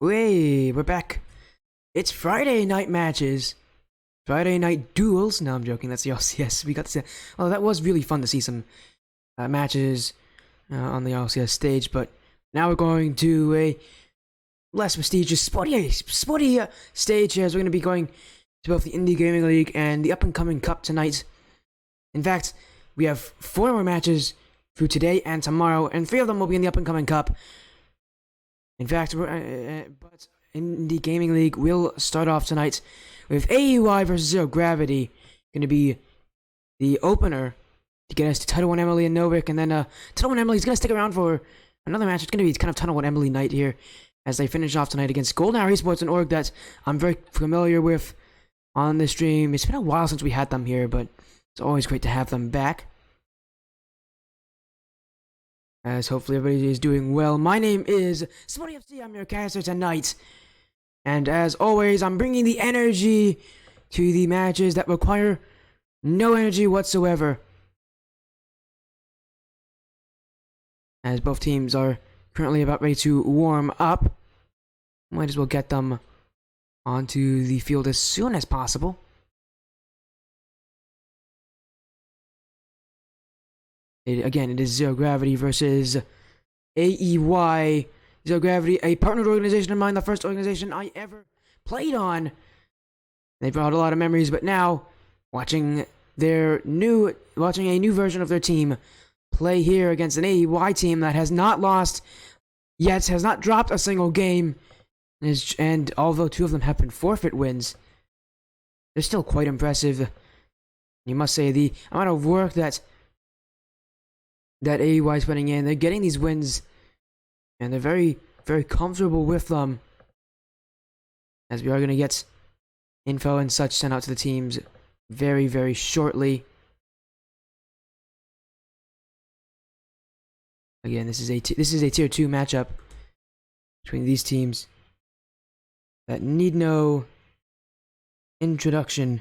Hey, we're back. It's Friday night matches. Friday night duels. No, I'm joking. That's the LCS. We got to see. Oh, that was really fun to see some matches on the LCS stage. But now we're going to a less prestigious, sporty stage here. As we're going to be going to both the Indy Gaming League and the up-and-coming Cup tonight. In fact, we have 4 more matches through today and tomorrow, and 3 of them will be in the up-and-coming Cup. In fact, but in the Gaming League, we'll start off tonight with AUI versus Zero Gravity. Going to be the opener to get us to Titl 1 Emelee and Norick, and then Titl 1 Emelee is going to stick around for another match. It's going to be kind of Titl 1 Emelee night here as they finish off tonight against Golden Hour Esports and org that I'm very familiar with on the stream. It's been a while since we had them here, but it's always great to have them back. As hopefully everybody is doing well. My name is Sporty FC. I'm your caster tonight. And as always, I'm bringing the energy to the matches that require no energy whatsoever. As both teams are currently about ready to warm up. Might as well get them onto the field as soon as possible. It is Zero Gravity versus AEY. Zero Gravity, a partnered organization of mine, the first organization I ever played on. They brought a lot of memories, but now watching a new version of their team play here against an AEY team that has not lost yet, has not dropped a single game, and although 2 of them have been forfeit wins, they're still quite impressive. You must say the amount of work that AEY is putting in. They're getting these wins, and they're very, very comfortable with them. As we are going to get info and such sent out to the teams very, very shortly. Again, this is a tier 2 matchup between these teams that need no introduction.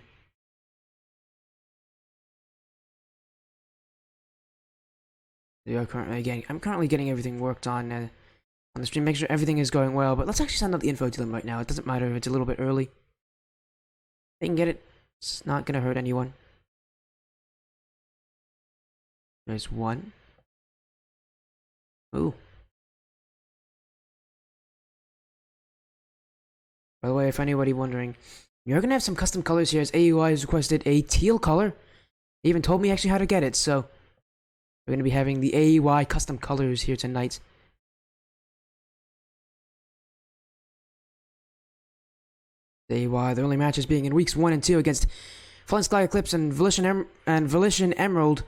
I'm currently getting everything worked on the stream. Make sure everything is going well. But let's actually send out the info to them right now. It doesn't matter if it's a little bit early. They can get it. It's not going to hurt anyone. There's one. Ooh. By the way, if anybody wondering, you're going to have some custom colors here as AUI has requested a teal color. They even told me actually how to get it, so we're going to be having the AEY custom colors here tonight. AEY, their only matches being in weeks 1 and 2 against Falling Sky Eclipse and Volition Emerald.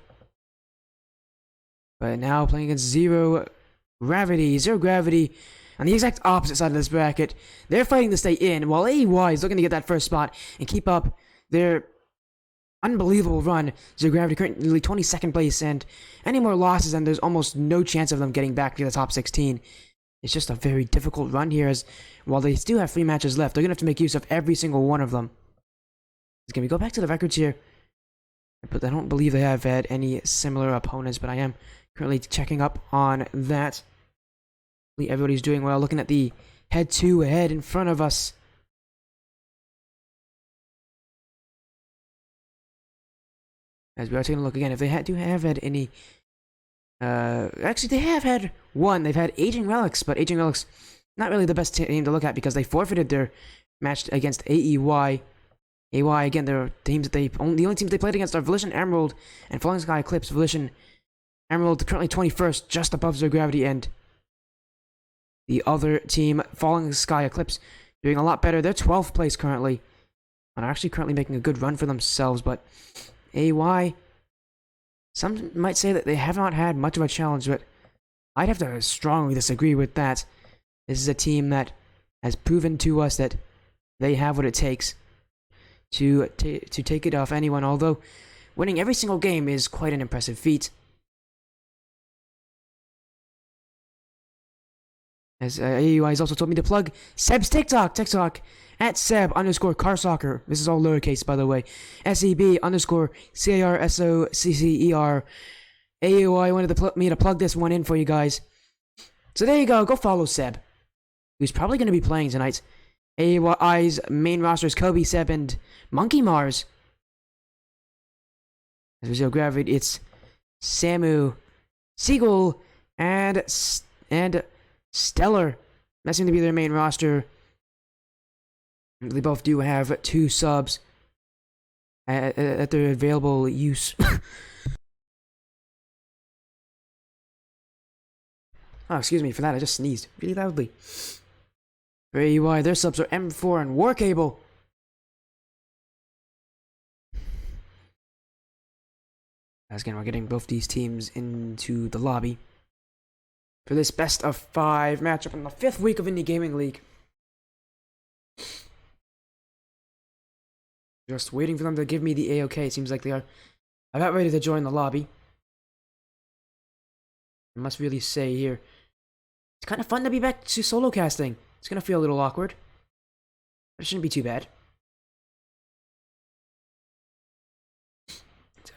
But now playing against Zero Gravity. Zero Gravity on the exact opposite side of this bracket. They're fighting to stay in, while AEY is looking to get that first spot and keep up their unbelievable run. Zero Gravity currently 22nd place, and any more losses and there's almost no chance of them getting back to the top 16. It's just a very difficult run here, as while they still have 3 matches left, they're going to have to make use of every single one of them. Can we go back to the records here? But I don't believe they have had any similar opponents, but I am currently checking up on that. Everybody's doing well. Looking at the head-to-head in front of us. As we are taking a look again, if they have had any... actually, they have had one. They've had Aging Relics, but Aging Relics, not really the best team to look at because they forfeited their match against AEY. AEY, again, they're teams that the only teams they played against are Volition Emerald and Falling Sky Eclipse. Volition Emerald currently 21st, just above Zero Gravity, and the other team, Falling Sky Eclipse, doing a lot better. They're 12th place currently, and are actually currently making a good run for themselves, but AEY, some might say that they have not had much of a challenge, but I'd have to strongly disagree with that. This is a team that has proven to us that they have what it takes to take it off anyone, although winning every single game is quite an impressive feat. As AUI has also told me to plug Seb's TikTok at Seb_Carsoccer. This is all lowercase, by the way. SEB_CARSOCCER. AUI wanted me to plug this one in for you guys. So there you go. Go follow Seb. who's probably going to be playing tonight. AI's main roster is Kobe, Seb, and Monkey Mars. As we zero gravity, it's Samu, Seagull, and Stellar. That seems to be their main roster. They both do have 2 subs at their available use. Oh, excuse me for that. I just sneezed really loudly. For AUI, their subs are M4 and Warcable. As again, we're getting both these teams into the lobby for this best of 5 matchup in the 5th week of Indie Gaming League. Just waiting for them to give me the A-OK. It seems like they are about ready to join the lobby. I must really say here, it's kind of fun to be back to solo casting. It's going to feel a little awkward, but it shouldn't be too bad.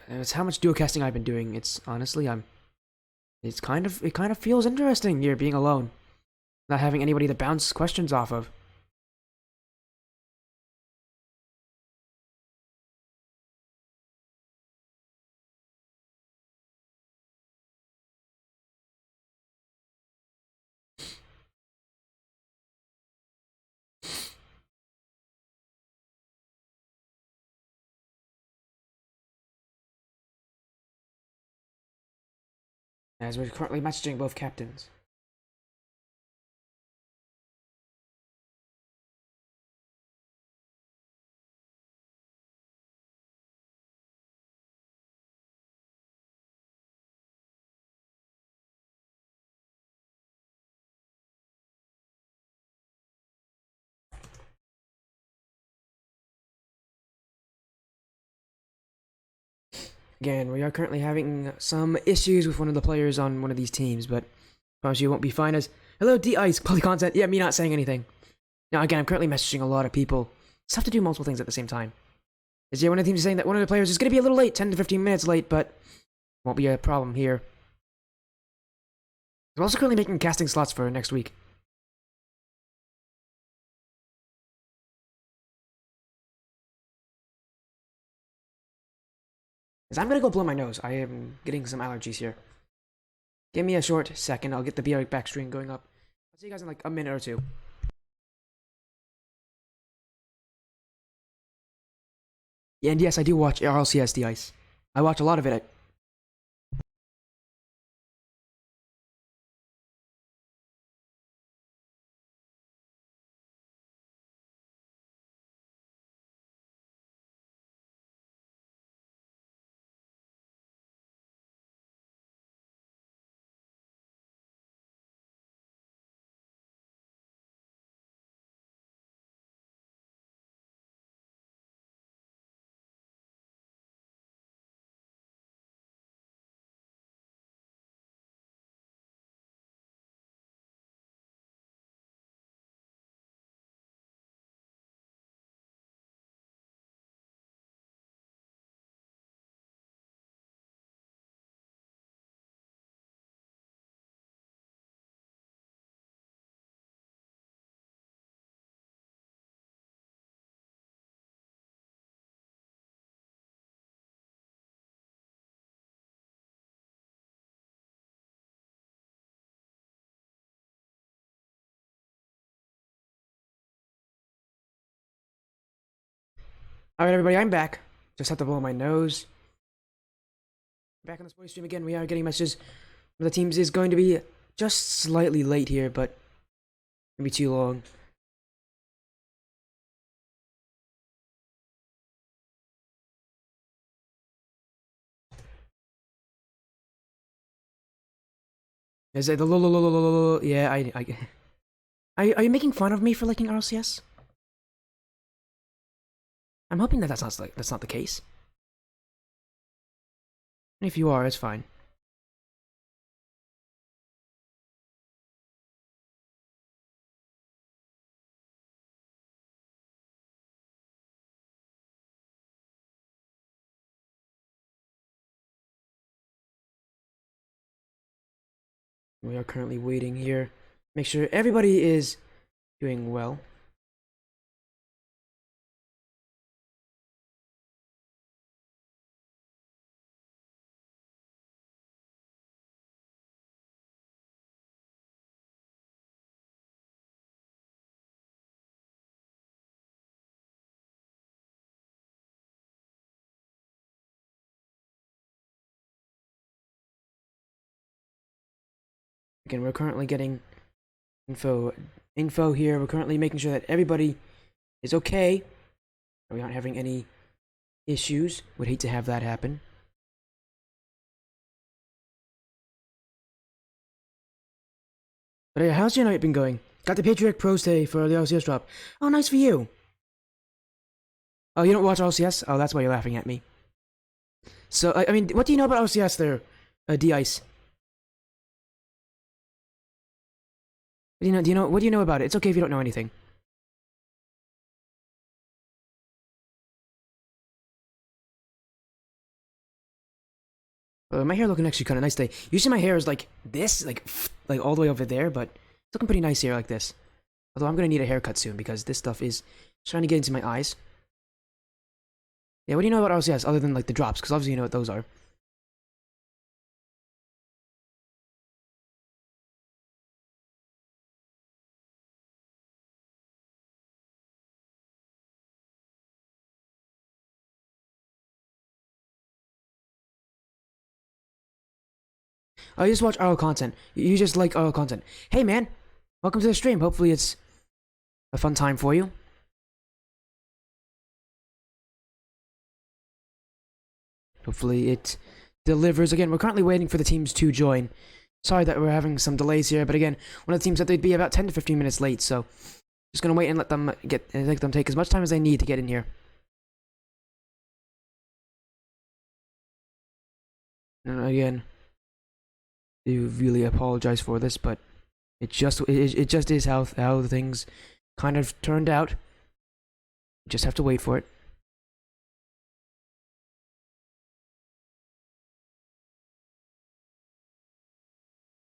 It's how much duo casting I've been doing. It's honestly, it kind of feels interesting here being alone, not having anybody to bounce questions off of. As we're currently messaging both captains. Again, we are currently having some issues with one of the players on one of these teams, but I promise you it won't be fine as, hello D-Ice, quality content, yeah, me not saying anything. Now again, I'm currently messaging a lot of people. It's tough to do multiple things at the same time. As yeah, one of the teams is saying that one of the players is going to be a little late, 10 to 15 minutes late, but won't be a problem here. I'm also currently making casting slots for next week. As I'm going to go blow my nose. I am getting some allergies here. Give me a short second. I'll get the BR back stream going up. I'll see you guys in like a minute or two. Yeah, and yes, I do watch RLCS D-Ice. I watch a lot of it. Alright, everybody, I'm back. Just have to blow my nose. Back on the sports stream again. We are getting messages. The teams is going to be just slightly late here, but won't be too long. Is it the yeah, are you making fun of me for liking RLCS? I'm hoping that that's not the case. If you are, it's fine. We are currently waiting here. Make sure everybody is doing well. Again, we're currently getting info here. We're currently making sure that everybody is okay. We aren't having any issues. Would hate to have that happen. But yeah, how's your night been going? Got the Patriot Pro today for the LCS drop. Oh, nice for you. Oh, you don't watch LCS? Oh, that's why you're laughing at me. So, I mean, what do you know about LCS there, D-Ice? What do you know about it? It's okay if you don't know anything. My hair looking actually kind of nice today. Usually my hair is like this, like all the way over there, but it's looking pretty nice here like this. Although I'm gonna need a haircut soon because this stuff is trying to get into my eyes. Yeah, what do you know about LCS other than like the drops? Because obviously you know what those are. Oh, you just watch RL content. You just like RL content. Hey man, welcome to the stream. Hopefully it's a fun time for you. Hopefully it delivers. Again, we're currently waiting for the teams to join. Sorry that we're having some delays here, but again, one of the teams said they'd be about 10 to 15 minutes late, so just gonna wait and let them take as much time as they need to get in here. And again, I do really apologize for this, but it just is how the things kind of turned out. You just have to wait for it.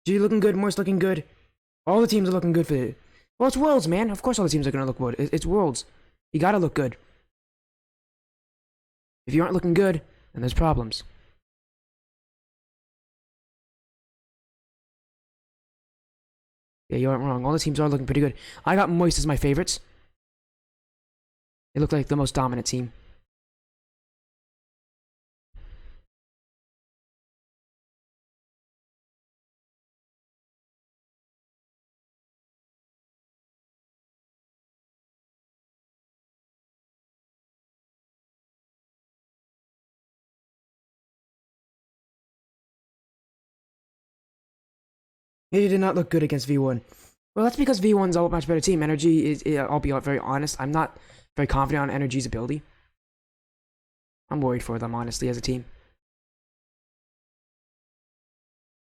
G looking good, Morse looking good. All the teams are looking good for it. Well, it's Worlds, man. Of course all the teams are gonna look good. It's Worlds. You gotta look good. If you aren't looking good, then there's problems. Yeah, you aren't wrong. All the teams are looking pretty good. I got Moist as my favorites. They look like the most dominant team. He did not look good against V1. Well, that's because V1's a much better team. Energy is, I'll be very honest, I'm not very confident on Energy's ability. I'm worried for them, honestly, as a team.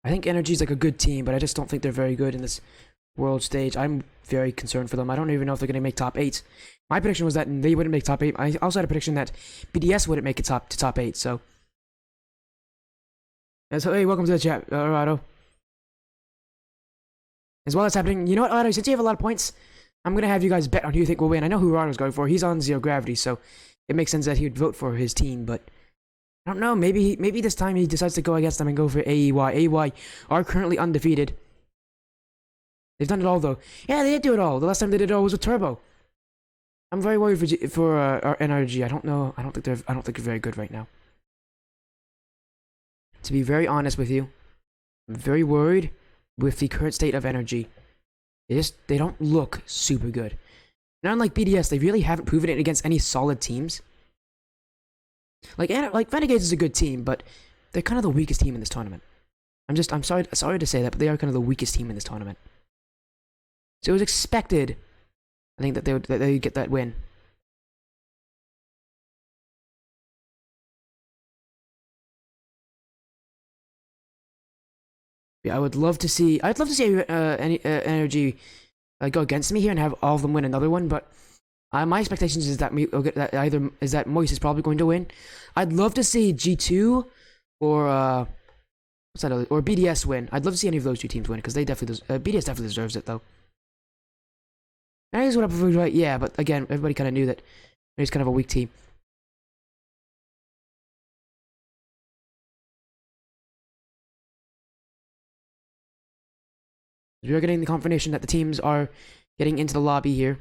I think Energy's like a good team, but I just don't think they're very good in this world stage. I'm very concerned for them. I don't even know if they're going to make top 8. My prediction was that they wouldn't make top 8. I also had a prediction that BDS wouldn't make it to top 8, so... And so, hey, welcome to the chat, Rado. As well as happening, you know what, Rado, since you have a lot of points, I'm going to have you guys bet on who you think will win. I know who Rado's going for. He's on Zero Gravity, so it makes sense that he would vote for his team, but... I don't know, maybe this time he decides to go against them and go for AEY. AEY are currently undefeated. They've done it all though. Yeah, they did do it all. The last time they did it all was with Turbo. I'm very worried for our NRG. I don't know. I don't think they're very good right now. To be very honest with you, I'm very worried with the current state of energy. They don't look super good. And unlike BDS, they really haven't proven it against any solid teams. Like Renegades is a good team, but they're kind of the weakest team in this tournament. I'm sorry to say that, but they are kind of the weakest team in this tournament. So it was expected, I think, that they would get that win. Yeah, I'd love to see Energy go against me here and have all of them win another one, but my expectations is that that Moist is probably going to win. I'd love to see G2 or what's that other, or BDS win. I'd love to see any of those two teams win because they definitely BDS definitely deserves it though. That is what I prefer, right? Yeah, but again, everybody kind of knew that it's kind of a weak team. We are getting the confirmation that the teams are getting into the lobby here.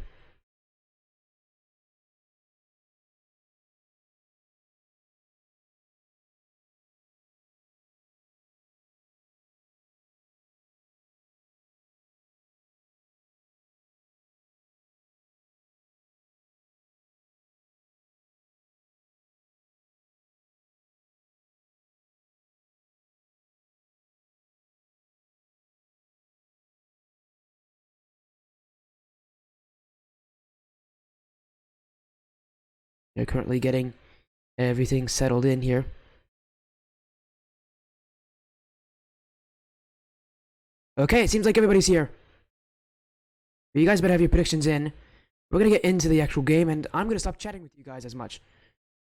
They're currently getting everything settled in here. Okay, it seems like everybody's here. You guys better have your predictions in. We're gonna get into the actual game, and I'm gonna stop chatting with you guys as much.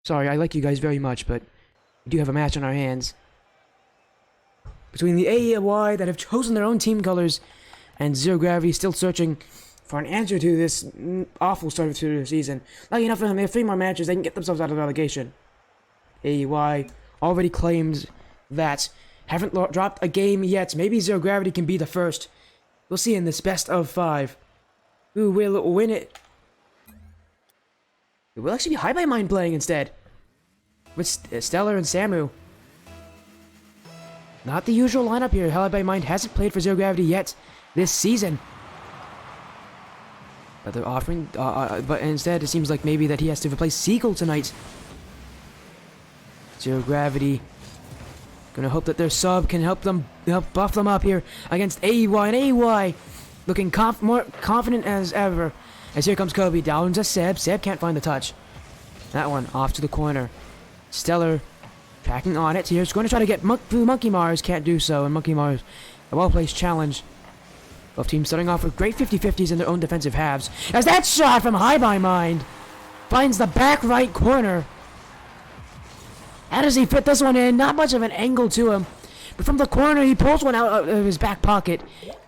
Sorry, I like you guys very much, but we do have a match on our hands between the AEY that have chosen their own team colors and Zero Gravity still searching for an answer to this awful start to the season. Lucky enough for them, they have 3 more matches, they can get themselves out of relegation. AEY already claimed that haven't dropped a game yet. Maybe Zero Gravity can be the first. We'll see in this best of 5. Who will win it? It will actually be High by Mind playing instead. With Stellar and Samu. Not the usual lineup here. High by Mind hasn't played for Zero Gravity yet this season. But they're offering, but instead it seems like maybe that he has to replace Seagull tonight. Zero Gravity. Gonna hope that their sub can help buff them up here against AEY, and AEY looking more confident as ever. As here comes Kobe, down to Seb. Seb can't find the touch. That one off to the corner. Stellar tracking on it. Here's going to try to get through Monkey Mars. Can't do so, and Monkey Mars, a well-placed challenge. Both teams starting off with great 50-50s in their own defensive halves. As that shot from High by Mind finds the back right corner. How does he fit this one in? Not much of an angle to him. But from the corner, he pulls one out of his back pocket.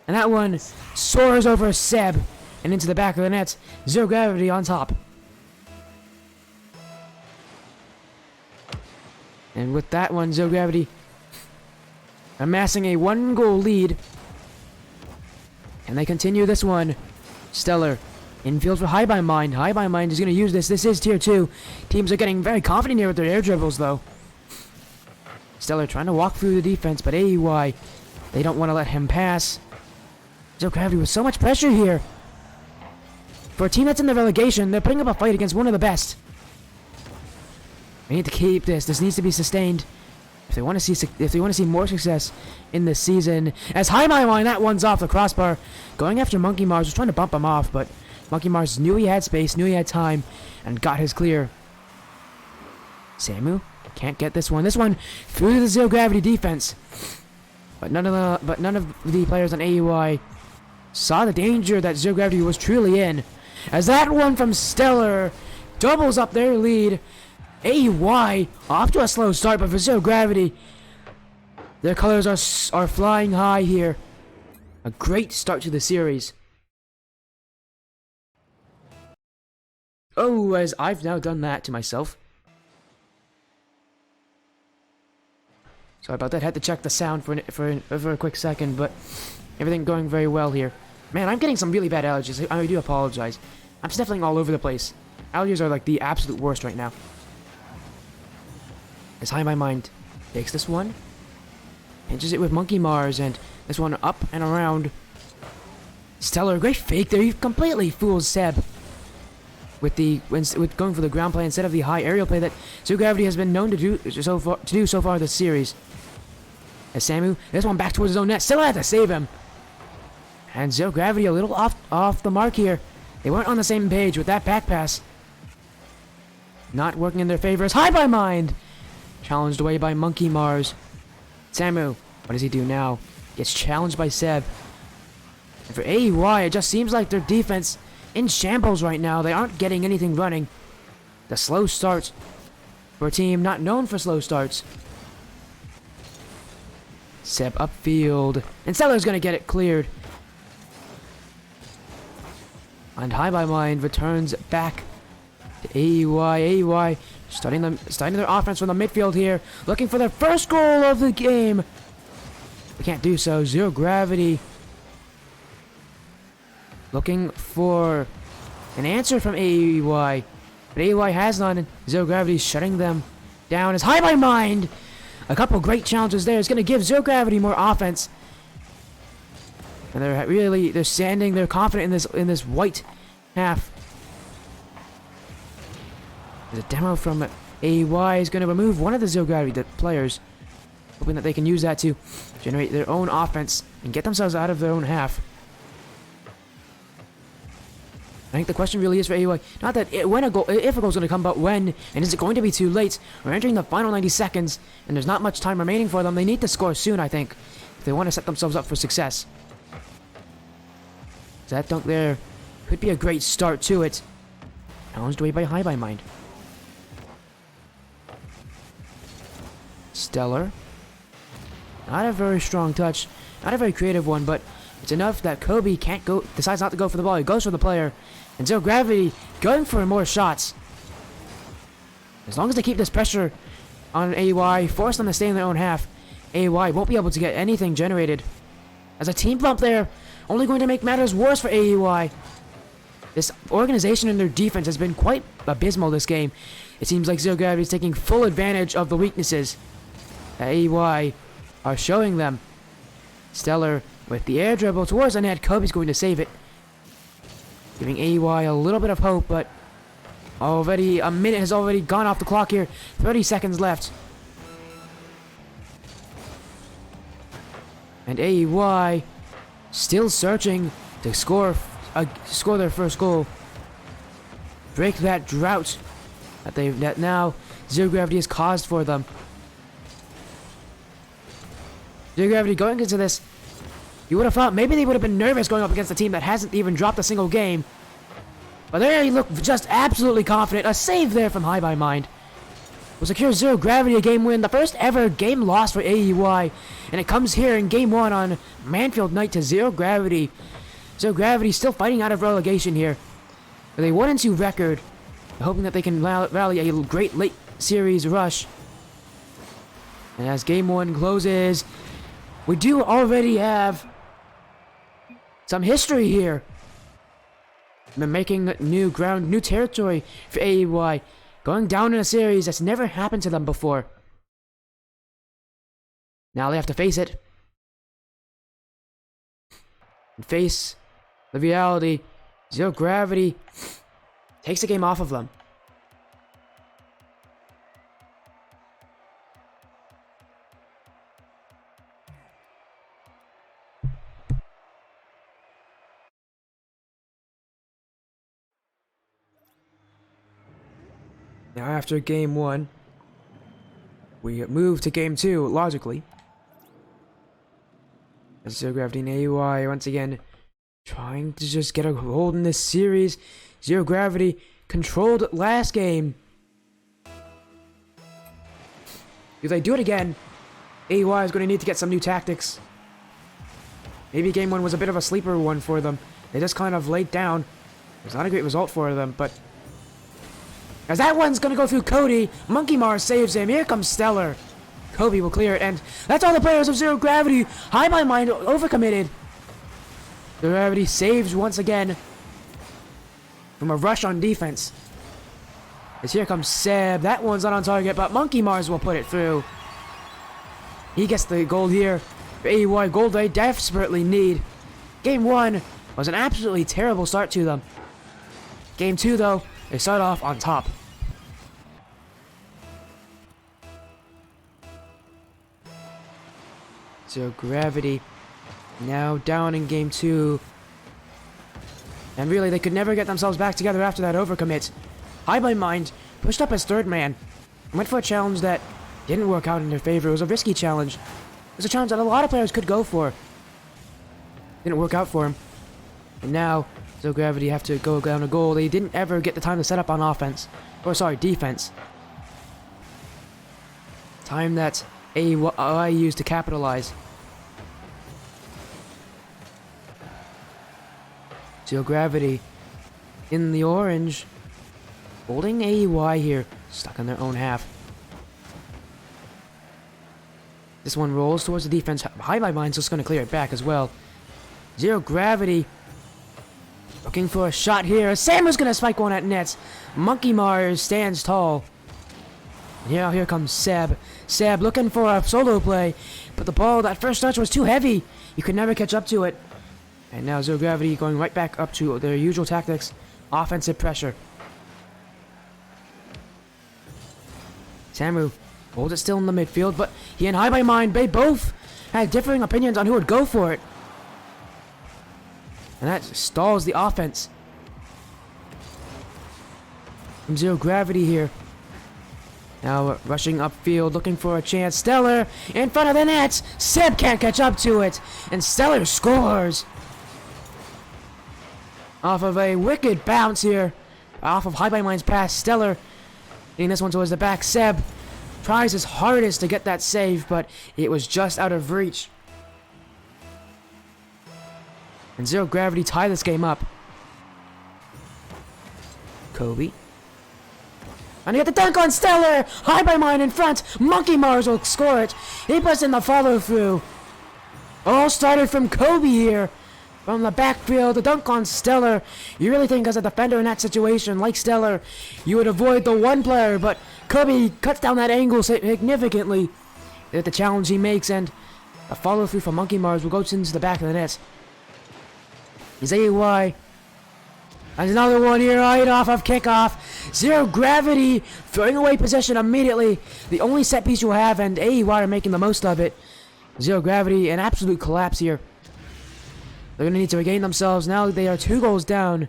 And that one soars over Seb and into the back of the net. Zero Gravity on top. And with that one, Zero Gravity amassing a 1-goal lead. And they continue this one. Stellar. Infield for High by Mind. High by Mind is going to use this. This is tier 2. Teams are getting very confident here with their air dribbles, though. Stellar trying to walk through the defense, but AEY, they don't want to let him pass. Zero Gravity with so much pressure here. For a team that's in the relegation, they're putting up a fight against one of the best. They need to keep this. This needs to be sustained if they want to see more success in this season. As High by Mind, that one's off the crossbar, going after Monkey Mars, was trying to bump him off, but Monkey Mars knew he had space, knew he had time, and got his clear. Samu can't get this one. This one through the Zero Gravity defense, but none of the players on AUI saw the danger that Zero Gravity was truly in. As that one from Stellar doubles up their lead. AUI off to a slow start, but for Zero Gravity, their colors are flying high here. A great start to the series. Oh, as I've now done that to myself. Sorry about that. Had to check the sound for a quick second, but everything going very well here. Man, I'm getting some really bad allergies. I do apologize. I'm sniffling all over the place. Allergies are like the absolute worst right now. As High by Mind takes this one, pinches it with Monkey Mars, and this one up and around. Stellar, great fake there. He completely fools Seb with going for the ground play instead of the high aerial play that Zero Gravity has been known to do so far this series. As Samu, this one back towards his own net, still had to save him. And Zero Gravity a little off the mark here. They weren't on the same page with that back pass. Not working in their favor. As High by Mind challenged away by Monkey Mars. Samu, what does he do now? Gets challenged by Seb. And for AEY, it just seems like their defense in shambles right now. They aren't getting anything running. The slow start for a team not known for slow starts. Seb upfield. And Stellar's going to get it cleared. And High by Mind returns back to AEY. AEY starting their offense from the midfield here, looking for their first goal of the game. They can't do so. Zero Gravity looking for an answer from AEY, but AEY has none, and Zero Gravity shutting them down as High by Mind. A couple great challenges there is going to give Zero Gravity more offense. And they're standing, they're confident in this white half. There's a demo from AEY is going to remove one of the Zero Gravity players, hoping that they can use that to generate their own offense and get themselves out of their own half. I think the question really is for AEY, not that if a goal is going to come, but when, and is it going to be too late? We're entering the final 90 seconds, and there's not much time remaining for them. They need to score soon, I think, if they want to set themselves up for success. That dunk there could be a great start to it. Challenged away by High by Mind. Stellar. Not a very strong touch, not a very creative one, but it's enough that Kobe decides not to go for the ball. He goes for the player. And Zero Gravity going for more shots. As long as they keep this pressure on AEY, force them to stay in their own half, AEY won't be able to get anything generated. As a team bump there, only going to make matters worse for AEY. This organization and their defense has been quite abysmal this game. It seems like Zero Gravity is taking full advantage of the weaknesses that AEY are showing them. Stellar with the air dribble towards the net. Kobe's going to save it, giving AEY a little bit of hope, but already a minute has already gone off the clock here. 30 seconds left. And AEY still searching to score their first goal. Break that drought that now Zero Gravity has caused for them. Zero Gravity going into this, you would have thought maybe they would have been nervous going up against a team that hasn't even dropped a single game. But they look just absolutely confident. A save there from High by Mind will secure Zero Gravity a game win. The first ever game loss for AEY. And it comes here in game 1 on Manfield night to Zero Gravity. Zero Gravity still fighting out of relegation here. With a 1-2 record. Hoping that they can rally a great late series rush. And as game 1 closes, we do already have some history here. They're making new ground, new territory for AEY. Going down in a series that's never happened to them before. Now they have to face it. And face the reality. Zero Gravity takes the game off of them. Now after game 1, we move to game 2, logically. As Zero Gravity and AEY once again trying to just get a hold in this series. Zero Gravity controlled last game. If they do it again, AEY is going to need to get some new tactics. Maybe game 1 was a bit of a sleeper one for them. They just kind of laid down. It was not a great result for them, but as that one's gonna go through Cody, Monkey Mars saves him. Here comes Stellar. Kobe will clear it, and that's all the players of Zero Gravity. High by Mind overcommitted. Zero Gravity saves once again from a rush on defense. As here comes Seb. That one's not on target, but Monkey Mars will put it through. He gets the gold here. For AEY, gold they desperately need. Game 1 was an absolutely terrible start to them. Game 2, though, they start off on top. Zero Gravity now down in game 2. And really, they could never get themselves back together after that overcommit. High by Mind pushed up as third man. Went for a challenge that didn't work out in their favor. It was a risky challenge. It was a challenge that a lot of players could go for. Didn't work out for him. And now Zero Gravity have to go down a goal. They didn't ever get the time to set up on offense. Or sorry, defense. Time that AEY used to capitalize. Zero Gravity in the orange. Holding AEY here. Stuck in their own half. This one rolls towards the defense. High by Mind's just going to clear it back as well. Zero Gravity. Looking for a shot here. Samu's going to spike one at nets. Monkey Mars stands tall. And here comes Seb. Seb looking for a solo play. But the ball, that first touch was too heavy. You could never catch up to it. And now Zero Gravity going right back up to their usual tactics. Offensive pressure. Samu holds it still in the midfield, but he and High by Mind, they both had differing opinions on who would go for it. And that stalls the offense. From Zero Gravity here. Now rushing upfield, looking for a chance. Stellar in front of the net. Seb can't catch up to it. And Stellar scores. Off of a wicked bounce here. Off of High by Mind's pass. Stellar getting this one towards the back. Seb tries his hardest to get that save, but it was just out of reach. And Zero Gravity tie this game up. Kobe. And he got the dunk on Stellar! High by Mind in front! Monkey Mars will score it! He puts in the follow-through! All started from Kobe here! From the backfield, the dunk on Stellar. You really think as a defender in that situation, like Stellar, you would avoid the one player, but Kobe cuts down that angle significantly with the challenge he makes, and a follow-through from Monkey Mars will go into the back of the net. He's AY. And another one here right off of kickoff. Zero Gravity throwing away possession immediately. The only set piece you have, and AY are making the most of it. Zero Gravity, an absolute collapse here. They're going to need to regain themselves. Now they are 2 goals down.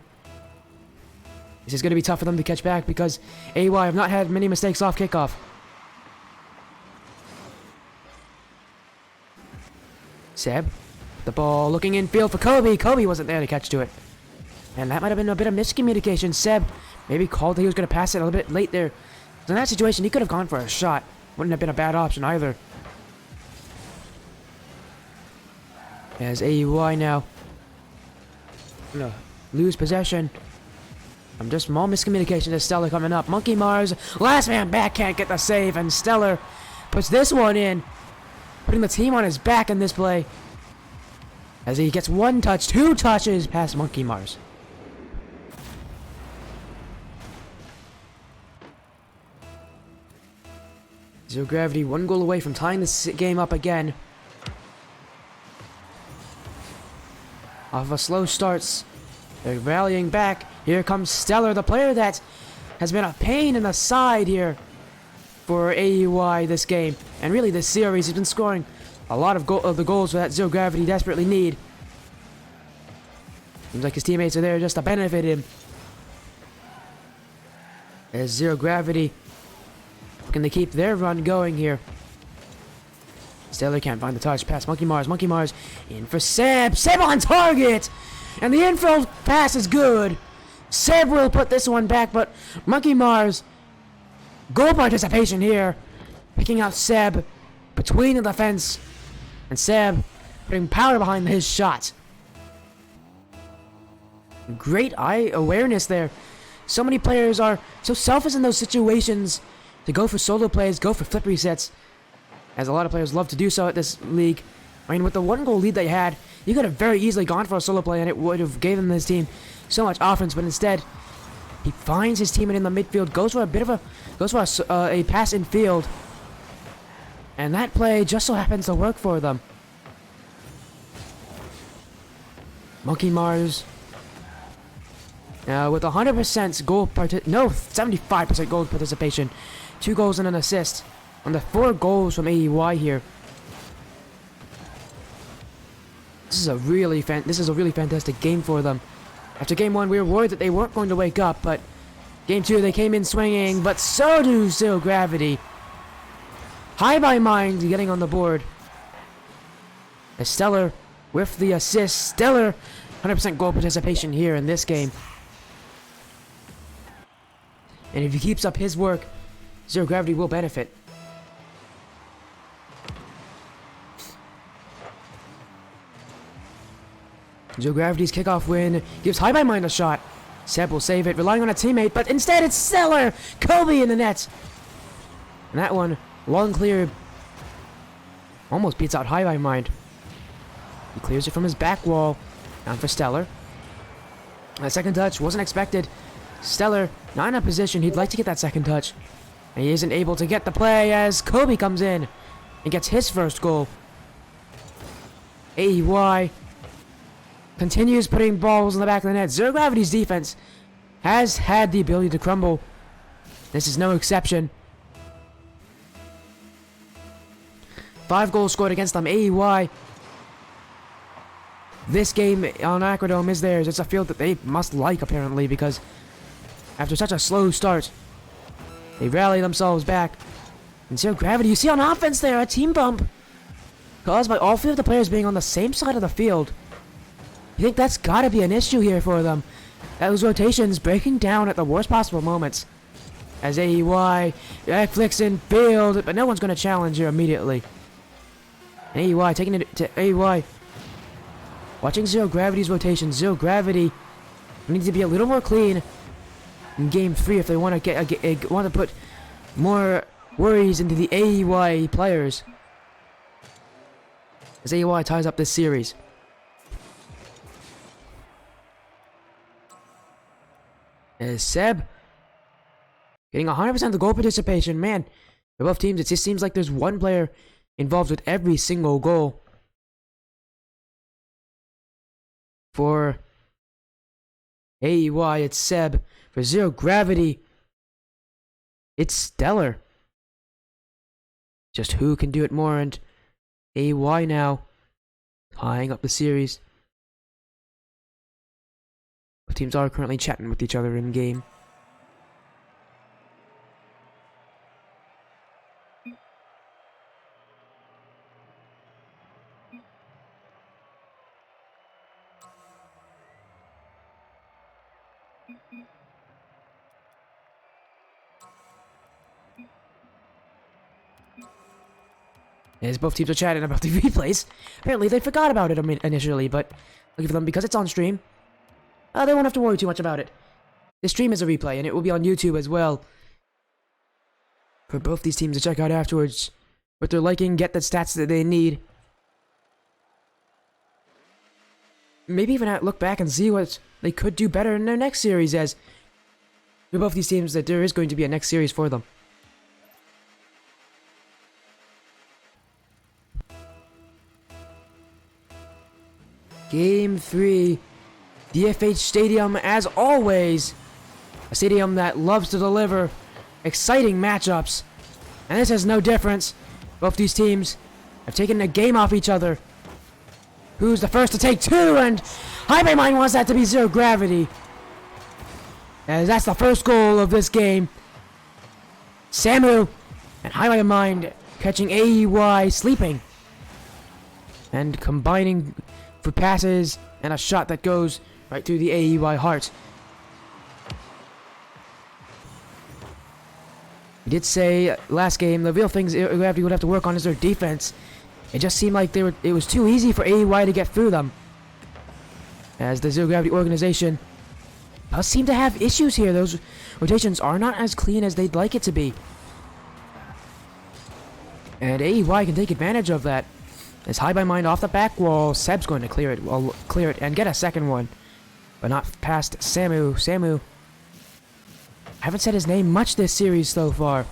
This is going to be tough for them to catch back because AY have not had many mistakes off kickoff. Seb, the ball looking in field for Kobe. Kobe wasn't there to catch to it. And that might have been a bit of miscommunication. Seb maybe called that he was going to pass it a little bit late there. So in that situation, he could have gone for a shot. Wouldn't have been a bad option either. As AUI now gonna lose possession. Just small miscommunication to Stellar coming up. Monkey Mars, last man back, can't get the save, and Stellar puts this one in, putting the team on his back in this play. As he gets 1 touch, 2 touches past Monkey Mars. Zero Gravity 1 goal away from tying this game up again. Off of slow starts, they're rallying back. Here comes Stellar, the player that has been a pain in the side here for AUI this game. And really this series. He's been scoring a lot of the goals that Zero Gravity desperately need. Seems like his teammates are there just to benefit him. As Zero Gravity looking to keep their run going here. Stellar can't find the touch. Pass Monkey Mars. Monkey Mars in for Seb. Seb on target! And the infield pass is good. Seb will put this one back, but Monkey Mars, goal participation here. Picking out Seb between the defense. And Seb putting power behind his shot. Great eye awareness there. So many players are so selfish in those situations to go for solo plays, go for flip resets. As a lot of players love to do so at this league. I mean, with the 1 goal lead that you had, you could have very easily gone for a solo play and it would have given his team so much offense, but instead, he finds his teammate in the midfield, goes for a pass in field, and that play just so happens to work for them. Monkey Mars, with 100% goal 75% goal participation, 2 goals and an assist. On the 4 goals from AEY here. This is a really fantastic game for them. After game 1, we were worried that they weren't going to wake up, but game 2 they came in swinging, but so do Zero Gravity. High by Mind getting on the board. As Stellar with the assist. Stellar 100% goal participation here in this game. And if he keeps up his work, Zero Gravity will benefit. Zero Gravity's kickoff win gives High by Mind a shot. Seb will save it, relying on a teammate, but instead it's Stellar! Kobe in the net! And that one, long clear, almost beats out High by Mind. He clears it from his back wall. Down for Stellar. That second touch wasn't expected. Stellar, not in a position he'd like to get that second touch. And he isn't able to get the play as Kobe comes in and gets his first goal. AEY continues putting balls in the back of the net. Zero Gravity's defense has had the ability to crumble. This is no exception. 5 goals scored against them. AEY. This game on Aquadome is theirs. It's a field that they must like, apparently, because after such a slow start, they rally themselves back. And Zero Gravity, you see on offense there, a team bump caused by all 3 of the players being on the same side of the field. You think that's gotta be an issue here for them. Those rotations breaking down at the worst possible moments. As AEY flicks in field, but no one's gonna challenge here immediately. And AEY taking it to AEY. Watching Zero Gravity's rotation. Zero Gravity needs to be a little more clean in Game 3 if they want to put more worries into the AEY players. As AEY ties up this series. As Seb getting 100% of the goal participation. Man, for both teams, it just seems like there's one player involved with every single goal. For AEY, it's Seb. For Zero Gravity, it's Stellar. Just who can do it more, and AEY now tying up the series. Both teams are currently chatting with each other in game. As both teams are chatting about the replays, apparently they forgot about it initially, but lucky for them, because it's on stream, they won't have to worry too much about it. The stream is a replay, and it will be on YouTube as well. For both these teams to check out afterwards, what they're liking, get the stats that they need. Maybe even look back and see what they could do better in their next series, as for both these teams that there is going to be a next series for them. Game 3, DFH Stadium, as always, a stadium that loves to deliver exciting matchups, and this has no difference. Both these teams have taken a game off each other. Who's the first to take 2? And High by Mind wants that to be Zero Gravity, as that's the first goal of this game. Samu and High by Mind catching AEY sleeping and combining for passes and a shot that goes right through the AEY heart. We did say last game the real things Gravity would have to work on is their defense. It just seemed like it was too easy for AEY to get through them, as the Zero Gravity organization does seem to have issues here. Those rotations are not as clean as they'd like it to be, and AEY can take advantage of that. As High by Mind off the back wall, Seb's going to clear it and get a second one, but not past Samu. Samu, haven't said his name much this series so far.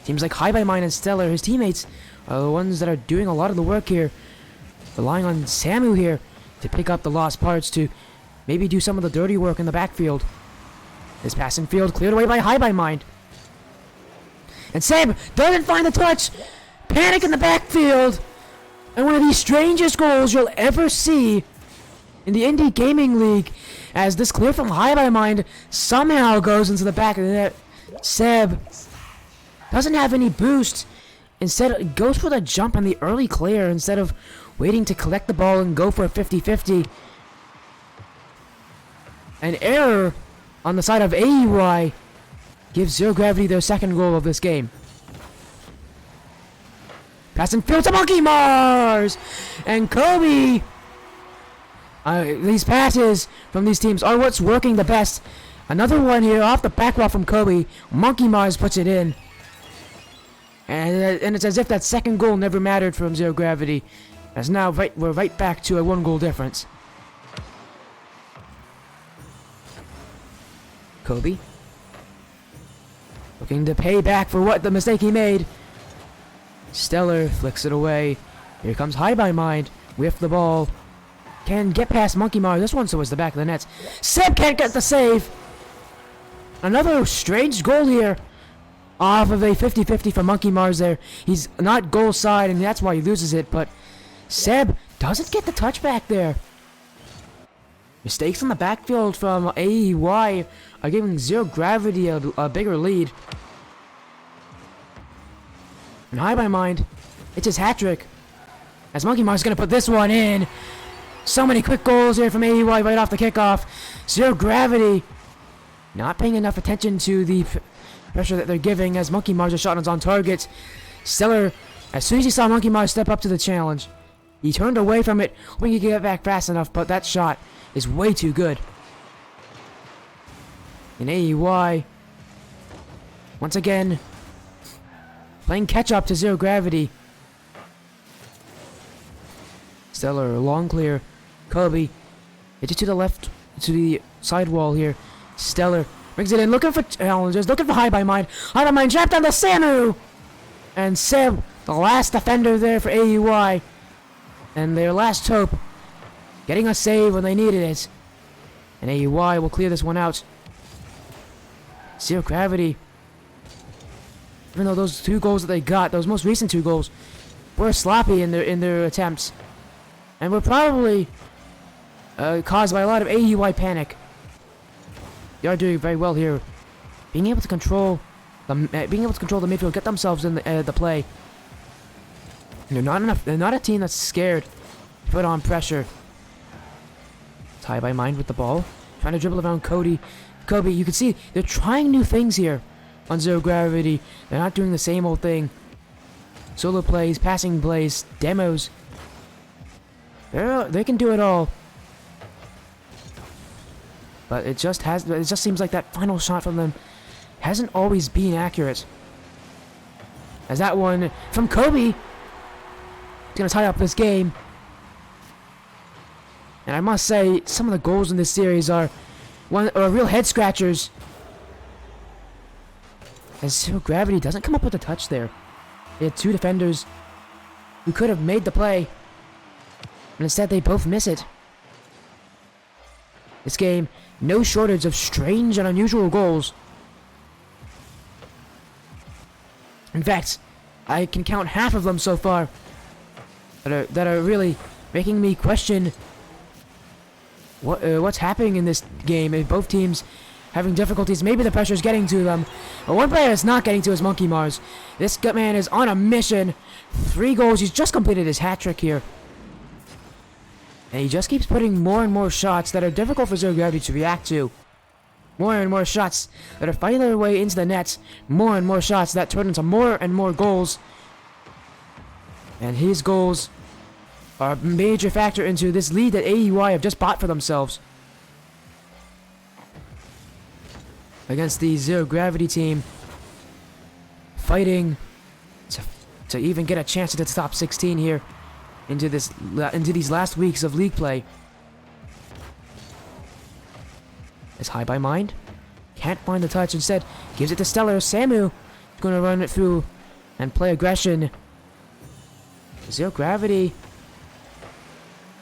Seems like High by Mind and Stellar, his teammates, are the ones that are doing a lot of the work here, relying on Samu here to pick up the lost parts, to maybe do some of the dirty work in the backfield. This pass in field cleared away by High by Mind, and Seb doesn't find the touch. Panic in the backfield. And one of the strangest goals you'll ever see in the Indy Gaming League, as this clear from High by Mind somehow goes into the back of the net. Seb doesn't have any boost. Instead, goes for the jump on the early clear instead of waiting to collect the ball and go for a 50-50. An error on the side of AEY gives Zero Gravity their second goal of this game. Pass and field to Monkey Mars! And Kobe! These passes from these teams are what's working the best. Another one here off the back wall from Kobe. Monkey Mars puts it in. And it's as if that second goal never mattered from Zero Gravity. As now we're right back to a 1-goal difference. Kobe. Looking to pay back for what the mistake he made. Stellar flicks it away. Here comes High by Mind with the ball. Can get past Monkey Mars. This one towards the back of the nets. Seb can't get the save. Another strange goal here. Off of a 50-50 for Monkey Mars there. He's not goal side and that's why he loses it. But Seb doesn't get the touchback there. Mistakes on the backfield from AEY are giving Zero Gravity a bigger lead. And High by Mind, it's his hat trick. As Monkey Mars is going to put this one in. So many quick goals here from AEY right off the kickoff. Zero Gravity not paying enough attention to the pressure that they're giving as Monkey Mars' shot is on target. Stellar, as soon as he saw Monkey Mars step up to the challenge, he turned away from it, hoping he could get back fast enough, but that shot is way too good. And AEY, once again, playing catch-up to Zero Gravity. Stellar, long clear. Kobe, hits it to the left, to the sidewall here. Stellar brings it in, looking for challengers, looking for High by Mind. High by Mind trapped on the Samu! And Seb, the last defender there for AEY. And their last hope, getting a save when they needed it. And AEY will clear this one out. Zero Gravity, even though those 2 goals that they got, those most recent 2 goals, were sloppy in their attempts. And were probably caused by a lot of AEY panic. They are doing very well here, being able to control the midfield, get themselves in the play. And they're not a team that's scared to put on pressure. It's High by Mind with the ball, trying to dribble around Kobe. You can see they're trying new things here on Zero Gravity. They're not doing the same old thing. Solo plays, passing plays, demos. They can do it all. But it just seems like that final shot from them hasn't always been accurate. As that one from Kobe is gonna tie up this game. And I must say, some of the goals in this series are real head scratchers. As Zero Gravity doesn't come up with a touch there. They had 2 defenders who could have made the play, and instead they both miss it. This game, no shortage of strange and unusual goals. In fact, I can count half of them so far that are really making me question what's happening in this game. If both teams having difficulties, maybe the pressure's getting to them. But one player it's not getting to is Monkey Mars. This man is on a mission. 3 goals. He's just completed his hat trick here. And he just keeps putting more and more shots that are difficult for Zero Gravity to react to. More and more shots that are finding their way into the nets. More and more shots that turn into more and more goals. And his goals are a major factor into this lead that AEY have just bought for themselves. Against the Zero Gravity team. Fighting to even get a chance at the top 16 here. Into these last weeks of league play. It's High by Mind. Can't find the touch. Instead, gives it to Stellar. Samu is going to run it through and play aggression. Zero Gravity,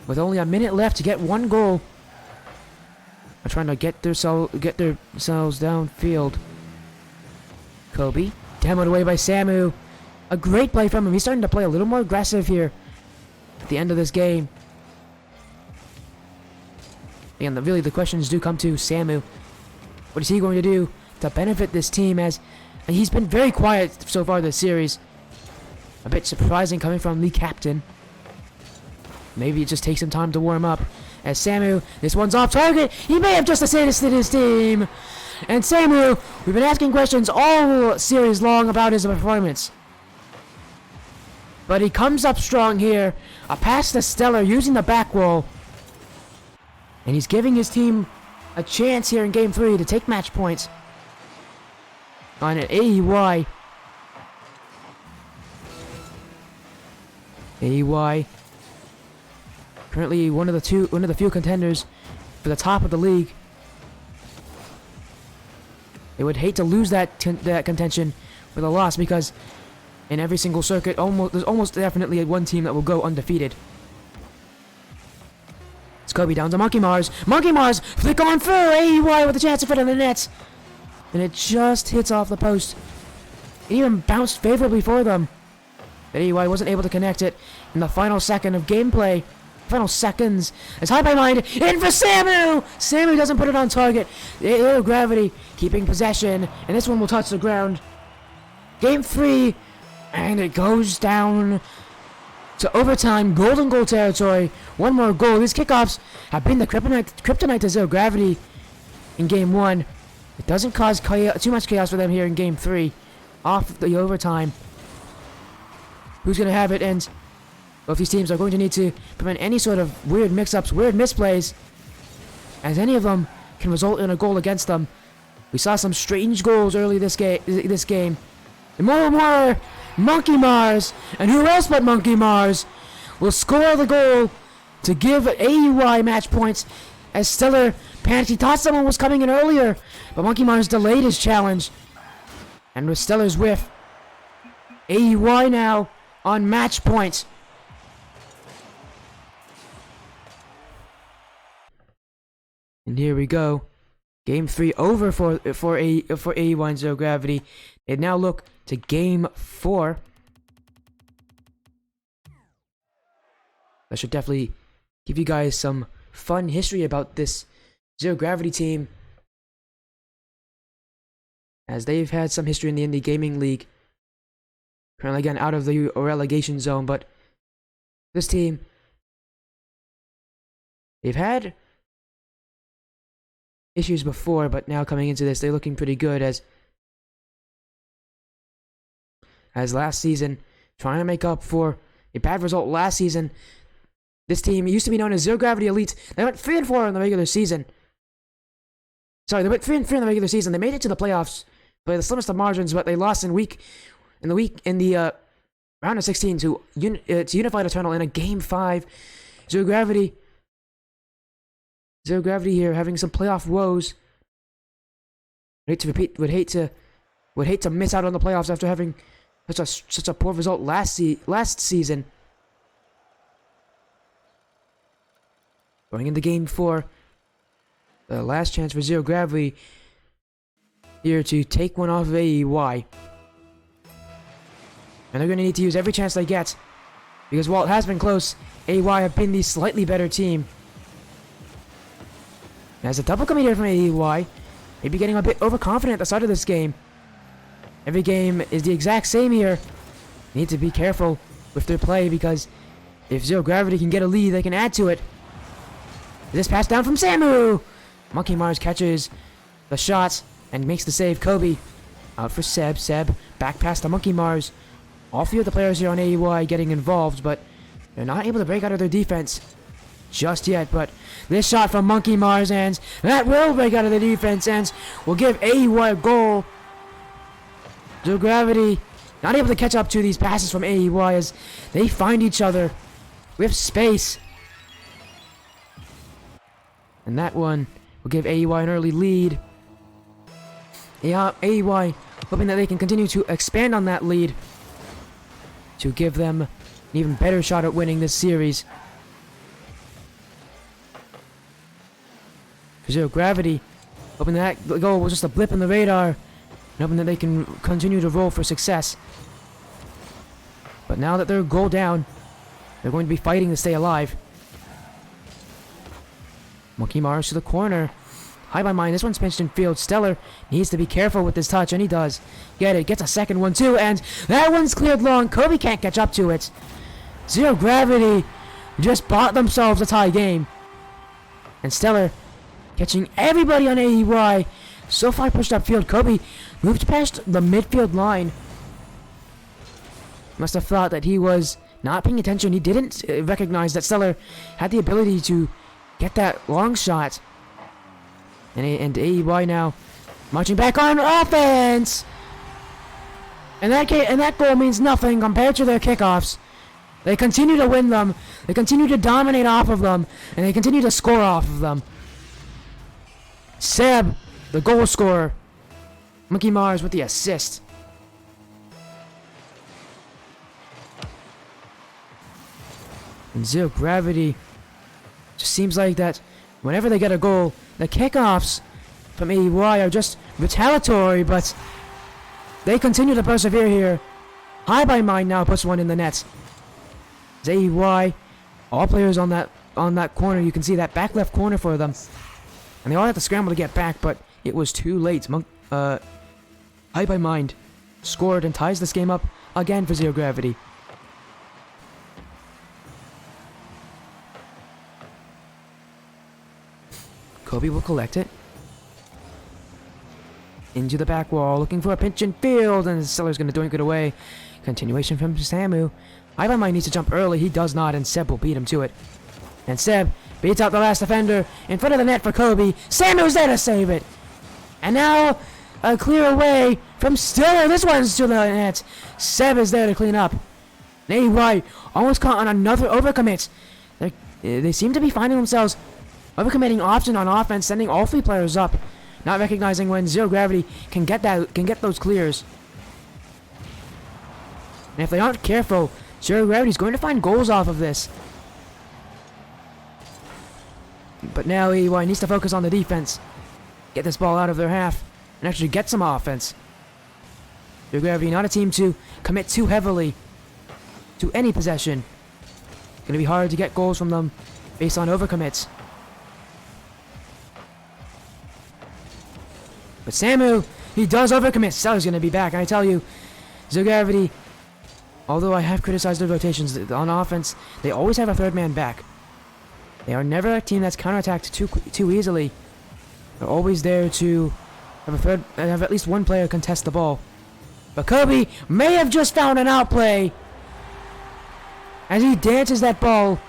with only a minute left to get 1 goal, are trying to get themselves downfield. Kobe, demoed away by Samu. A great play from him. He's starting to play a little more aggressive here at the end of this game. And really the questions do come to Samu. What is he going to do to benefit this team, as he's been very quiet so far this series. A bit surprising coming from the captain. Maybe it just takes some time to warm up. As Samu, this one's off target. He may have just assisted his team. And Samu, we've been asking questions all series long about his performance. But he comes up strong here. A pass to Stellar using the back wall. And he's giving his team a chance here in Game 3 to take match points on an AEY. AEY currently one of the few contenders for the top of the league. They would hate to lose that contention with a loss, because in every single circuit, there's almost definitely one team that will go undefeated. It's Kobe down to Monkey Mars. Monkey Mars flick on through. AEY with a chance in front of the net, and it just hits off the post. It even bounced favorably for them, but AEY wasn't able to connect it in the final second of gameplay. Final seconds. It's high by mind. In for Samu! Samu doesn't put it on target. Zero Gravity keeping possession, and this one will touch the ground. Game 3, and it goes down to overtime. Golden goal territory. One more goal. These kickoffs have been the kryptonite to Zero Gravity in Game 1. It doesn't cause too much chaos for them here in Game 3. Off the overtime. Who's going to have it? And both these teams are going to need to prevent any sort of weird mix-ups, weird misplays, as any of them can result in a goal against them. We saw some strange goals early this game. And more, Monkey Mars, and who else but Monkey Mars will score the goal to give AEY match points, as Stellar panicked. He thought someone was coming in earlier, but Monkey Mars delayed his challenge. And with Stellar's whiff, AEY now on match points. And here we go. Game 3 over for AEY and Zero Gravity. They now look to Game 4. I should definitely give you guys some fun history about this Zero Gravity team, as they've had some history in the Indy Gaming League. Currently again out of the relegation zone, but this team, they've had issues before, but now coming into this, they're looking pretty good, as last season, trying to make up for a bad result last season. This team used to be known as Zero Gravity Elite. They went 3-4 in the regular season. Sorry, they went 3-3 in the regular season. They made it to the playoffs by the slimmest of margins, but they lost in the round of 16 to Unified Eternal in a Game 5. Zero Gravity here having some playoff woes. Would hate to miss out on the playoffs after having such a poor result last season. Going into Game 4, the last chance for Zero Gravity here to take one off of AEY. And they're going to need to use every chance they get, because while it has been close, AEY have been the slightly better team. As a double coming here from AEY, maybe getting a bit overconfident at the start of this game. Every game is the exact same here. They need to be careful with their play, because if Zero Gravity can get a lead, they can add to it. This pass down from Samu! Monkey Mars catches the shot and makes the save. Kobe out for Seb. Seb back past the Monkey Mars. All three of the players here on AEY getting involved, but they're not able to break out of their defense just yet. But this shot from Monkey Mars ends. That will break out of the defense ends. Will give AEY a goal. Zero Gravity not able to catch up to these passes from AEY as they find each other with space. And that one will give AEY an early lead. AEY hoping that they can continue to expand on that lead to give them an even better shot at winning this series. For Zero Gravity, hoping that goal was just a blip in the radar, and hoping that they can continue to roll for success. But now that they're a goal down, they're going to be fighting to stay alive. Monkey Mars to the corner. High by mine. This one's pinched in field. Stellar needs to be careful with this touch, and he does. Get it. Gets a second one, too, and that one's cleared long. Kobe can't catch up to it. Zero Gravity just bought themselves a tie game. And Stellar catching everybody on AEY. So far pushed upfield. Kobe moved past the midfield line. Must have thought that he was not paying attention. He didn't recognize that Stellar had the ability to get that long shot. And AEY now marching back on offense. And that goal means nothing compared to their kickoffs. They continue to win them. They continue to dominate off of them. And they continue to score off of them. Seb, the goal scorer. Monkey Mars with the assist. And Zero Gravity just seems like that whenever they get a goal, the kickoffs from AEY are just retaliatory, but they continue to persevere here. High by Mind now puts one in the net. As AEY, all players on that corner, you can see that back left corner for them. And they all have to scramble to get back, but it was too late. High by Mind scored and ties this game up again for Zero Gravity. Kobe will collect it. Into the back wall, looking for a pinch and field, and Stellar's going to doink it away. Continuation from Samu. High by Mind needs to jump early. He does not, and Seb will beat him to it. And Seb beats out the last defender in front of the net for Kobe. Samu's there to save it. And now a clear away from Stellar. This one's to the net. Seb is there to clean up. AY almost caught on another overcommit. They seem to be finding themselves overcommitting often on offense, sending all three players up, not recognizing when Zero Gravity can get those clears. And if they aren't careful, Zero Gravity's going to find goals off of this. But now AY needs to focus on the defense, get this ball out of their half, and actually get some offense. Zero Gravity not a team to commit too heavily to any possession. It's going to be hard to get goals from them based on overcommits. But Samu, he does overcommit. Stellar's going to be back. And I tell you, Zero Gravity, although I have criticized their rotations on offense, they always have a third man back. They are never a team that's counterattacked too easily. They're always there to have at least one player contest the ball. But Kobe may have just found an outplay as he dances that ball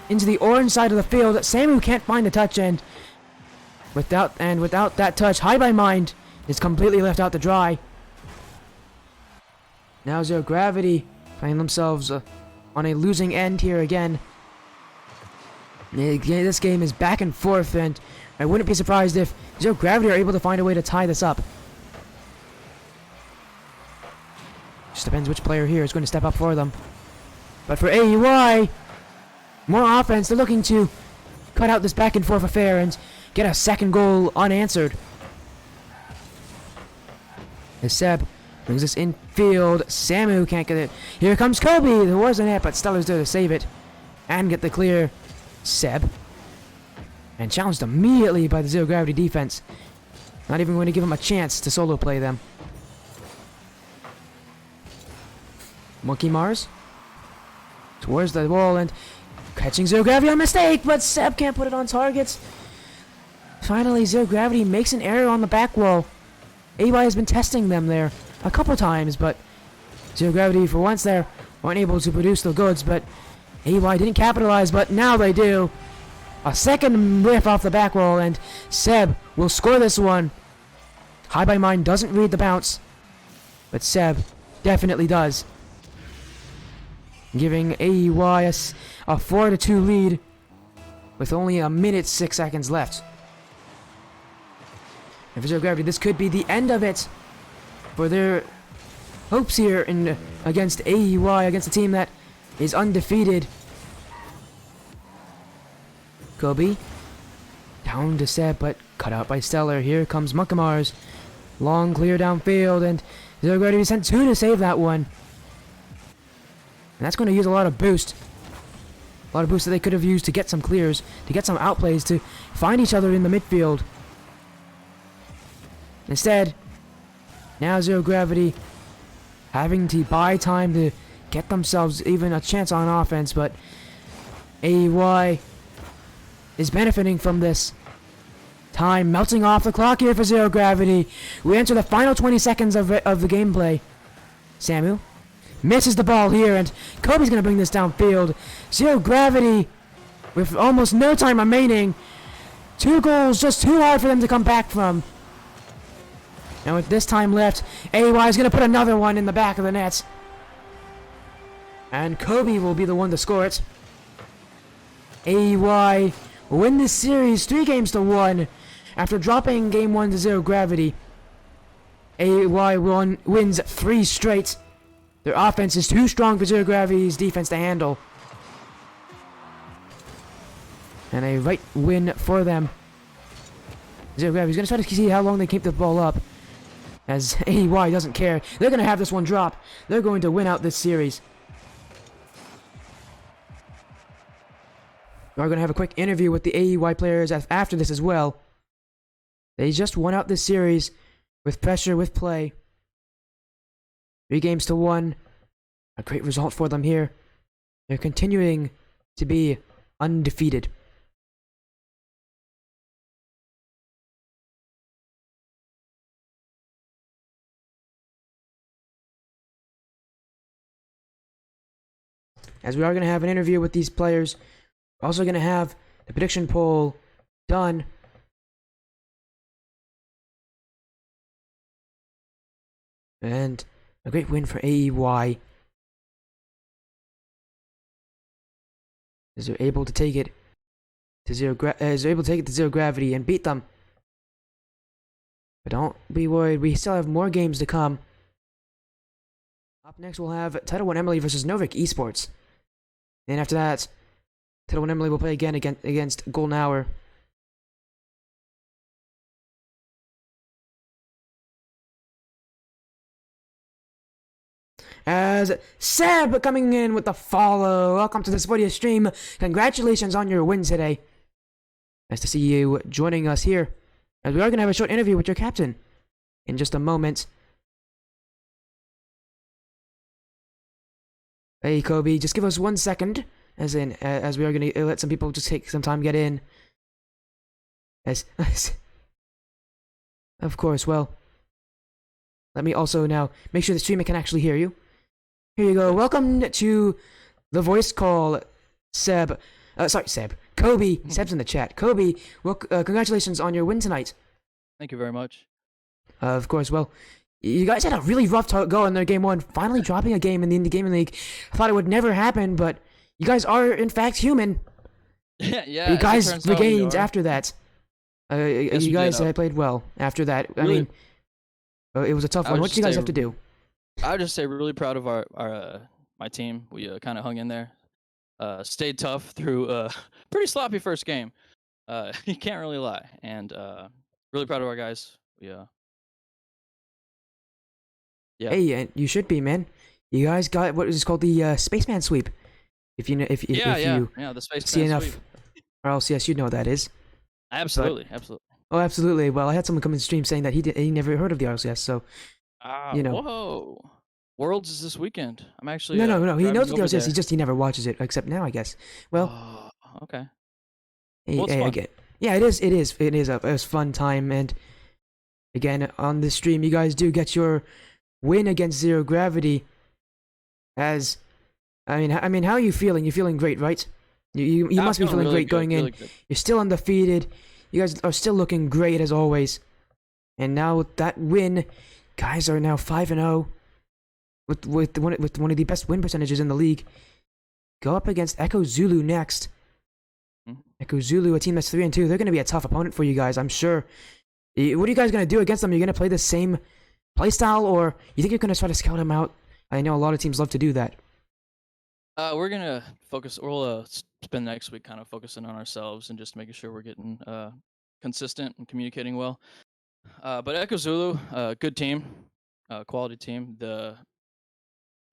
into the orange side of the field. Samu can't find the touch end. Without that touch, High by Mind is completely left out to dry. Now Zero Gravity find themselves on a losing end here again. This game is back and forth, and I wouldn't be surprised if Zero Gravity are able to find a way to tie this up. Just depends which player here is going to step up for them. But for AEY, more offense. They're looking to cut out this back and forth affair and get a second goal unanswered. As Seb brings this infield, Samu can't get it. Here comes Kobe. There was an net, but Stellar's there to save it and get the clear. Seb, and challenged immediately by the Zero Gravity defense. Not even going to give him a chance to solo play them. Monkey Mars towards the wall and catching Zero Gravity on mistake, but Seb can't put it on target. Finally, Zero Gravity makes an error on the back wall. AY has been testing them there a couple times, but Zero Gravity for once there weren't able to produce the goods, but AY didn't capitalize, but now they do. A second whiff off the back wall, and Seb will score this one. High by Mind doesn't read the bounce, but Seb definitely does. Giving AEY a 4-2 lead with only 1:06 left. And for Zero Gravity, this could be the end of it for their hopes here against AEY, against a team that is undefeated. Kobe down to Seb, but cut out by Stellar. Here comes Mukamars. Long clear downfield, and Zero Gravity sent two to save that one. And that's going to use a lot of boost. A lot of boost that they could have used to get some clears, to get some outplays, to find each other in the midfield. Instead, now Zero Gravity having to buy time to get themselves even a chance on offense, but AEY is benefiting from this. Time melting off the clock here for Zero Gravity. We enter the final 20 seconds of the gameplay. Samu misses the ball here, and Kobe's going to bring this downfield. Zero Gravity, with almost no time remaining, 2 goals, just too hard for them to come back from. And with this time left, AY is going to put another one in the back of the net. And Kobe will be the one to score it. AY will win this series 3-1 after dropping game 1 to 0 gravity. AY wins 3 straight. Their offense is too strong for Zero Gravity's defense to handle. And a right win for them. Zero Gravity's going to try to see how long they keep the ball up. As AY doesn't care. They're going to have this one drop. They're going to win out this series. We're going to have a quick interview with the AY players after this as well. They just won out this series with pressure, with play. 3-1. A great result for them here. They're continuing to be undefeated. As we are going to have an interview with these players, we're also going to have the prediction poll done. And a great win for AEY. As they're able to take it to zero gravity and beat them. But don't be worried, we still have more games to come. Up next we'll have Titl and Emelee versus Norick Esports. And after that, Titl and Emelee will play again against Golden Hour. As Seb coming in with the follow. Welcome to the Sportiest stream. Congratulations on your win today. Nice to see you joining us here. As we are going to have a short interview with your captain in just a moment. Hey Kobe, just give us 1 second. As we are going to let some people just take some time to get in. Of course, well. Let me also now make sure the streamer can actually hear you. Here you go. Welcome to the voice call, Seb. Kobe. Seb's in the chat. Kobe, well, congratulations on your win tonight. Thank you very much. Of course, well, you guys had a really rough go in their game 1, finally dropping a game in the Indy Gaming League. I thought it would never happen, but you guys are, in fact, human. Yeah. You guys regained after that. Yes, you guys played well after that. Really? I mean, it was a tough one. What did you guys have to do? I would just say really proud of my team. We kind of hung in there, stayed tough through a pretty sloppy first game. You can't really lie, and really proud of our guys. Yeah. Hey, you should be, man. You guys got what is called the Spaceman sweep. If you know, if you the Spaceman see enough sweep. RLCS, you know what that is. Absolutely. Oh, absolutely. Well, I had someone come in stream saying that he never heard of the RLCS, so you know. Whoa. Worlds is this weekend. I'm actually no. He knows the over RLCS. there. He never watches it, except now, I guess. Well, okay. Hey, I get. Yeah, it is a fun time, and again on this stream, you guys do get your win against Zero Gravity. As I mean, how are you feeling? You're feeling great, right? You must be feeling really great going in. Really good. You're still undefeated. You guys are still looking great as always. And now with that win, guys are now 5-0 with one of the best win percentages in the league. Go up against Echo Zulu next. Echo Zulu, a team that's 3-2. They're going to be a tough opponent for you guys, I'm sure. What are you guys going to do against them? Are you going to play the same playstyle, or you think you're going to try to scout them out? I know a lot of teams love to do that. We're gonna focus. We'll spend next week kind of focusing on ourselves and just making sure we're getting consistent and communicating well. But Echo Zulu, good team, quality team.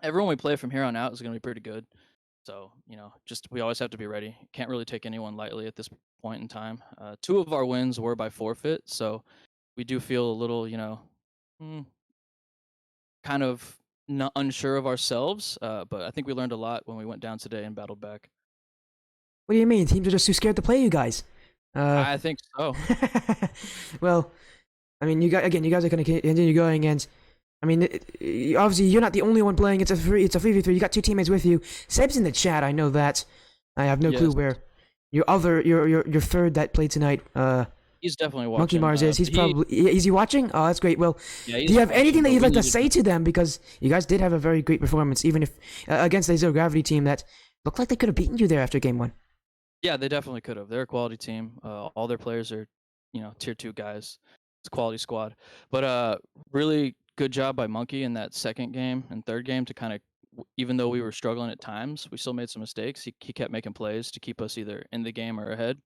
Everyone we play from here on out is gonna be pretty good. So just we always have to be ready. Can't really take anyone lightly at this point in time. 2 of our wins were by forfeit, so we do feel a little, kind of not unsure of ourselves, but I think we learned a lot when we went down today and battled back. What do you mean? Teams are just too scared to play you guys. I think so. Well, I mean, you guys are going to continue going, and I mean, obviously you're not the only one playing. It's a 3v3. You got 2 teammates with you. Seb's in the chat. I know that. I have no clue where your third that played tonight, He's definitely Monkey watching. Mars is. He's But he, probably is he watching? Oh, that's great. Well, yeah, do you he's have anything watching. that But you'd we like to needed say to. to them? Because you guys did have a very great performance, even if against the Zero Gravity team that looked like they could have beaten you there after game one. Yeah, they definitely could have. They're a quality team. All their players are, tier two guys. It's a quality squad. But really good job by Monkey in that second game and third game to kind of, even though we were struggling at times, we still made some mistakes. He kept making plays to keep us either in the game or ahead.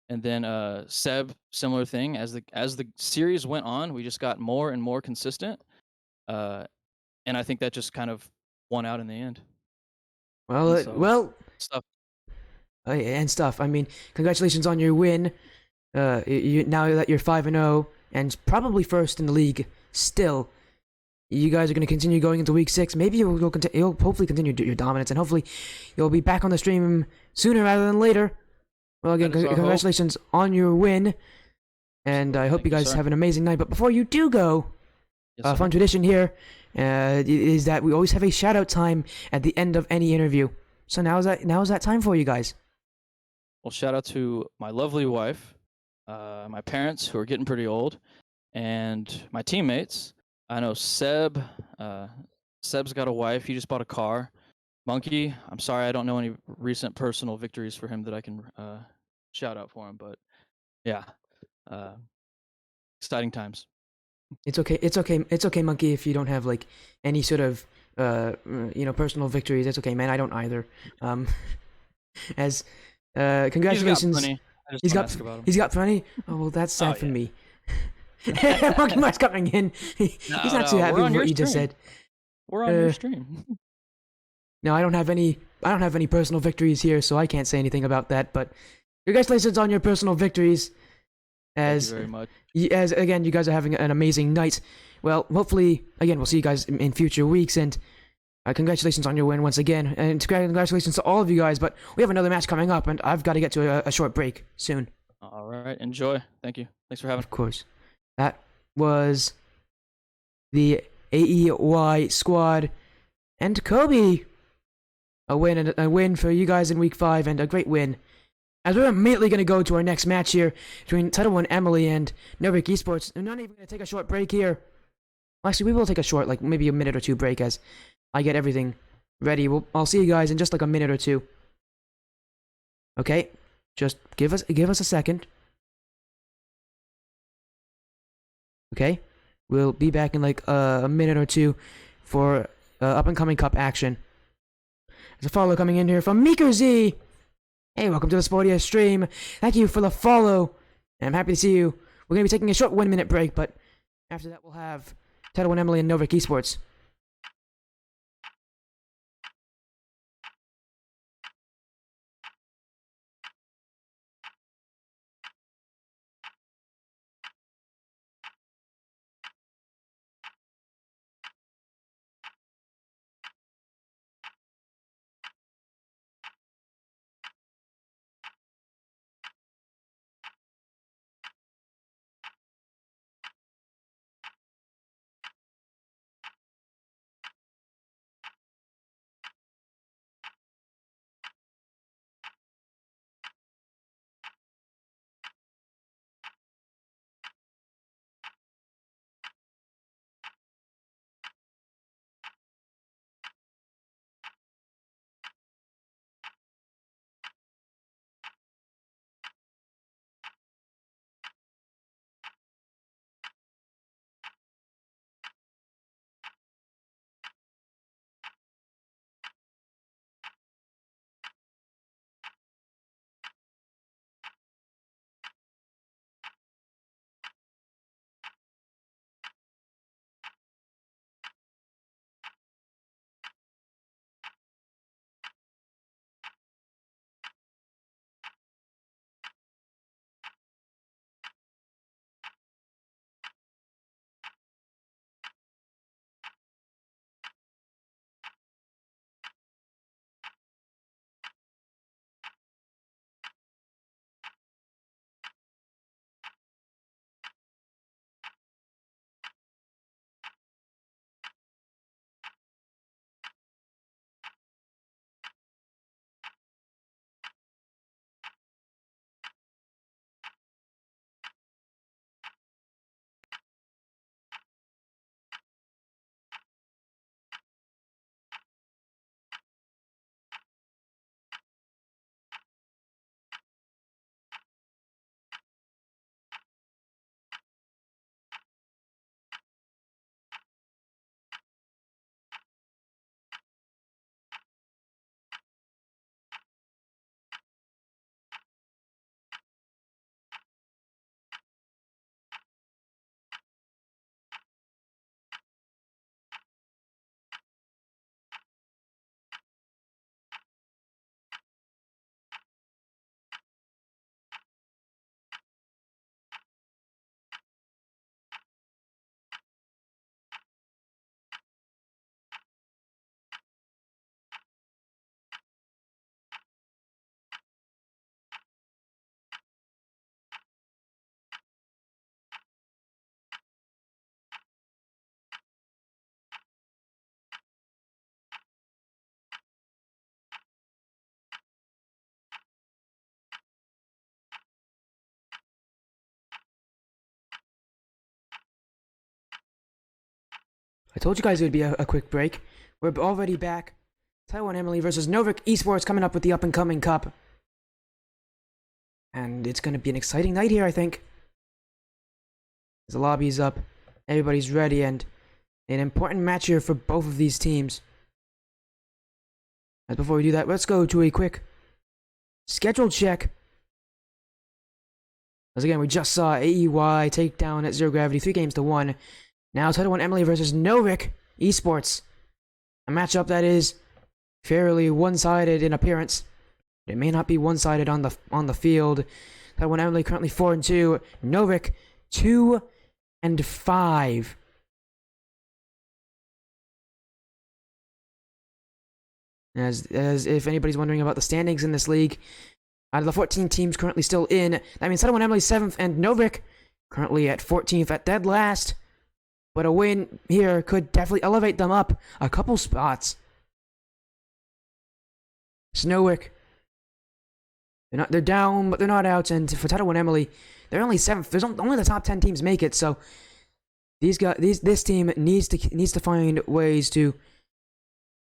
And then Seb, similar thing. As the series went on, we just got more and more consistent. Uh, and I think that just kind of won out in the end. Well, And so well, stuff. and stuff. I mean, congratulations on your win. Now that you're 5-0 and probably first in the league still, you guys are going to continue going into week 6. Maybe you'll hopefully continue your dominance, and hopefully you'll be back on the stream sooner rather than later. Well, again, That is our hope. congratulations on your win, and I hope Thank you guys sir. have an amazing night. But before you do go, Yes, sir. fun tradition here is that we always have a shout out time at the end of any interview. So now is that time for you guys. Well, shout out to my lovely wife, my parents who are getting pretty old, and my teammates. I know Seb. Seb's got a wife. He just bought a car. Monkey. I'm sorry, I don't know any recent personal victories for him that I can shout out for him. But yeah, uh, exciting times. It's okay. It's okay. It's okay, Monkey. If you don't have like any sort of personal victories, it's okay, man. I don't either. Um, as congratulations. He's got plenty. I just He's don't got ask about him. he's got plenty. Oh well, that's sad Oh for yeah. me. Monkey Mark's coming in. He's not too happy We're with on your what you just stream. said. We're on your Uh, stream. no, I don't have any. I don't have any personal victories here, so I can't say anything about that. But congratulations on your personal victories. Thank you As very much. as again, you guys are having an amazing night. Well, hopefully, again, we'll see you guys in future weeks. And congratulations on your win once again. And congratulations to all of you guys. But we have another match coming up, and I've got to get to a short break soon. All right, enjoy. Thank you. Thanks for having. Of course. That was the AEY squad and Kobe. A win for you guys in week 5, and a great win. As we're immediately going to go to our next match here between Titl and Emelee and Norick Esports. I'm not even going to take a short break here. Actually, we will take a short, like maybe a minute or two break as I get everything ready. I'll see you guys in just like a minute or two. Okay, just give us a second. Okay, we'll be back in like a minute or two for up and coming cup action. There's a follow coming in here from Meeker Z. Hey, welcome to the Sportia stream. Thank you for the follow. And I'm happy to see you. We're going to be taking a short 1-minute break, but after that we'll have Titl and Emelee and Norick Esports. I told you guys it would be a quick break. We're already back. Taiwan Emelee versus Norick Esports coming up with the up-and-coming cup. And it's going to be an exciting night here, I think. The lobby's up, everybody's ready, and an important match here for both of these teams. And before we do that, let's go to a quick schedule check. As again, we just saw AEY take down at Zero Gravity 3-1. Now Titl Emelee versus Norick Esports. A matchup that is fairly one-sided in appearance. It may not be one-sided on the field. Titl Emelee currently 4-2. Norick 2-5. As if anybody's wondering about the standings in this league, out of the 14 teams currently still in, that means Titl Emelee 7th and Norick currently at 14th at dead last. But a win here could definitely elevate them up a couple spots. Norick, they're down, but they're not out. And for Titl Emelee, they're only 7th. There's only the top 10 teams make it. So this team needs to find ways to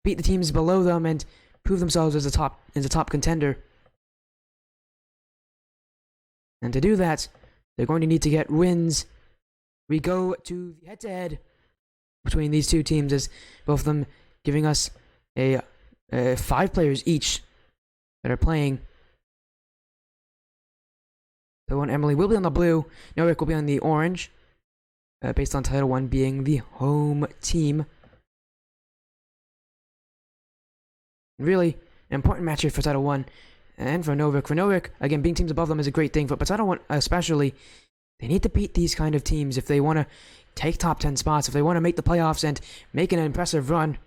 beat the teams below them and prove themselves as a top contender. And to do that, they're going to need to get wins. We go to the head-to-head between these two teams, as both of them giving us 5 players each that are playing. Titl Emelee will be on the blue. Norick will be on the orange, based on Title 1 being the home team. Really important match here for Title 1 and for Norick. For Norick, again, being teams above them is a great thing, but Title 1 especially, they need to beat these kind of teams if they want to take top 10 spots, if they want to make the playoffs and make an impressive run.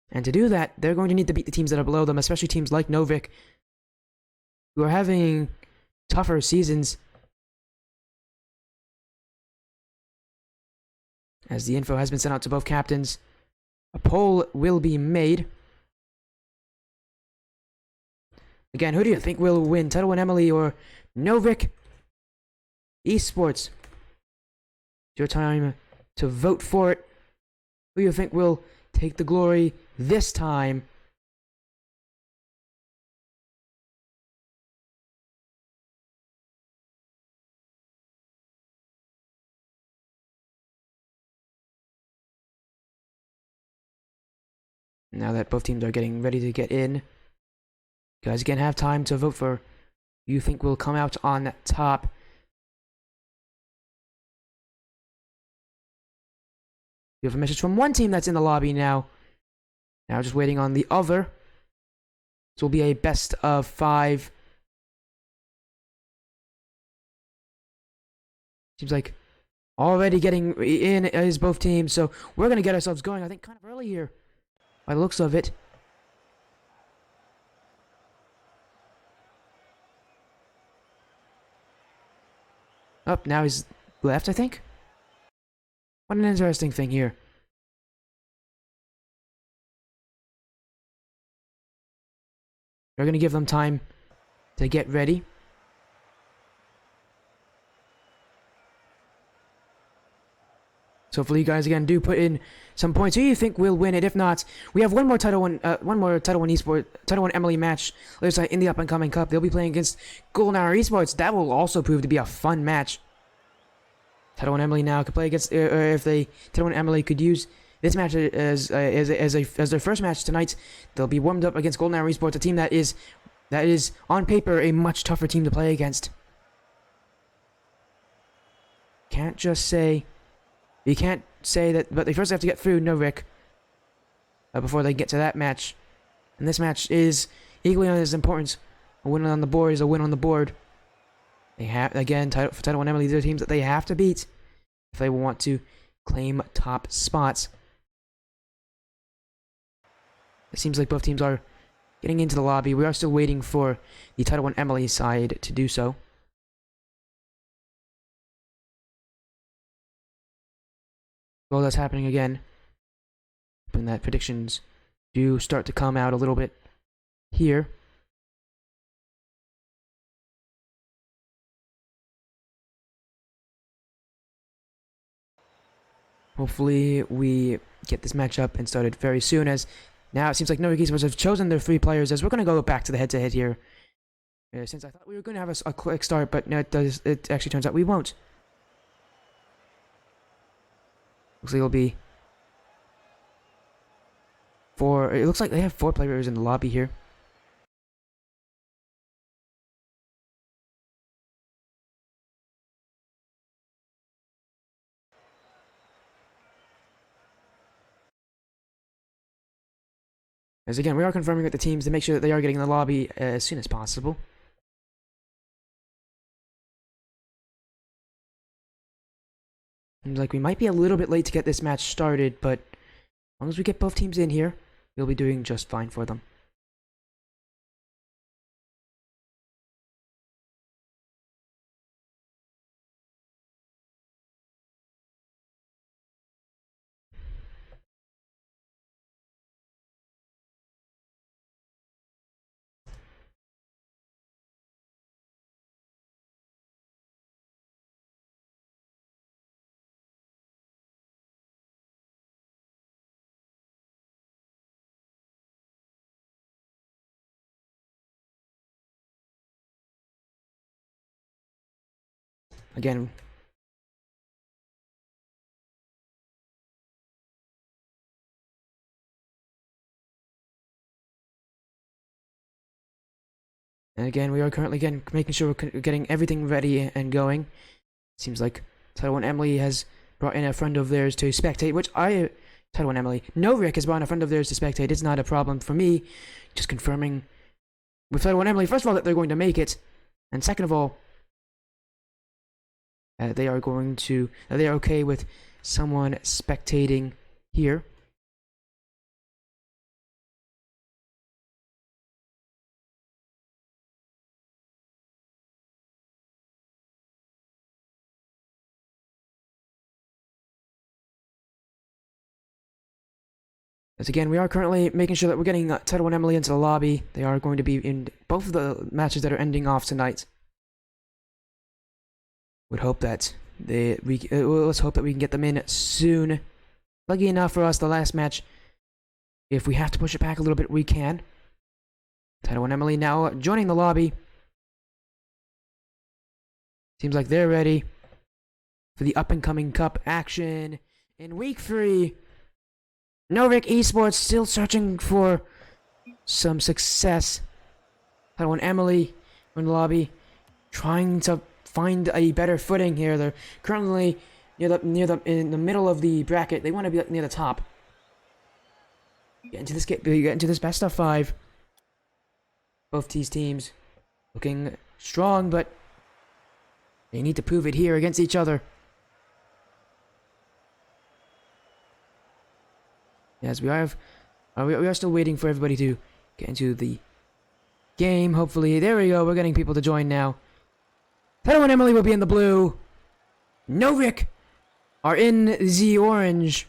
And to do that, they're going to need to beat the teams that are below them, especially teams like Norick, who are having tougher seasons. As the info has been sent out to both captains, a poll will be made. Again, who do you think will win, Titl Emelee or Norick Esports? It's your time to vote for it. Who do you think will take the glory this time? Now that both teams are getting ready to get in, you guys again have time to vote for who you think will come out on top. We have a message from one team that's in the lobby now. Now just waiting on the other. This will be a best of 5. Seems like already getting in is both teams, so we're going to get ourselves going, I think, kind of early here, by the looks of it. Up, now he's left, I think. What an interesting thing here. We're going to give them time to get ready. So hopefully you guys again do put in some points. Who do you think will win it? If not, we have one more Title 1 Esports, Title 1 Emelee match later in the up-and-coming cup. They'll be playing against Golden Hour Esports. That will also prove to be a fun match. Title 1 Emelee now could play against, if they Title 1 Emelee could use this match as their first match tonight. They'll be warmed up against Golden Hour Esports, a team that is on paper a much tougher team to play against. You can't say that, but they first have to get through Norick before they get to that match. And this match is equally as important. A win on the board is a win on the board. They have, again, for Title 1 Emelee, these are teams that they have to beat if they want to claim top spots. It seems like both teams are getting into the lobby. We are still waiting for the Title 1 Emelee side to do so. Well, that's happening again. Hoping that predictions do start to come out a little bit here. Hopefully we get this matchup and started very soon, as now it seems like Norick Esports have chosen their 3 players, as we're going to go back to the head-to-head here. Since I thought we were going to have a quick start, but no, it actually turns out we won't. Looks like it'll be 4. It looks like they have 4 players in the lobby here. As again, we are confirming with the teams to make sure that they are getting in the lobby as soon as possible. Seems like we might be a little bit late to get this match started, but as long as we get both teams in here, we'll be doing just fine for them. Again, we are currently making sure we're getting everything ready and going. Seems like Titl and Emelee has brought in a friend of theirs to spectate, which Titl and Emelee, Norick has brought in a friend of theirs to spectate. It's not a problem for me. Just confirming with Titl and Emelee, first of all, that they're going to make it, and second of all, they are okay with someone spectating here. As again, we are currently making sure that we're getting Titl and Emelee into the lobby. They are going to be in both of the matches that are ending off tonight. Would hope that let's hope that we can get them in soon. Lucky enough for us, the last match, if we have to push it back a little bit, we can. Titl and Emelee now joining the lobby. Seems like they're ready for the up-and-coming cup action in week 3. Norick Esports still searching for some success. Titl and Emelee in the lobby, trying to find a better footing here. They're currently in the middle of the bracket. They want to be near the top. Get into this best of 5. Both these teams looking strong, but they need to prove it here against each other. Yes, we are still waiting for everybody to get into the game. Hopefully, there we go. We're getting people to join now. Titl and Emelee will be in the blue. Norick are in the orange.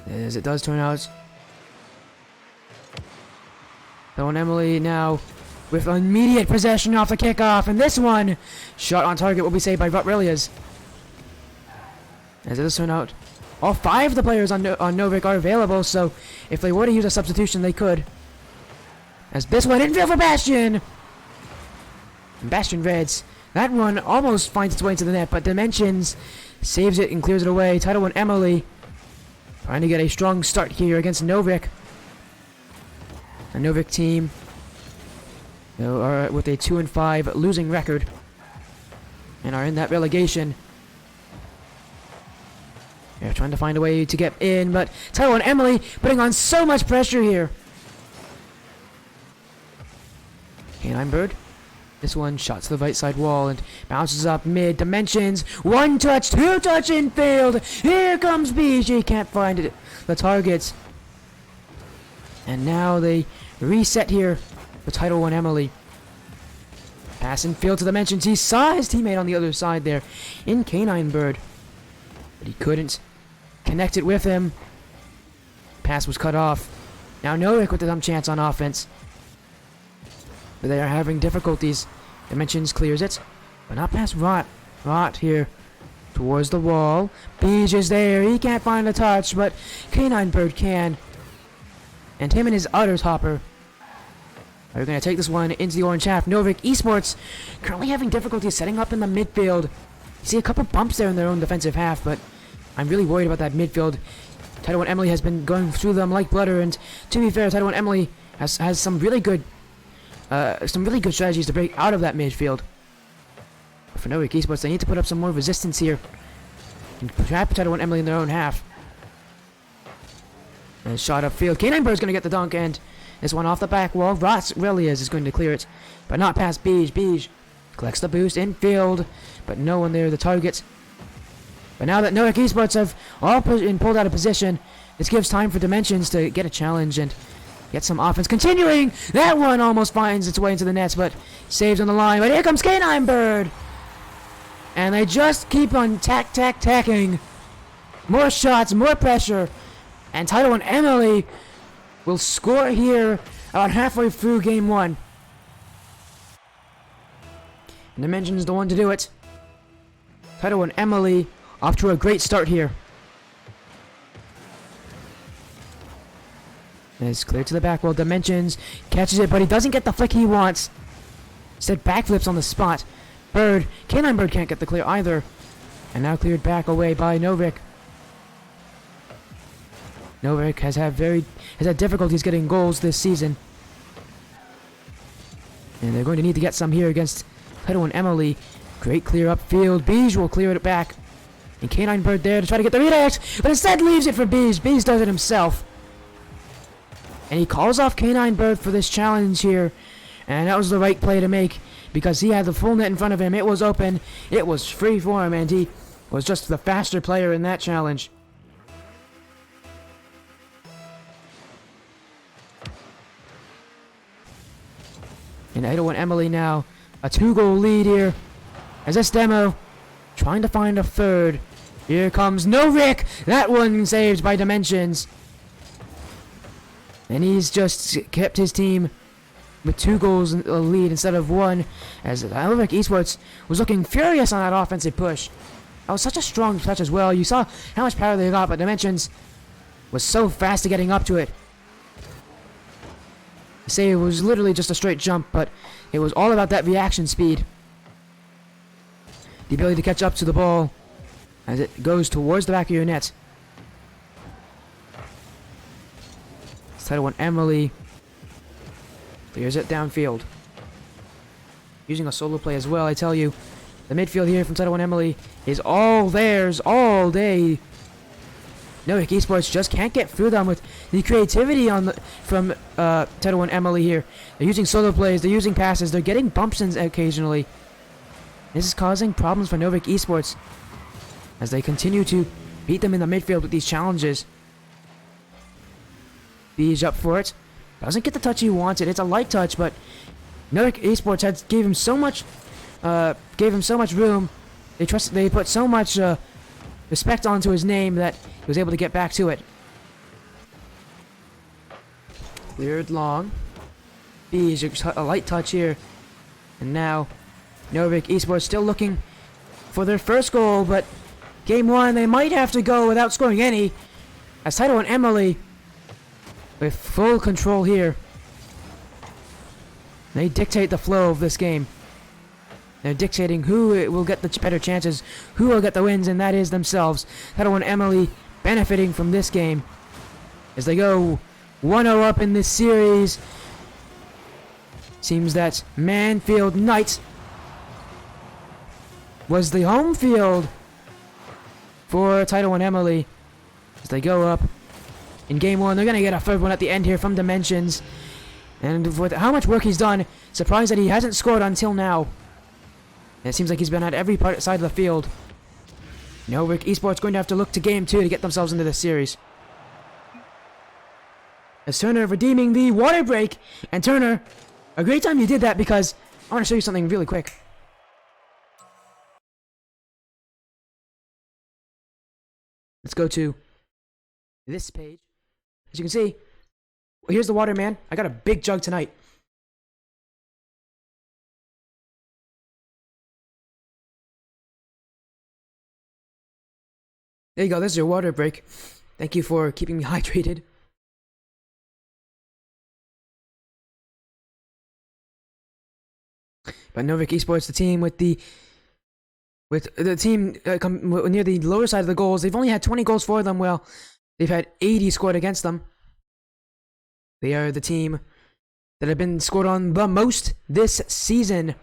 As it does turn out, Titl and Emelee now with immediate possession off the kickoff, and this one shot on target will be saved by Rutrelias. As it does turn out, all 5 of the players on Norick are available, so if they were to use a substitution, they could. As this one infield for Bastion! And Bastion Reds. That one almost finds its way into the net, but Dimensions saves it and clears it away. Titl and Emelee trying to get a strong start here against Norick. A Norick team are with a 2-5 losing record and are in that relegation. They're trying to find a way to get in, but Titl and Emelee putting on so much pressure here. Canine Bird. This one shots to the right side wall and bounces up mid. Dimensions. 1 touch, 2 touch infield. Here comes BG. Can't find it. The targets. And now they reset here for Titl and Emelee. Pass infield to Dimensions. He saw his teammate on the other side there in Canine Bird, but he couldn't connect it with him. Pass was cut off. Now Norick with some chance on offense, but they are having difficulties. Dimensions clears it, but not past Rot. Right here. Towards the wall. Beej is there. He can't find a touch, but Canine Bird can. And him and his Utters Hopper are going to take this one into the orange half. Norick Esports currently having difficulty setting up in the midfield. You see a couple bumps there in their own defensive half, but I'm really worried about that midfield. Titl and Emelee has been going through them like butter, and to be fair, Titl and Emelee has some really good strategies to break out of that midfield. But for Norick Esports, they need to put up some more resistance here and trap Titl and Emelee in their own half. And shot upfield. Canine Bird's going to get the dunk, and this one off the back wall. Ross really is going to clear it, but not past Beej. Beej collects the boost infield, but no one there. The target. But now that Norick Esports have all pulled out of position, this gives time for Dimensions to get a challenge and get some offense. Continuing! That one almost finds its way into the nets, but saves on the line. But here comes Canine Bird! And they just keep on tacking. More shots, more pressure. And Titl and Emelee will score here about halfway through game 1. And Dimensions the one to do it. Titl and Emelee off to a great start here. And it's cleared to the back wall. Dimensions catches it, but he doesn't get the flick he wants. Instead, backflips on the spot. Bird, Canine Bird can't get the clear either. And now cleared back away by Norick. Norick has had difficulties getting goals this season. And they're going to need to get some here against Titl and Emelee. Great clear upfield. Beej will clear it back. And Canine Bird there to try to get the redirect, but instead leaves it for Beej. Beej does it himself. And he calls off Canine Bird for this challenge here. And that was the right play to make, because he had the full net in front of him. It was open. It was free for him, and he was just the faster player in that challenge. And Titl and Emelee now a 2-goal lead here. As this demo trying to find a third. Here comes Norick. That one saved by Dimensions. And he's just kept his team with 2 goals in a lead instead of 1. As Norick Esports was looking furious on that offensive push. That was such a strong touch as well. You saw how much power they got, but Dimensions was so fast at getting up to it. I say it was literally just a straight jump, but it was all about that reaction speed. The ability to catch up to the ball as it goes towards the back of your net. Titl and Emelee clears it downfield. Using a solo play as well, I tell you. The midfield here from Titl and Emelee is all theirs all day. Norick Esports just can't get through them with the creativity from Titl and Emelee here. They're using solo plays, they're using passes, they're getting bumps in occasionally. This is causing problems for Norick Esports as they continue to beat them in the midfield with these challenges. Beej up for it. Doesn't get the touch he wanted. It's a light touch, but Norick Esports gave him so much room. They put so much respect onto his name that he was able to get back to it. Cleared long. Beej, a light touch here. And now Norick Esports still looking for their first goal, but game 1 they might have to go without scoring any. As Titl and Emelee with full control here. They dictate the flow of this game. They're dictating who will get the better chances, who will get the wins, and that is themselves. Titl and Emelee benefiting from this game as they go 1-0 up in this series. Seems that Manfield Knights was the home field for Titl and Emelee as they go up in game 1. They're going to get a third one at the end here from Dimensions. And with how much work he's done, surprised that he hasn't scored until now. And it seems like he's been at every side of the field. Norick Esports going to have to look to game 2 to get themselves into this series. As Turner redeeming the water break. And Turner, a great time you did that, because I want to show you something really quick. Let's go to this page. As you can see, here's the water, man. I got a big jug tonight. There you go, there's your water break. Thank you for keeping me hydrated. But Norick Esports, the team with the team near the lower side of the goals, they've only had 20 goals for them. Well, they've had 80 scored against them. They are the team that have been scored on the most this season.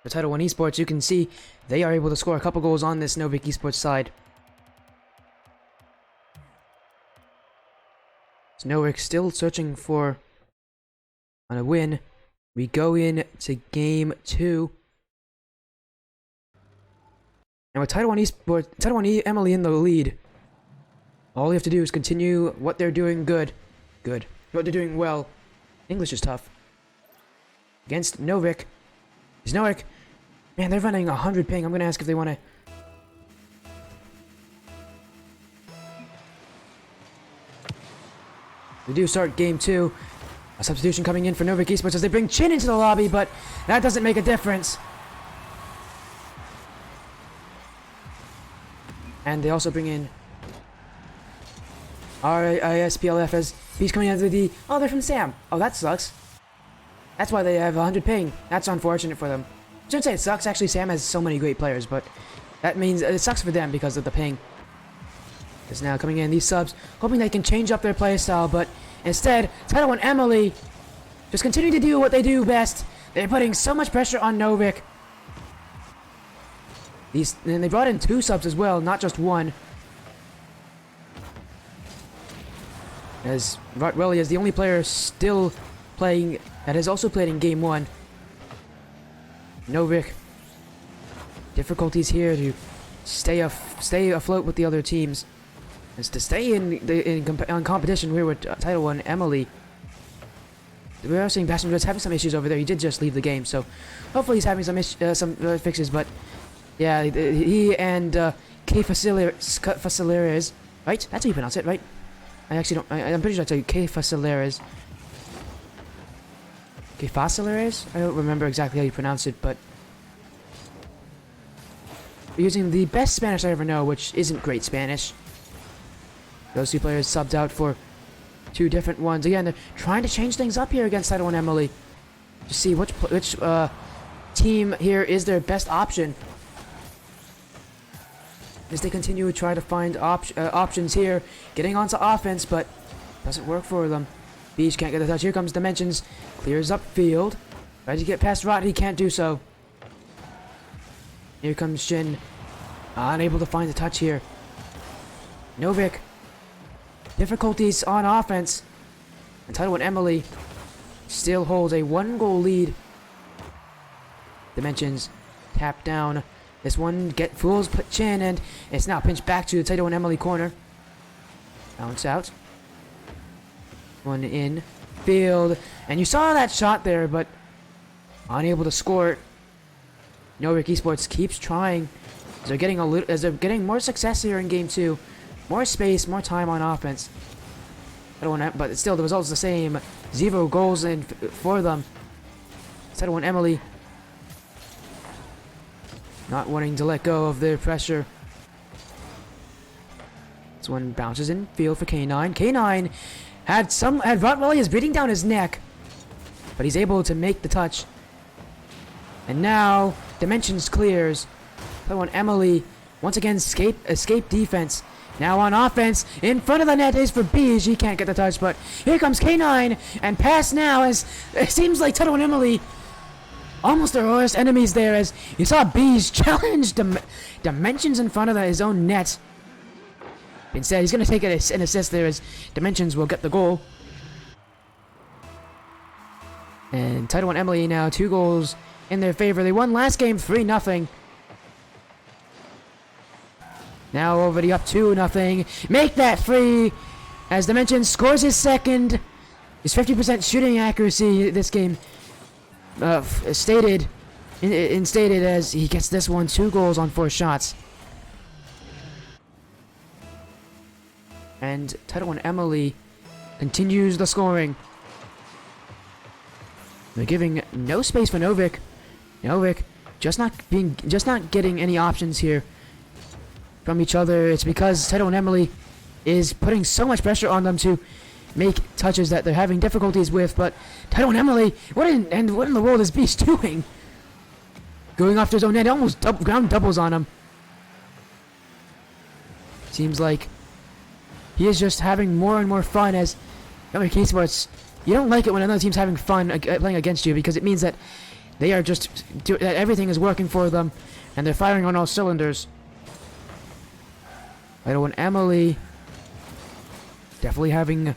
For Titl Esports, you can see they are able to score a couple goals on this Norick Esports side. So Norick still searching for a win. We go in to game 2. And with Titl Esports, Titl Emelee in the lead, all you have to do is continue what they're doing good. What they're doing well. English is tough. Against Norick. Is Norick. Man, they're running 100 ping. I'm going to ask if they want to... We do start game 2. A substitution coming in for Norick Esports as they bring Chin into the lobby, but that doesn't make a difference. And they also bring in RISPLF as he's coming out with the... Oh, they're from Sam. Oh, that sucks. That's why they have 100 ping. That's unfortunate for them. I shouldn't say it sucks. Actually, Sam has so many great players, but that means it sucks for them because of the ping. Is now coming in these subs, hoping they can change up their playstyle, but instead, Titl and Emelee just continue to do what they do best. They're putting so much pressure on Norick. And they brought in 2 subs as well, not just 1. As Rotwelly is the only player still playing that has also played in game 1. Norick. Difficulties here to stay afloat with the other teams. Is to stay in competition here with Titl and Emelee. We are seeing Bastion having some issues over there. He did just leave the game, so hopefully he's having some fixes. But yeah, he and K Faciliers, right? That's how you pronounce it, right? I actually don't. I'm pretty sure I tell you K Faciliers. K Faciliers? I don't remember exactly how you pronounce it, but we're using the best Spanish I ever know, which isn't great Spanish. Those 2 players subbed out for 2 different ones. Again, they're trying to change things up here against Titl and Emelee. To see which team here is their best option. As they continue to try to find options here. Getting onto offense, but doesn't work for them. Beach can't get the touch. Here comes Dimensions. Clears up field. Tries to get past Rot. He can't do so. Here comes Shin. Unable to find the touch here. Norick. Difficulties on offense. And Titl and Emelee still holds a 1-goal lead. Dimensions tap down. This one fools Chin, and it's now pinched back to the Titl and Emelee corner. Bounce out. One in field, and you saw that shot there, but unable to score. Norick Esports keeps trying. They're getting more success here in game 2. More space, more time on offense. But still, the result's the same. 0 goals in for them. Titl and Emelee not wanting to let go of their pressure. This one bounces in field for K9. K9 had Rotwelly is breathing down his neck, but he's able to make the touch. And now Dimensions clears. Titl and Emelee once again escape defense. Now on offense, in front of the net is for Beige. He can't get the touch, but here comes K9, and pass now as it seems like Titl and Emelee almost their worst enemies there, as you saw Beige challenge Dimensions in front of his own net. Instead, he's going to take an assist there as Dimensions will get the goal. And Titl and Emelee now 2 goals in their favor. They won last game 3-0. Now already up 2-0. Make that free as Dimensions scores his second. His 50% shooting accuracy this game stated as he gets this one 2 goals on 4 shots. And Titl and Emelee continues the scoring. They're giving no space for Norick. Norick just not getting any options here. from each other. It's because Titl and Emelee is putting so much pressure on them to make touches that they're having difficulties with. But Titl and Emelee, what in the world is Beast doing? Going after his own net, almost ground doubles on him. Seems like he is just having more and more fun as Norick Esports. You don't like it when another team's having fun playing against you, because it means that they are just that everything is working for them and they're firing on all cylinders. Titl and Emelee definitely having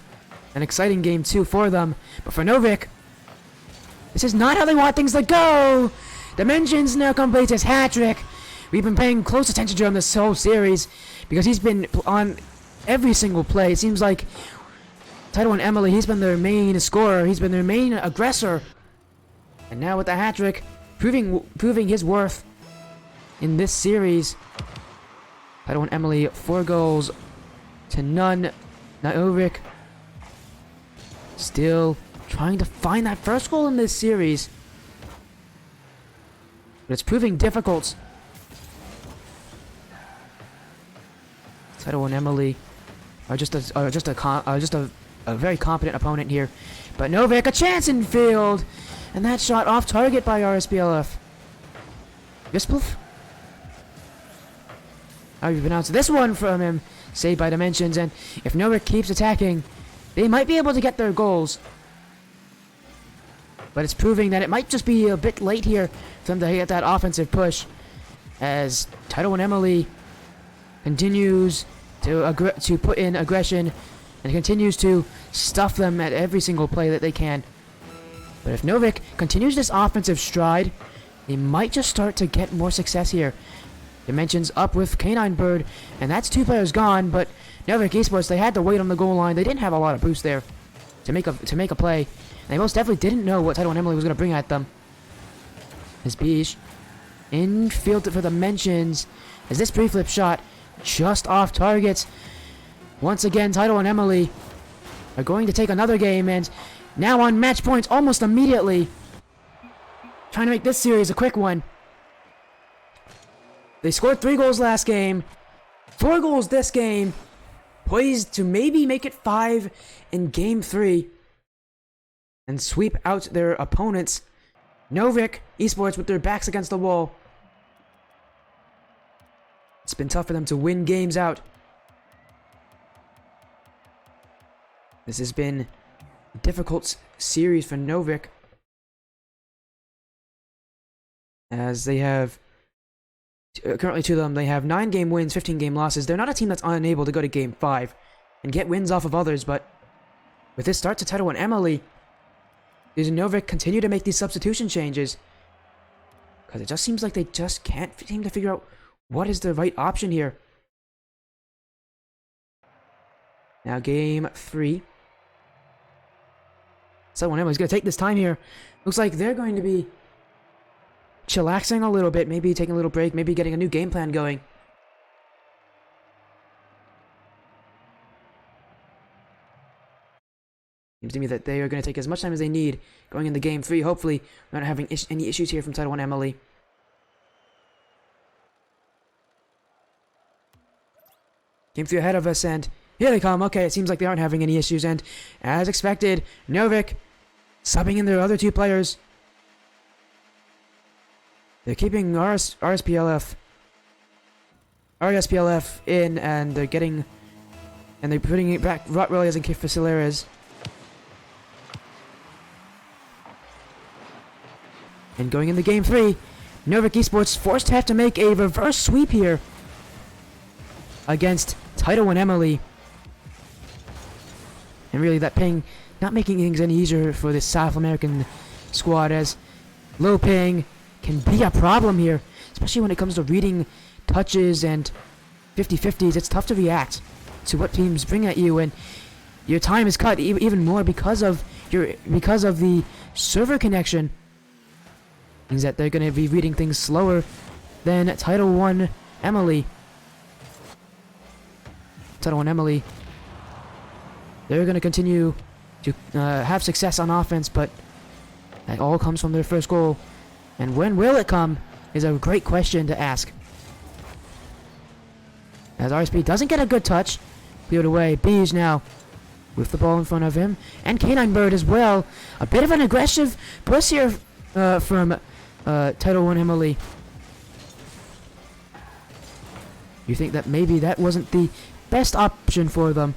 an exciting game too for them, but for Norick, this is not how they want things to go. Dimensions now completes his hat trick. We've been paying close attention to him this whole series because he's been on every single play. It seems like Titl and Emelee, he's been their main scorer, he's been their main aggressor, and now with the hat trick, proving his worth in this series. Titl and Emelee 4 goals to none. Norick still trying to find that first goal in this series, but it's proving difficult. Titl and Emelee are just a very competent opponent here, but Norick a chance in field, and that shot off target by RSPLF. Vispluf? How do you pronounce this one from him? Saved by Dimensions, and if Norick keeps attacking, they might be able to get their goals. But it's proving that it might just be a bit late here for them to get that offensive push, as Titl and Emelee continues to put in aggression and continues to stuff them at every single play that they can. But if Norick continues this offensive stride, they might just start to get more success here. Dimensions up with Canine Bird, and that's 2 players gone, but Norick Esports, they had to wait on the goal line. They didn't have a lot of boost there to make a play. And they most definitely didn't know what Titl and Emelee was going to bring at them. As Beach infield for Dimensions, as this pre-flip shot just off target. Once again, Titl and Emelee are going to take another game, and now on match points almost immediately. Trying to make this series a quick one. They scored 3 goals last game, 4 goals this game, poised to maybe make it 5 in game 3 and sweep out their opponents. Norick Esports with their backs against the wall. It's been tough for them to win games out. This has been a difficult series for Norick, as they have currently to them, they have 9 game wins, 15 game losses. They're not a team that's unable to go to game 5 and get wins off of others, but with this start to Titl and Emelee, does Norick continue to make these substitution changes? Because it just seems like they just can't seem to figure out what is the right option here. Now game 3. Titl and Emelee's going to take this time here. Looks like they're going to be chillaxing a little bit, maybe taking a little break, maybe getting a new game plan going. Seems to me that they are going to take as much time as they need going into game 3. Hopefully, we're not having any issues here from Titl and Emelee. Game 3 ahead of us, and here they come. Okay, it seems like they aren't having any issues, and as expected, Norick subbing in their other 2 players. They're keeping RSPLF in, and they're putting it back Rottweilers and Fusileras. And going into game 3, Norick Esports forced to have to make a reverse sweep here against Titl and Emelee. And really that ping not making things any easier for this South American squad, as low ping can be a problem here, especially when it comes to reading touches and 50-50s. It's tough to react to what teams bring at you, and your time is cut even more because of the server connection. Means that they're going to be reading things slower than Titl and Emelee. Titl and Emelee, they're going to continue to have success on offense, but that all comes from their first goal. And when will it come is a great question to ask. As RSP doesn't get a good touch. Cleared away. Beige now with the ball in front of him. And Canine Bird as well. A bit of an aggressive push here from Titl 1 Emelee. You think that maybe that wasn't the best option for them.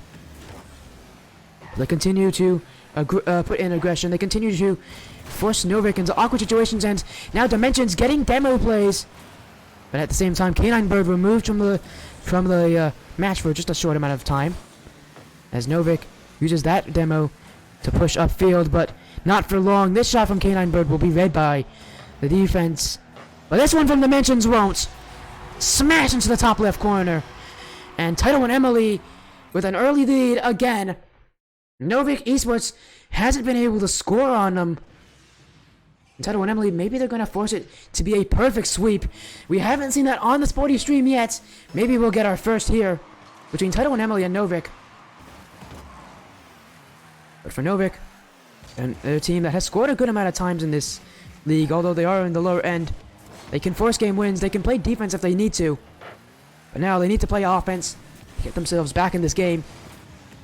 They continue to put in aggression. They continue to force Norick into awkward situations, and now Dimensions getting demo plays. But at the same time, Canine Bird removed from the match for just a short amount of time. As Norick uses that demo to push upfield, but not for long. This shot from Canine Bird will be read by the defense. But this one from Dimensions won't. Smash into the top left corner. And Titl 1 Emelee with an early lead again. Norick Esports hasn't been able to score on them. And Titl 1 Emelee, maybe they're going to force it to be a perfect sweep. We haven't seen that on the Sporty stream yet. Maybe we'll get our first here between Titl 1 Emelee and Norick. But for Norick, and a team that has scored a good amount of times in this league, although they are in the lower end, they can force game wins. They can play defense if they need to. But now they need to play offense to get themselves back in this game.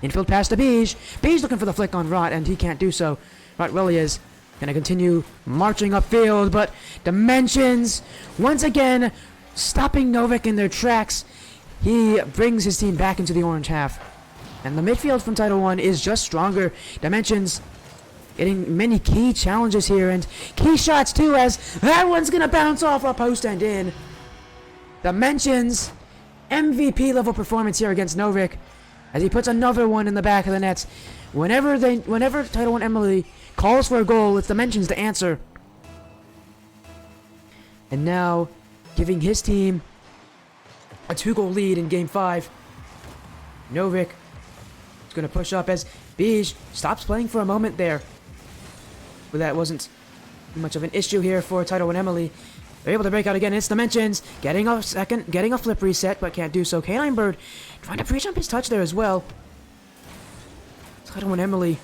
Infield pass to Beige. Beige looking for the flick on Rot, and he can't do so. Rot really is going to continue marching upfield, but Dimensions, once again, stopping Norick in their tracks. He brings his team back into the orange half. And the midfield from Titl 1 is just stronger. Dimensions getting many key challenges here, and key shots too, as that one's going to bounce off our post and in. Dimensions, MVP level performance here against Norick, as he puts another one in the back of the net. Whenever Titl 1 Emelee calls for a goal, it's Dimensions to answer. And now, giving his team a 2-goal lead in Game 5. Norick is going to push up as Beige stops playing for a moment there. But that wasn't much of an issue here for Titl 1 Emelee. They're able to break out again. It's Dimensions getting a flip reset, but can't do so. Canine Bird trying to pre-jump his touch there as well. Titl 1 Emelee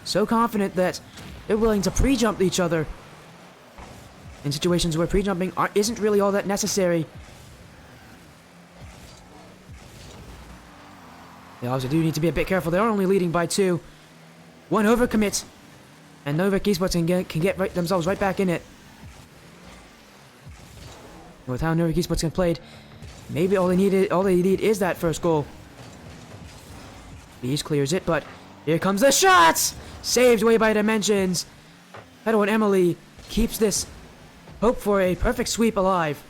so confident that they're willing to pre-jump each other in situations where pre-jumping isn't really all that necessary. They also do need to be a bit careful. They are only leading by 2. One overcommit, and Norick Esports can get themselves right back in it. With how Norick Esports can played, maybe all they need is that first goal. Beige clears it, but here comes the shots! Saved away by Dimensions. Titl 1 Emelee keeps this hope for a perfect sweep alive.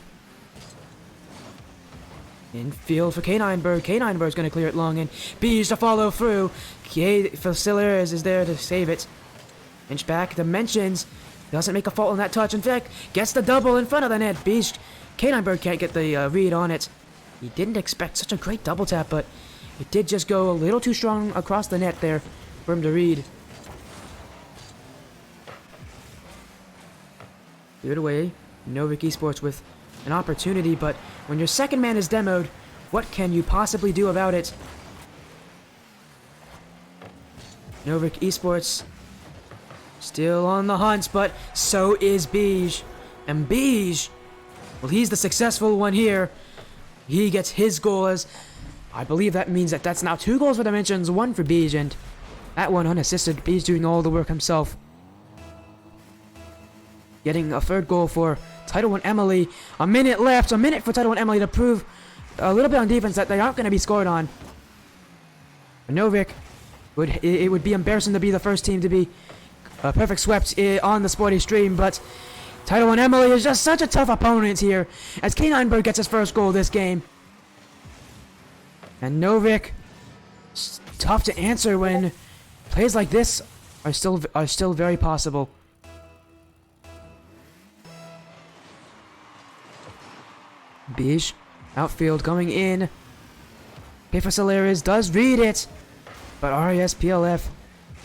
Infield for Canine Bird. Canine Bird's going to clear it long, and Beige to follow through. Faciliers is there to save it. Inch back. Dimensions doesn't make a fault on that touch. In fact, gets the double in front of the net. Beige, Canine Bird can't get the read on it. He didn't expect such a great double tap, but it did just go a little too strong across the net there for him to read. Cleared away. Norick Esports with an opportunity, but when your second man is demoed, what can you possibly do about it? Norick Esports still on the hunt, but so is Beige. And Beige, well, he's the successful one here. He gets his goal, as I believe that means that that's now 2 goals for Dimensions, 1 for Beige, and that one unassisted. Beige doing all the work himself. Getting a 3rd goal for Titl 1 Emelee. A minute left. A minute for Titl 1 Emelee to prove a little bit on defense that they aren't going to be scored on. Norick, it would be embarrassing to be the first team to be perfect swept on the Sporty stream, but Titl 1 Emelee is just such a tough opponent here, as Canine Bird gets his first goal this game. And Norick, it's tough to answer when plays like this are still very possible. Beige, outfield going in. Faciliers does read it, but RES PLF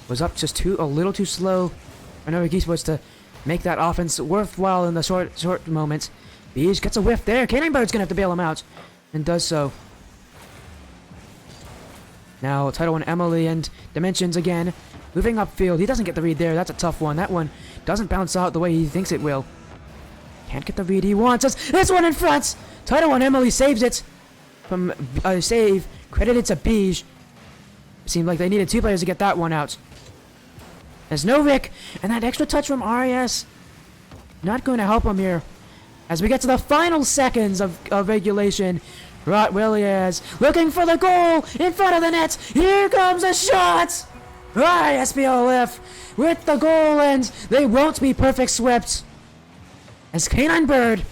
was up just a little too slow for Norick Esports to make that offense worthwhile in the short moments. Beige gets a whiff there. Canine Bird's gonna have to bail him out, and does so. Now Titl 1 Emelee and Dimensions again, moving upfield. He doesn't get the read there. That's a tough one. That one doesn't bounce out the way he thinks it will. Can't get the read he wants. This one in front. Titl 1 Emelee saves it. from a save credited to Beige. Seemed like they needed 2 players to get that one out. There's Norick, and that extra touch from RIS not going to help him here. As we get to the final seconds of regulation, Rot Williams looking for the goal in front of the net. Here comes a shot! SPLF with the goal, and they won't be perfect swept. As Canine Bird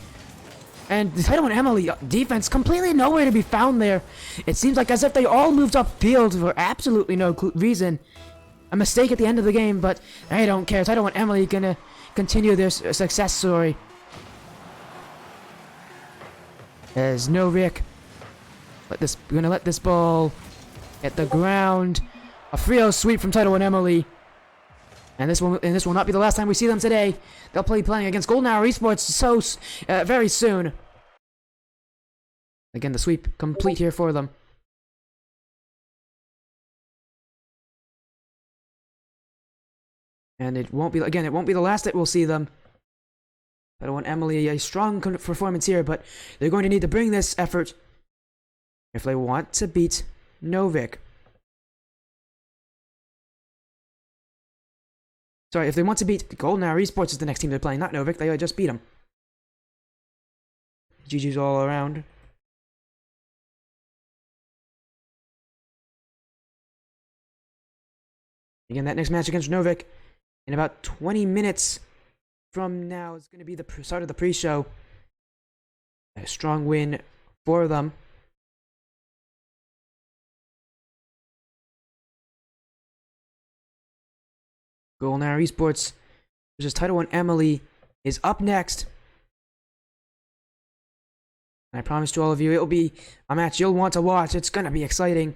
and the Titl and Emelee defense completely nowhere to be found there. It seems like as if they all moved upfield for absolutely no reason. A mistake at the end of the game, but I don't care. Titl and Emelee gonna continue their success story. There's Norick. Gonna let this ball hit the ground. A Frio sweep from Titl and Emelee. And this will not be the last time we see them today. They'll be playing against Golden Hour Esports very soon. Again, the sweep complete here for them. And it won't be the last that we'll see them. I don't want Emelee a strong performance here, but they're going to need to bring this effort if they want to beat Norick. Sorry, if they want to beat Golden Hour Esports is the next team they're playing, not Norick. They just beat them. GG's all around. Again, that next match against Norick in about 20 minutes from now is going to be the start of the pre-show. A strong win for them. Golden Hour Esports versus Titl and Emelee is up next. And I promise to all of you, it will be a match you'll want to watch. It's going to be exciting.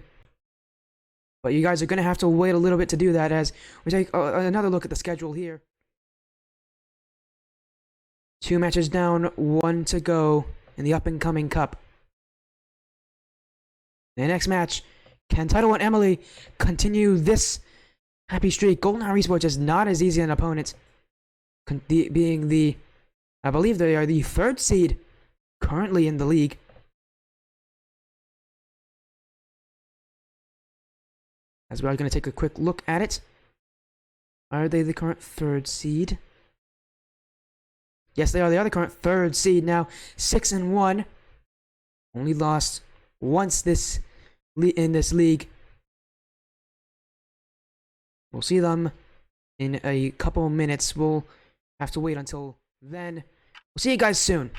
But you guys are going to have to wait a little bit to do that as we take another look at the schedule here. 2 matches down, 1 to go in the up-and-coming cup. The next match, can Titl and Emelee continue this happy streak? Golden Hour Esports is not as easy an opponent, being I believe they are the 3rd seed currently in the league. As we're going to take a quick look at it. Are they the current 3rd seed? Yes, they are. They are the current 3rd seed now. 6-1. Only lost once in this league. We'll see them in a couple minutes. We'll have to wait until then. We'll see you guys soon.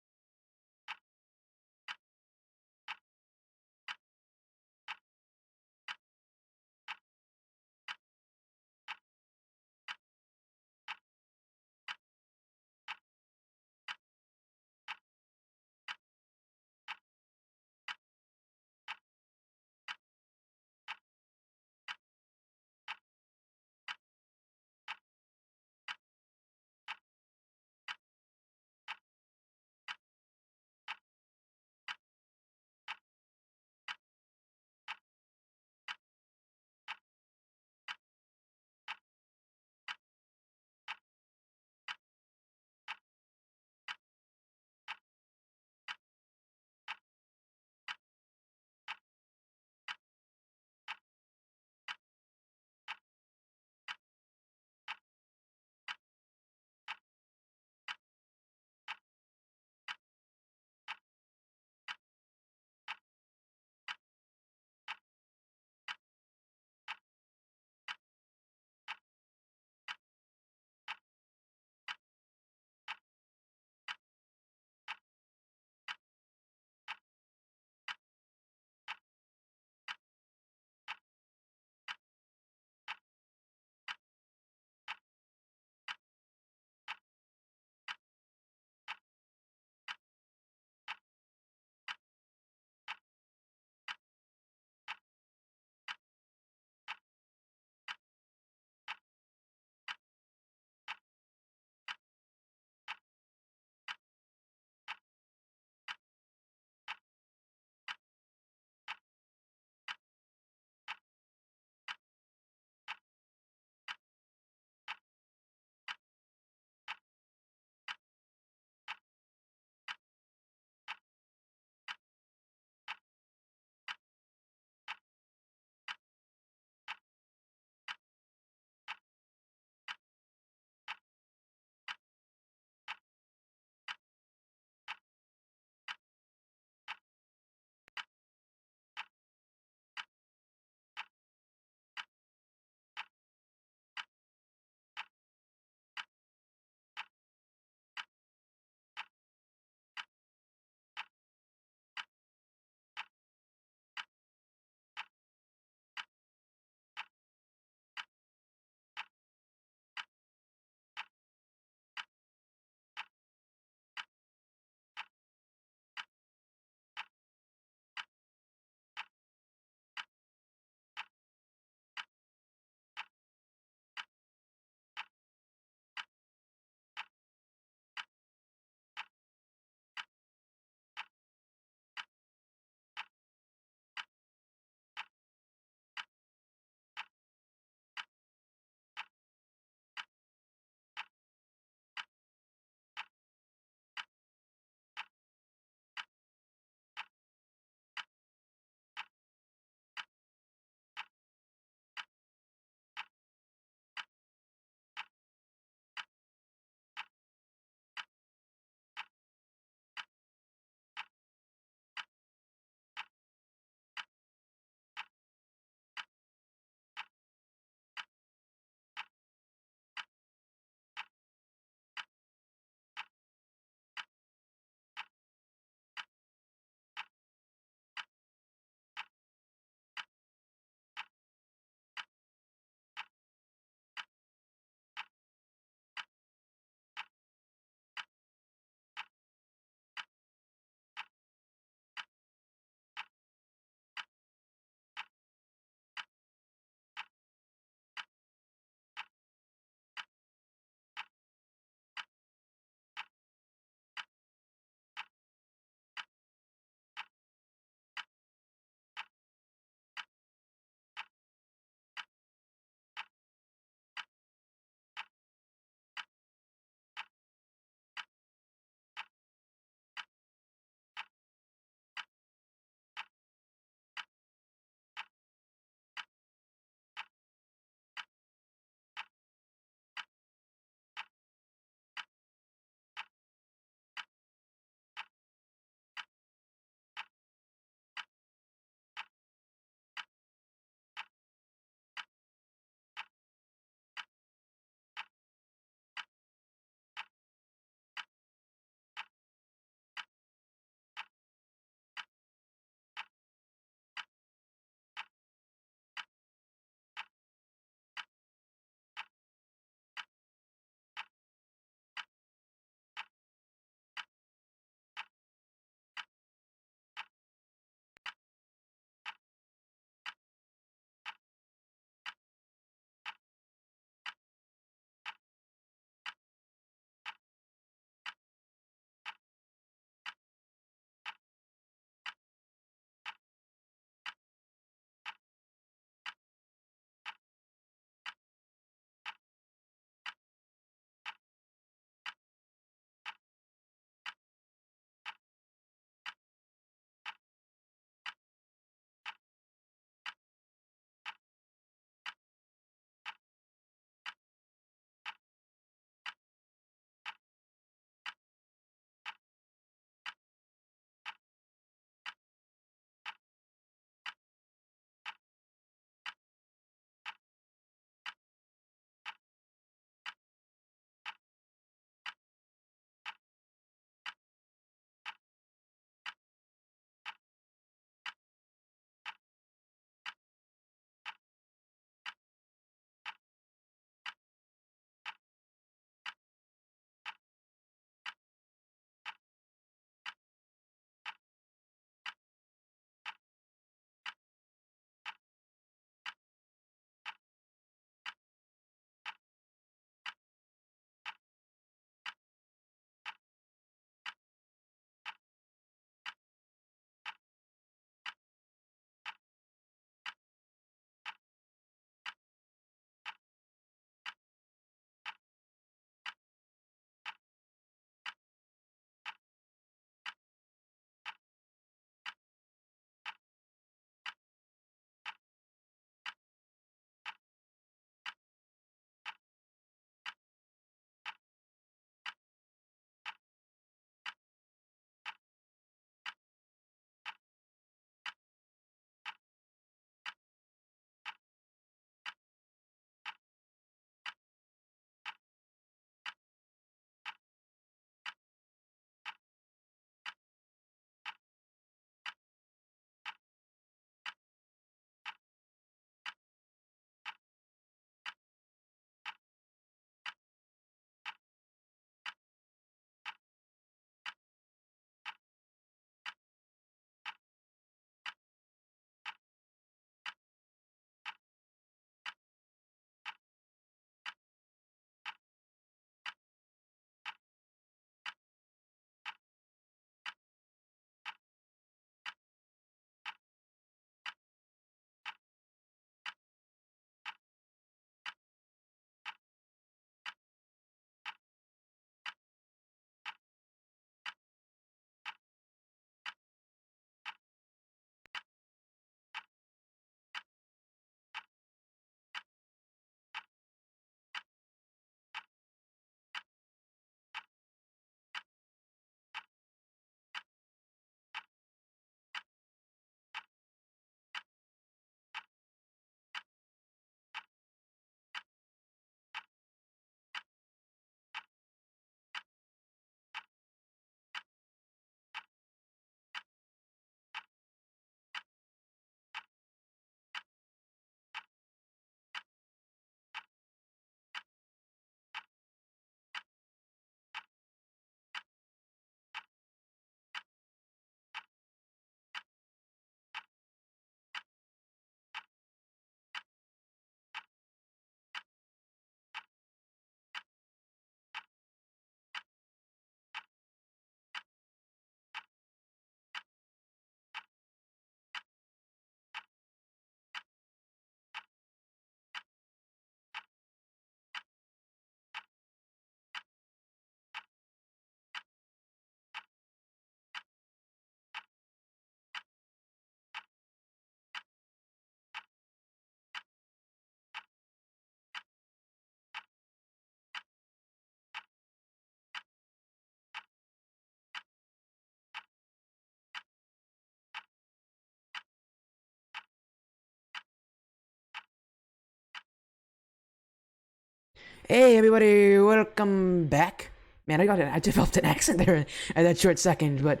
Hey everybody, welcome back. Man, I developed an accent there at that short second, but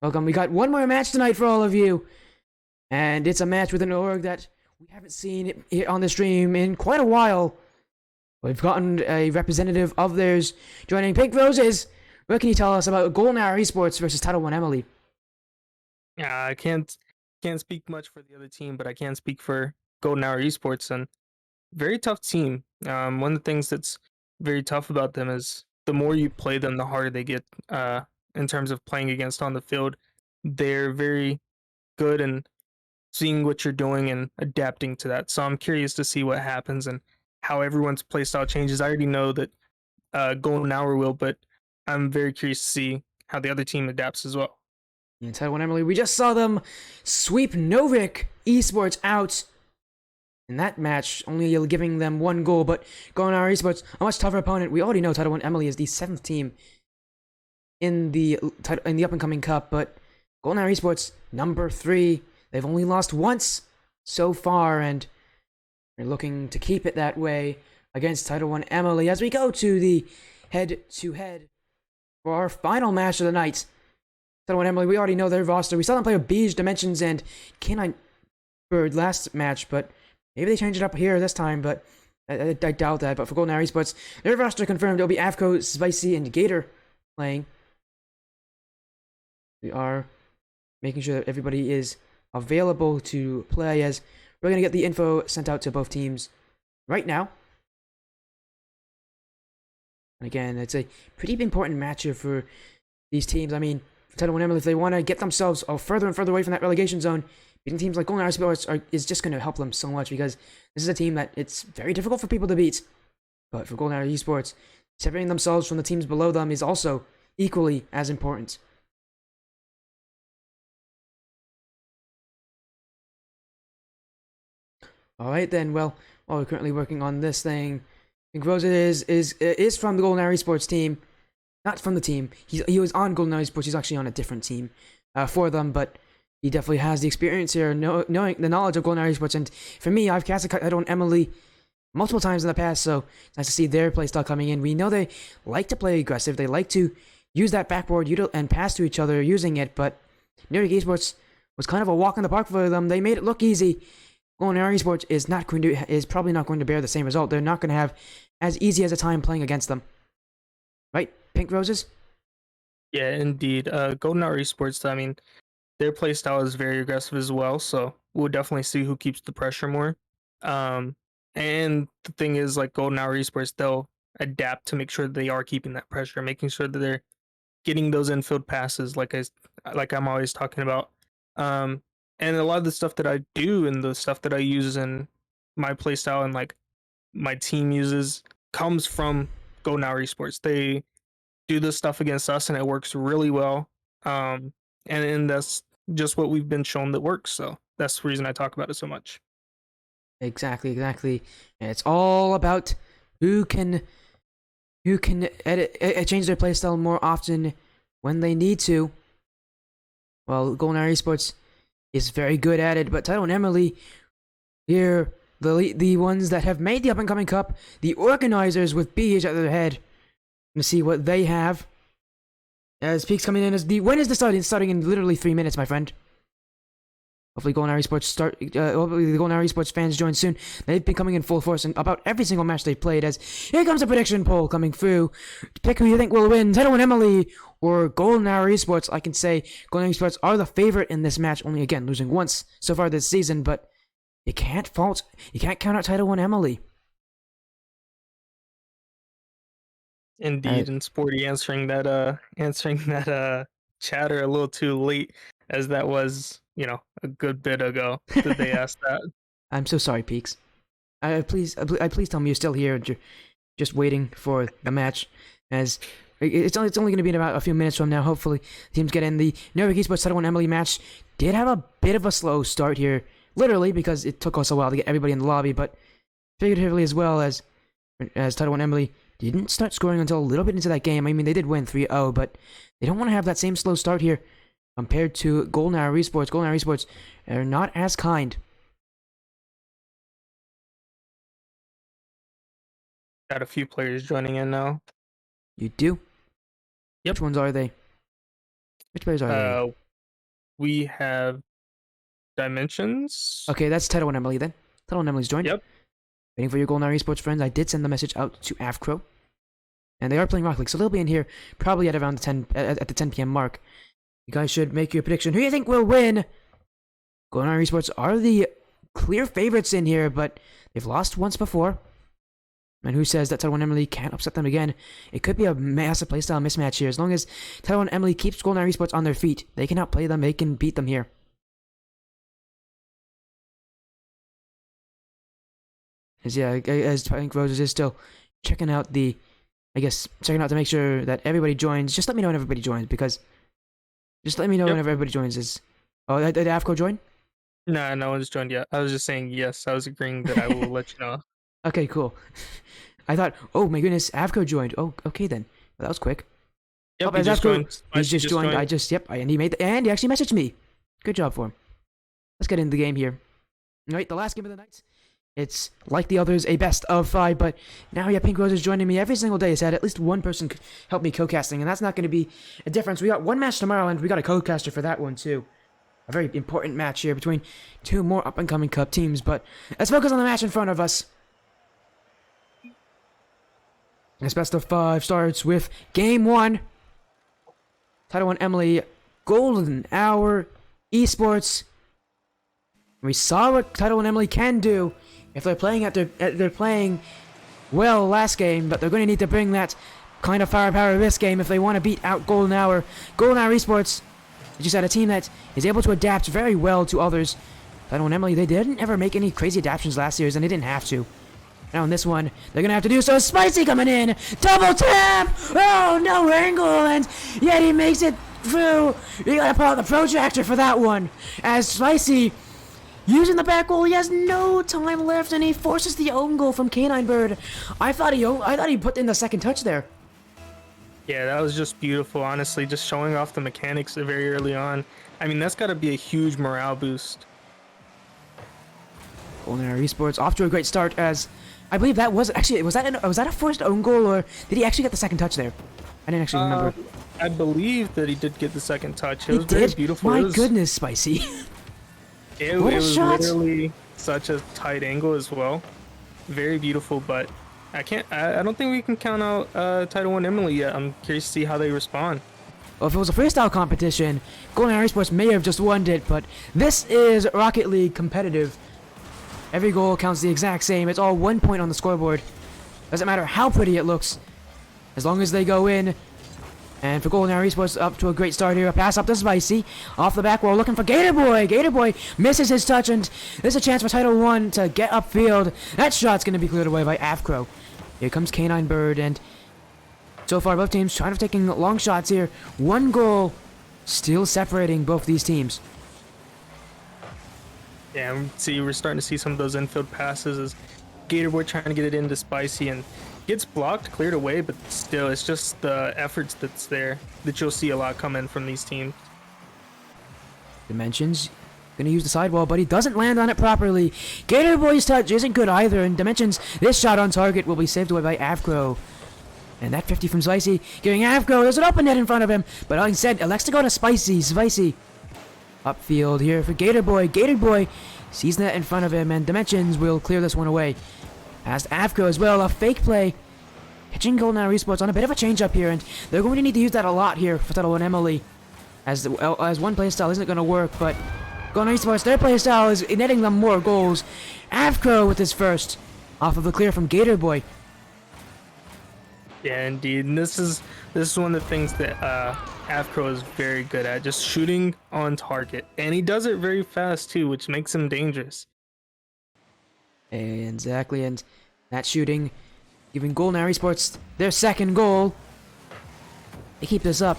welcome. We got one more match tonight for all of you, and it's a match with an org that we haven't seen here on the stream in quite a while. We've gotten a representative of theirs joining Pink Roses. What can you tell us about Golden Hour Esports versus Titl and Emelee? I can't speak much for the other team, but I can speak for Golden Hour Esports, and very tough team. One of the things that's very tough about them is the more you play them, the harder they get in terms of playing against on the field. They're very good in seeing what you're doing and adapting to that. So I'm curious to see what happens and how everyone's playstyle changes. I already know that Golden Hour will, but I'm very curious to see how the other team adapts as well. And Titl and Emelee, we just saw them sweep Norick Esports out in that match, only giving them one goal, but Golden Hour Esports, a much tougher opponent. We already know Titl and Emelee is the 7th team in the up-and-coming cup, but Golden Hour Esports, number 3. They've only lost once so far, and they're looking to keep it that way against Titl and Emelee as we go to the head-to-head for our final match of the night. Titl and Emelee, we already know their roster. We saw them play with Beige, Dimensions, and Canine Bird last match, but maybe they change it up here this time, but I doubt that. But for Golden Hour Esports, their roster confirmed. It'll be Avco, Spicy, and Gator playing. We are making sure that everybody is available to play, as we're going to get the info sent out to both teams right now. And again, it's a pretty important matchup for these teams. I mean, for Titl and Emelee, if they want to get themselves further and further away from that relegation zone, beating teams like Golden Hour Sports is just going to help them so much, because this is a team that it's very difficult for people to beat. But for Golden Hour Esports, separating themselves from the teams below them is also equally as important. Alright then, well, while we're currently working on this thing, Pink Roses is from the Golden Hour Esports team. Not from the team. He was on Golden Hour Esports. He's actually on a different team for them, but he definitely has the experience here, knowing the knowledge of Golden Hour Esports. And for me, I've casted Titl and Emelee multiple times in the past, so it's nice to see their playstyle coming in. We know they like to play aggressive. They like to use that backboard and pass to each other using it, but Norick Esports was kind of a walk in the park for them. They made it look easy. Golden Hour Esports is probably not going to bear the same result. They're not going to have as easy as a time playing against them. Right, Pink Roses? Yeah, indeed. Golden Hour Esports, I mean, their playstyle is very aggressive as well, so we'll definitely see who keeps the pressure more. And the thing is, like Golden Hour Esports, they'll adapt to make sure that they are keeping that pressure, making sure that they're getting those infield passes, like I'm always talking about. And a lot of the stuff that I do and the stuff that I use in my playstyle and like my team uses comes from Golden Hour Esports. They do this stuff against us, and it works really well. And that's just what we've been shown that works. So that's the reason I talk about it so much. Exactly. And it's all about who can change their playstyle more often when they need to. Well, Golden Hour Esports is very good at it, but Titl and Emelee here, the ones that have made the up-and-coming cup, the organizers with Beige at their head, to see what they have. As Peaks coming in, when is the starting in literally 3 minutes, my friend. Hopefully Golden Hour Esports hopefully the Golden Hour Esports fans join soon. They've been coming in full force in about every single match they've played, as here comes a prediction poll coming through. Pick who you think will win, Titl and Emelee or Golden Hour Esports. I can say Golden Hour Esports are the favorite in this match, only again losing once so far this season, but you can't count out Titl and Emelee. Indeed, and Sporty answering that chatter a little too late, as that was, a good bit ago that they asked that. I'm so sorry, Peaks. Please tell me you're still here, just waiting for the match, as it's only going to be in about a few minutes from now. Hopefully, teams get in. The Norick Esports Titl and Emelee match did have a bit of a slow start here, literally because it took us a while to get everybody in the lobby, but figuratively as well, as Titl and Emelee didn't start scoring until a little bit into that game. I mean, they did win 3-0, but they don't want to have that same slow start here compared to Golden Hour Esports. Golden Hour Esports are not as kind. Got a few players joining in now. You do? Yep. Which ones are they? Which players are they? We have Dimensions. Okay, that's Titl and Emelee then. Titl and Emilee's joined. Yep. Waiting for your Golden Hour Esports friends. I did send the message out to Avcro. And they are playing Rocket League, so they'll be in here probably at around the 10 p.m. mark. You guys should make your prediction. Who do you think will win? Golden Hour Esports are the clear favorites in here, but they've lost once before. And who says that Titl and Emelee can't upset them again? It could be a massive playstyle mismatch here. As long as Titl and Emelee keeps Golden Hour Esports on their feet, they can outplay them, they can beat them here. As Pink Roses is still checking out to make sure that everybody joins. Just let me know when everybody joins, because just let me know whenever everybody joins. Did Avco join? No, no one's joined yet. I was just saying yes. I was agreeing that I will let you know. Okay, cool. I thought, oh my goodness, Avco joined. Oh, okay then. Well, that was quick. Yep, he just joined. He's just joined. And he actually messaged me. Good job for him. Let's get into the game here. All right, the last game of the night. It's like the others, a best of 5, but now Pink Rose is joining me every single day. It's had at least one person help me co-casting, and that's not going to be a difference. We got one match tomorrow, and we got a co-caster for that one too. A very important match here between two more up-and-coming Cup teams, but let's focus on the match in front of us. This best of 5 starts with Game 1. Titl and Emelee, Golden Hour Esports. We saw what Titl and Emelee can do if they're playing well last game, but they're going to need to bring that kind of firepower this game if they want to beat out Golden Hour. Golden Hour Esports is just had a team that is able to adapt very well to others. Titl and Emelee, they didn't ever make any crazy adaptations last year, and they didn't have to. Now in this one, they're going to have to do so. Spicy coming in. Double tap. Oh, no angle. And yet he makes it through. You got to pull out the protractor for that one. As Spicy, using the back goal, he has no time left, and he forces the own goal from Canine Bird. I thought he put in the second touch there. Yeah, that was just beautiful, honestly. Just showing off the mechanics very early on. I mean, that's got to be a huge morale boost. Golden Hour Esports off to a great start, as I believe that was that a forced own goal, or did he actually get the second touch there? I didn't actually remember. I believe that he did get the second touch. It was very beautiful. My goodness, Spicy. It was literally such a tight angle as well. Very beautiful, but I don't think we can count out Titl and Emelee yet. I'm curious to see how they respond. Well, if it was a freestyle competition, Golden Hour Esports may have just won it, but this is Rocket League competitive. Every goal counts the exact same. It's all 1 point on the scoreboard. Doesn't matter how pretty it looks, as long as they go in. And for Golden Hour Esports, up to a great start here. A pass up to Spicy. Off the back wall, looking for Gator Boy. Gator Boy misses his touch, and there's a chance for Titl 1 to get upfield. That shot's going to be cleared away by Avcro. Here comes Canine Bird, and so far both teams trying to taking long shots here. One goal still separating both these teams. Yeah, we're starting to see some of those infield passes as Gator Boy trying to get it into Spicy, and gets blocked, cleared away, but still, it's just the efforts that's there that you'll see a lot come in from these teams. Dimensions gonna use the sidewall, but he doesn't land on it properly. Gator Boy's touch isn't good either, and Dimensions, this shot on target will be saved away by Avcro. And that 50 from Spicy, giving Avcro, there's an open net in front of him, but instead elects to go to Spicy. Spicy upfield here for Gator Boy. Gator Boy sees the net in front of him, and Dimensions will clear this one away. Past Avcro as well, a fake play. Pitching Golden Hour Esports on a bit of a change up here, and they're going to need to use that a lot here for Titl and Emelee. As one playstyle isn't going to work, but Golden Hour Esports, their playstyle is netting them more goals. Avcro with his first, off of the clear from Gator Boy. Yeah, indeed. And this is one of the things that Avcro is very good at, just shooting on target. And he does it very fast too, which makes him dangerous. Exactly, and that shooting giving Golden Hour Esports their second goal. They keep this up.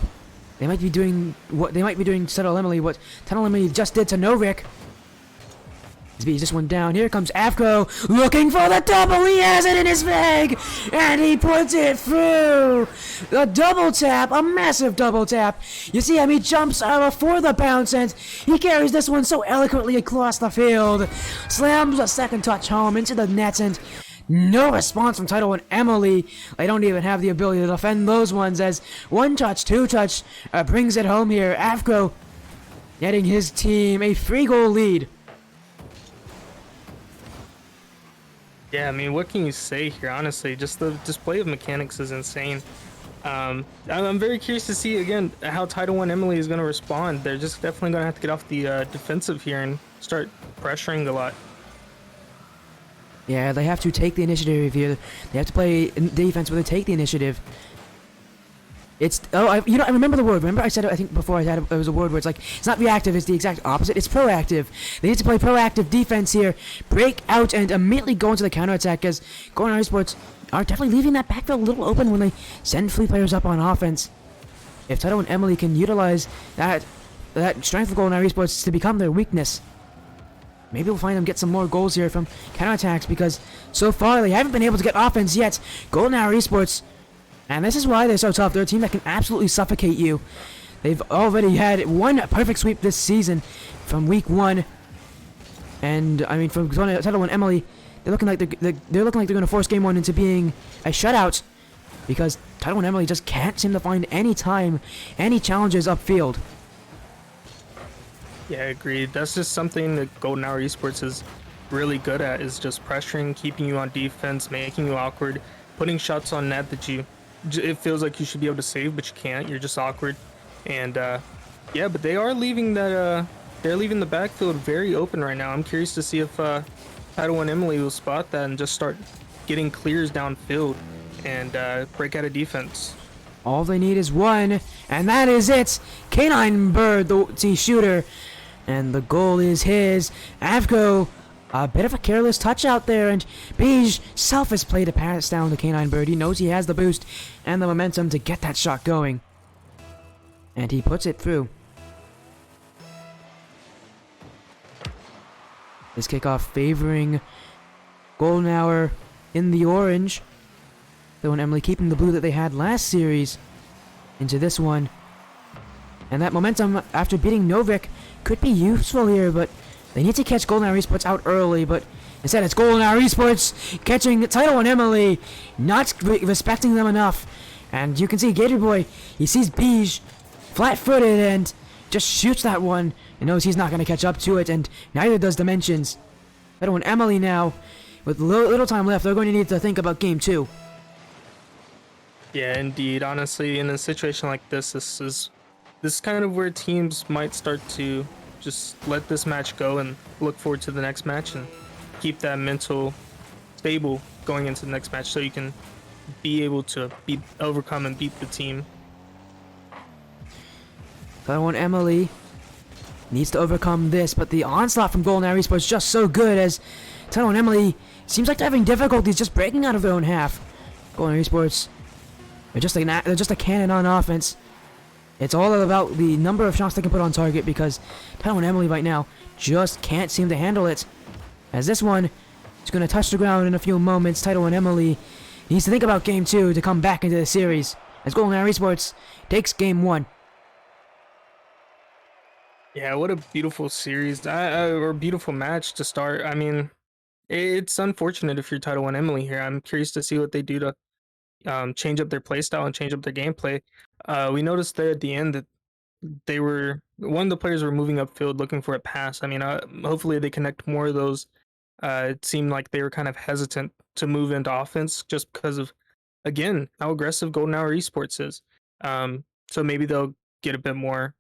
They might be doing to Titl Emelee what Titl Emelee just did to Norick. He's just one down. Here comes Avcro looking for the double. He has it in his bag, and he puts it through. A double tap, a massive double tap. You see him, he jumps for the bounce, and he carries this one so eloquently across the field. Slams a second touch home into the net, and no response from Titl and Emelee. They don't even have the ability to defend those ones as one touch, two touch brings it home here. Afko getting his team a 3-goal lead. Yeah, I mean, what can you say here? Honestly, just the display of mechanics is insane. I'm very curious to see again how Titl and Emelee is going to respond. They're just definitely going to have to get off the defensive here and start pressuring a lot. Yeah, they have to take the initiative here. They have to play defense where they take the initiative. I remember the word. Remember I said it, I think before I said it was a word where it's like, it's not reactive, it's the exact opposite. It's proactive. They need to play proactive defense here, break out, and immediately go into the counterattack as Golden Esports are definitely leaving that backfield a little open when they send free players up on offense. If Titl and Emelee can utilize that strength of Golden Esports to become their weakness, maybe we'll find them get some more goals here from counterattacks, because so far they haven't been able to get offense yet. Golden Esports, and this is why they're so tough. They're a team that can absolutely suffocate you. They've already had one perfect sweep this season from week 1. And, I mean, from Titl and Emelee, they're looking like they're going to force game 1 into being a shutout, because Titl and Emelee just can't seem to find any time, any challenges upfield. Yeah, agreed. That's just something that Golden Hour Esports is really good at, is just pressuring, keeping you on defense, making you awkward, putting shots on net that it feels like you should be able to save, but you can't. You're just awkward. And yeah, but they are leaving that they're leaving the backfield very open right now. I'm curious to see if Titl and Emelee will spot that and just start getting clears downfield and break out of defense. All they need is one, and that is it. K9 Bird, the shooter, and the goal is his. Avko, a bit of a careless touch out there, and Beige selfish play to pass down to K9 Bird. He knows he has the boost and the momentum to get that shot going, and he puts it through. This kickoff favoring Golden Hour in the orange. Though, and Emelee keeping the blue that they had last series into this one. And that momentum after beating Norick could be useful here, but they need to catch Golden Hour Esports out early. But instead, it's Golden Hour Esports catching Titl and Emelee, not respecting them enough. And you can see Gator Boy, he sees Beige flat-footed and just shoots that one and knows he's not going to catch up to it, and neither does Dimensions. Titl and Emelee now, with little time left, they're going to need to think about game 2. Yeah, indeed. Honestly, in a situation like this, this is kind of where teams might start to just let this match go and look forward to the next match and keep that mental stable going into the next match, so you can be able to overcome and beat the team. Titl and Emelee needs to overcome this, but the onslaught from Golden Hour Esports is just so good, as Titl and Emelee seems like they're having difficulties just breaking out of their own half. Golden Hour Esports, they're just a cannon on offense. It's all about the number of shots they can put on target, because Titl and Emelee right now just can't seem to handle it. As this one is going to touch the ground in a few moments, Titl and Emelee needs to think about game 2 to come back into the series, as Golden Hour Esports takes game 1. Yeah, what a beautiful series, or beautiful match to start. I mean, it's unfortunate if you're Titl and Emelee here. I'm curious to see what they do to change up their playstyle and change up their gameplay. We noticed there at the end that one of the players were moving upfield looking for a pass. I mean, hopefully they connect more of those. It seemed like they were kind of hesitant to move into offense just because of, again, how aggressive Golden Hour Esports is. So maybe they'll get a bit more,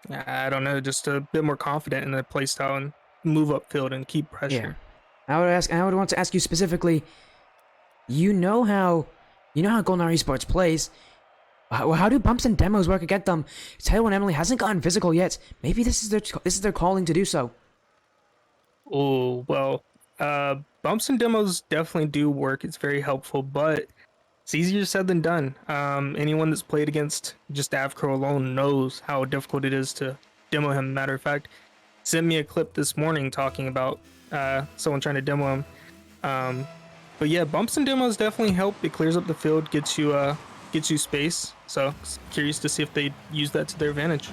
I don't know, just a bit more confident in their playstyle and move upfield and keep pressure. Yeah. I would want to ask you specifically, you know how Golden Hour Esports plays. How do bumps and demos work against them? Titl and Emelee hasn't gotten physical yet. Maybe this is their calling to do so. Oh, well, bumps and demos definitely do work. It's very helpful, but it's easier said than done. Anyone that's played against just Avcro alone knows how difficult it is to demo him. Matter of fact, sent me a clip this morning talking about someone trying to demo him. But yeah, bumps and demos definitely help. It clears up the field, gets you space. So curious to see if they use that to their advantage.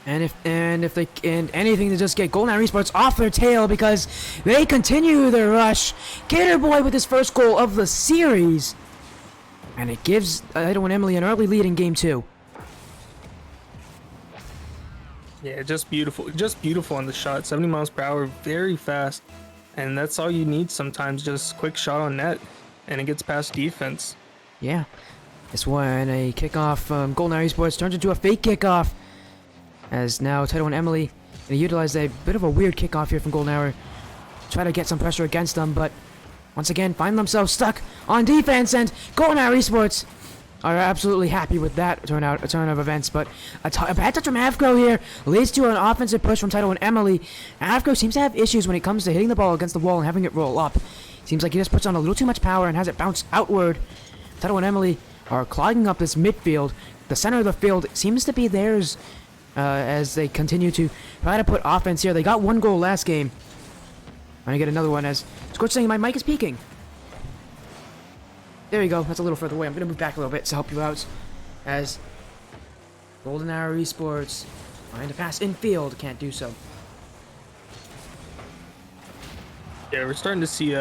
And if anything to just get Golden Hour Esports off their tail, because they continue their rush. Gator Boy with his first goal of the series, and it gives Titl and Emelee an early lead in game 2. Yeah, just beautiful on the shot. 70 miles per hour, very fast, and that's all you need sometimes. Just quick shot on net, and it gets past defense. Yeah, this one a kickoff. Golden Hour Esports turns into a fake kickoff. As now Titl and Emelee gonna utilize a bit of a weird kickoff here from Golden Hour. Try to get some pressure against them, but once again find themselves stuck on defense, and Golden Hour Esports are absolutely happy with that turn of events. But a bad touch from Avco here leads to an offensive push from Titl and Emelee. Avco seems to have issues when it comes to hitting the ball against the wall and having it roll up. Seems like he just puts on a little too much power and has it bounce outward. Titl and Emelee are clogging up this midfield. The center of the field seems to be theirs. As they continue to try to put offense here. They got 1 goal last game. I'm gonna get another one as Scorch saying my mic is peaking. There you go. That's a little further away. I'm gonna move back a little bit to help you out. As Golden Hour Esports trying to pass infield, can't do so. Yeah, we're starting to see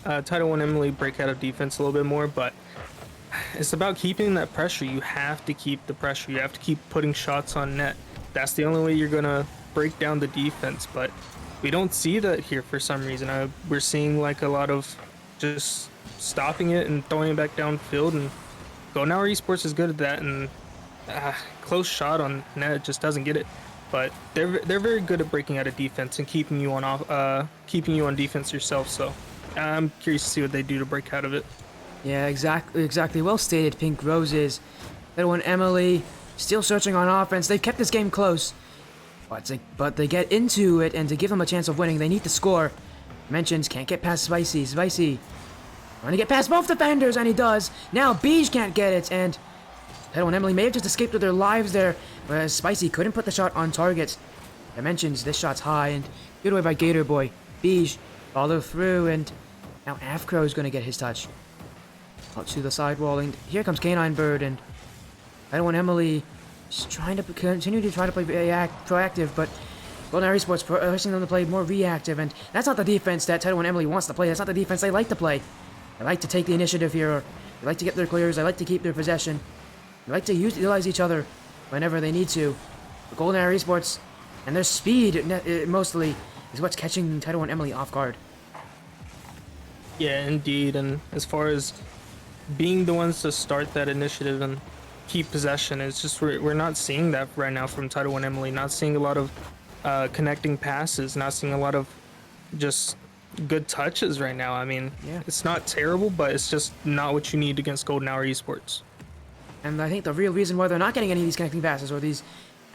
Titl and Emelee break out of defense a little bit more, but it's about keeping that pressure. You have to keep the pressure. You have to keep putting shots on net. That's the only way you're gonna break down the defense. But we don't see that here for some reason. We're seeing like a lot of just stopping it and throwing it back downfield. And Golden Hour Esports is good at that. And close shot on net just doesn't get it. But they're very good at breaking out of defense and keeping you on defense yourself. So I'm curious to see what they do to break out of it. Yeah, exactly. Well stated, Pink Roses. Titl and Emelee still searching on offense. They've kept this game close, but they get into it, and to give them a chance of winning, they need to score. Mentions can't get past Spicy. Spicy trying to get past both defenders, and he does. Now Beige can't get it, and Titl and Emelee may have just escaped with their lives there, whereas Spicy couldn't put the shot on target. Mentions this shot's high, and good way by Gator Boy. Beige follow through, and now Avco is going to get his touch. Out to the sidewall, and here comes Canine Bird, and Titl and Emelee just trying to continue to try to play proactive, but Golden Hour Esports pushing them to play more reactive, and that's not the defense that Titl and Emelee wants to play. That's not the defense they like to play. They like to take the initiative here. They like to get their clears. They like to keep their possession. They like to utilize each other whenever they need to. But Golden Hour Esports and their speed mostly is what's catching Titl and Emelee off guard. Yeah, indeed. And as far as being the ones to start that initiative and keep possession, it's just we're not seeing that right now from Titl and Emelee. Not seeing a lot of connecting passes, not seeing a lot of just good touches right now. I mean, yeah. It's not terrible, but it's just not what you need against Golden Hour Esports. And I think the real reason why they're not getting any of these connecting passes or these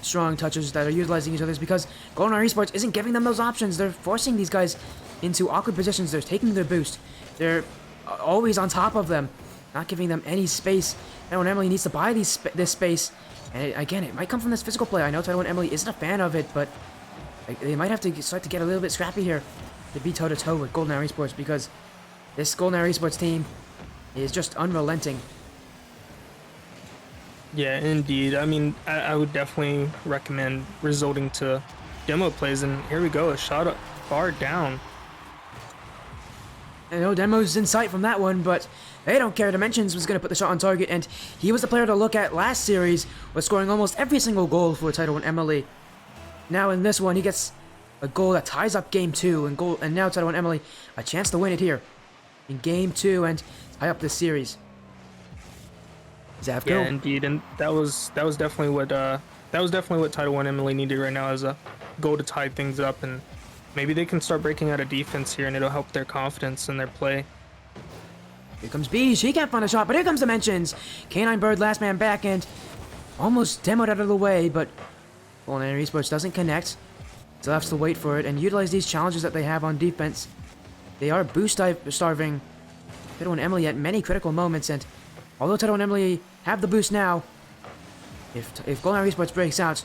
strong touches that are utilizing each other is because Golden Hour Esports isn't giving them those options. They're forcing these guys into awkward positions. They're taking their boost. They're always on top of them, not giving them any space. Titl and Emelee needs to buy this space. And again, it might come from this physical play. I know Titl and Emelee isn't a fan of it, but they might have to start to get a little bit scrappy here to be toe-to-toe with Golden Hour Esports, because this Golden Hour Esports team is just unrelenting. Yeah, indeed. I mean, I would definitely recommend resorting to demo plays, and here we go, a shot far down. I know Demo's in sight from that one, but they don't care. Dimensions was going to put the shot on target, and he was the player to look at last series, was scoring almost every single goal for Titl and Emelee. Now in this one, he gets a goal that ties up game 2, and now Titl and Emelee a chance to win it here in game 2 and tie up this series. Yeah, indeed, and that was definitely what Titl and Emelee needed right now, as a goal to tie things up, and maybe they can start breaking out of defense here, and it'll help their confidence in their play. Here comes Beige. He can't find a shot, but here comes Dimensions. Canine Bird, last man back, and almost demoed out of the way, but Golden Hour Esports doesn't connect. Still has to wait for it and utilize these challenges that they have on defense. They are boost starving Titl and Emelee at many critical moments, and although Titl and Emelee have the boost now, if Golden Hour Esports breaks out,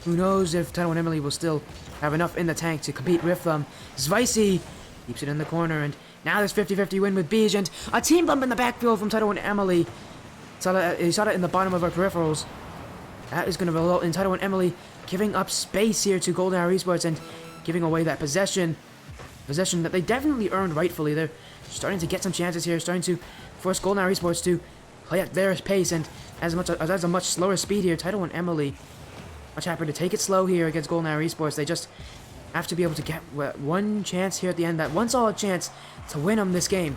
who knows if Titl and Emelee will still have enough in the tank to compete with them. Spicy keeps it in the corner, and now there's 50-50 win with Beige, and a team bump in the backfield from Titl and Emelee. He saw it in the bottom of our peripherals. That is going to result in Titl and Emelee giving up space here to Golden Hour Esports and giving away that possession that they definitely earned rightfully. They're starting to get some chances here, starting to force Golden Hour Esports to play at their pace, and as a much slower speed here. Titl and Emelee much happier to take it slow here against Golden Hour Esports. They just have to be able to get one chance here at the end, that one solid chance to win them this game.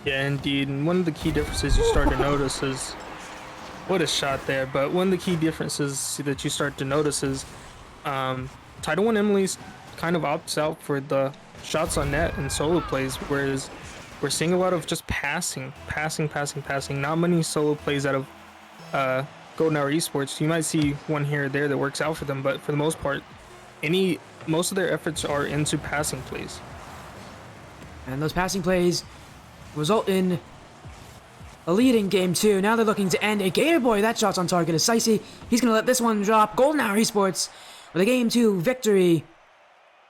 Yeah, indeed. And one of the key differences you start to notice is, what a shot there, but one of the key differences that you start to notice is Titl and Emelee's kind of opts out for the shots on net and solo plays, whereas we're seeing a lot of just passing. Not many solo plays out of Golden Hour Esports. You might see one here or there that works out for them, but for the most part, most of their efforts are into passing plays. And those passing plays result in a lead in game 2. Now they're looking to end a Gator Boy. That shot's on target is Sicey. He's going to let this one drop. Golden Hour Esports with a game 2 victory.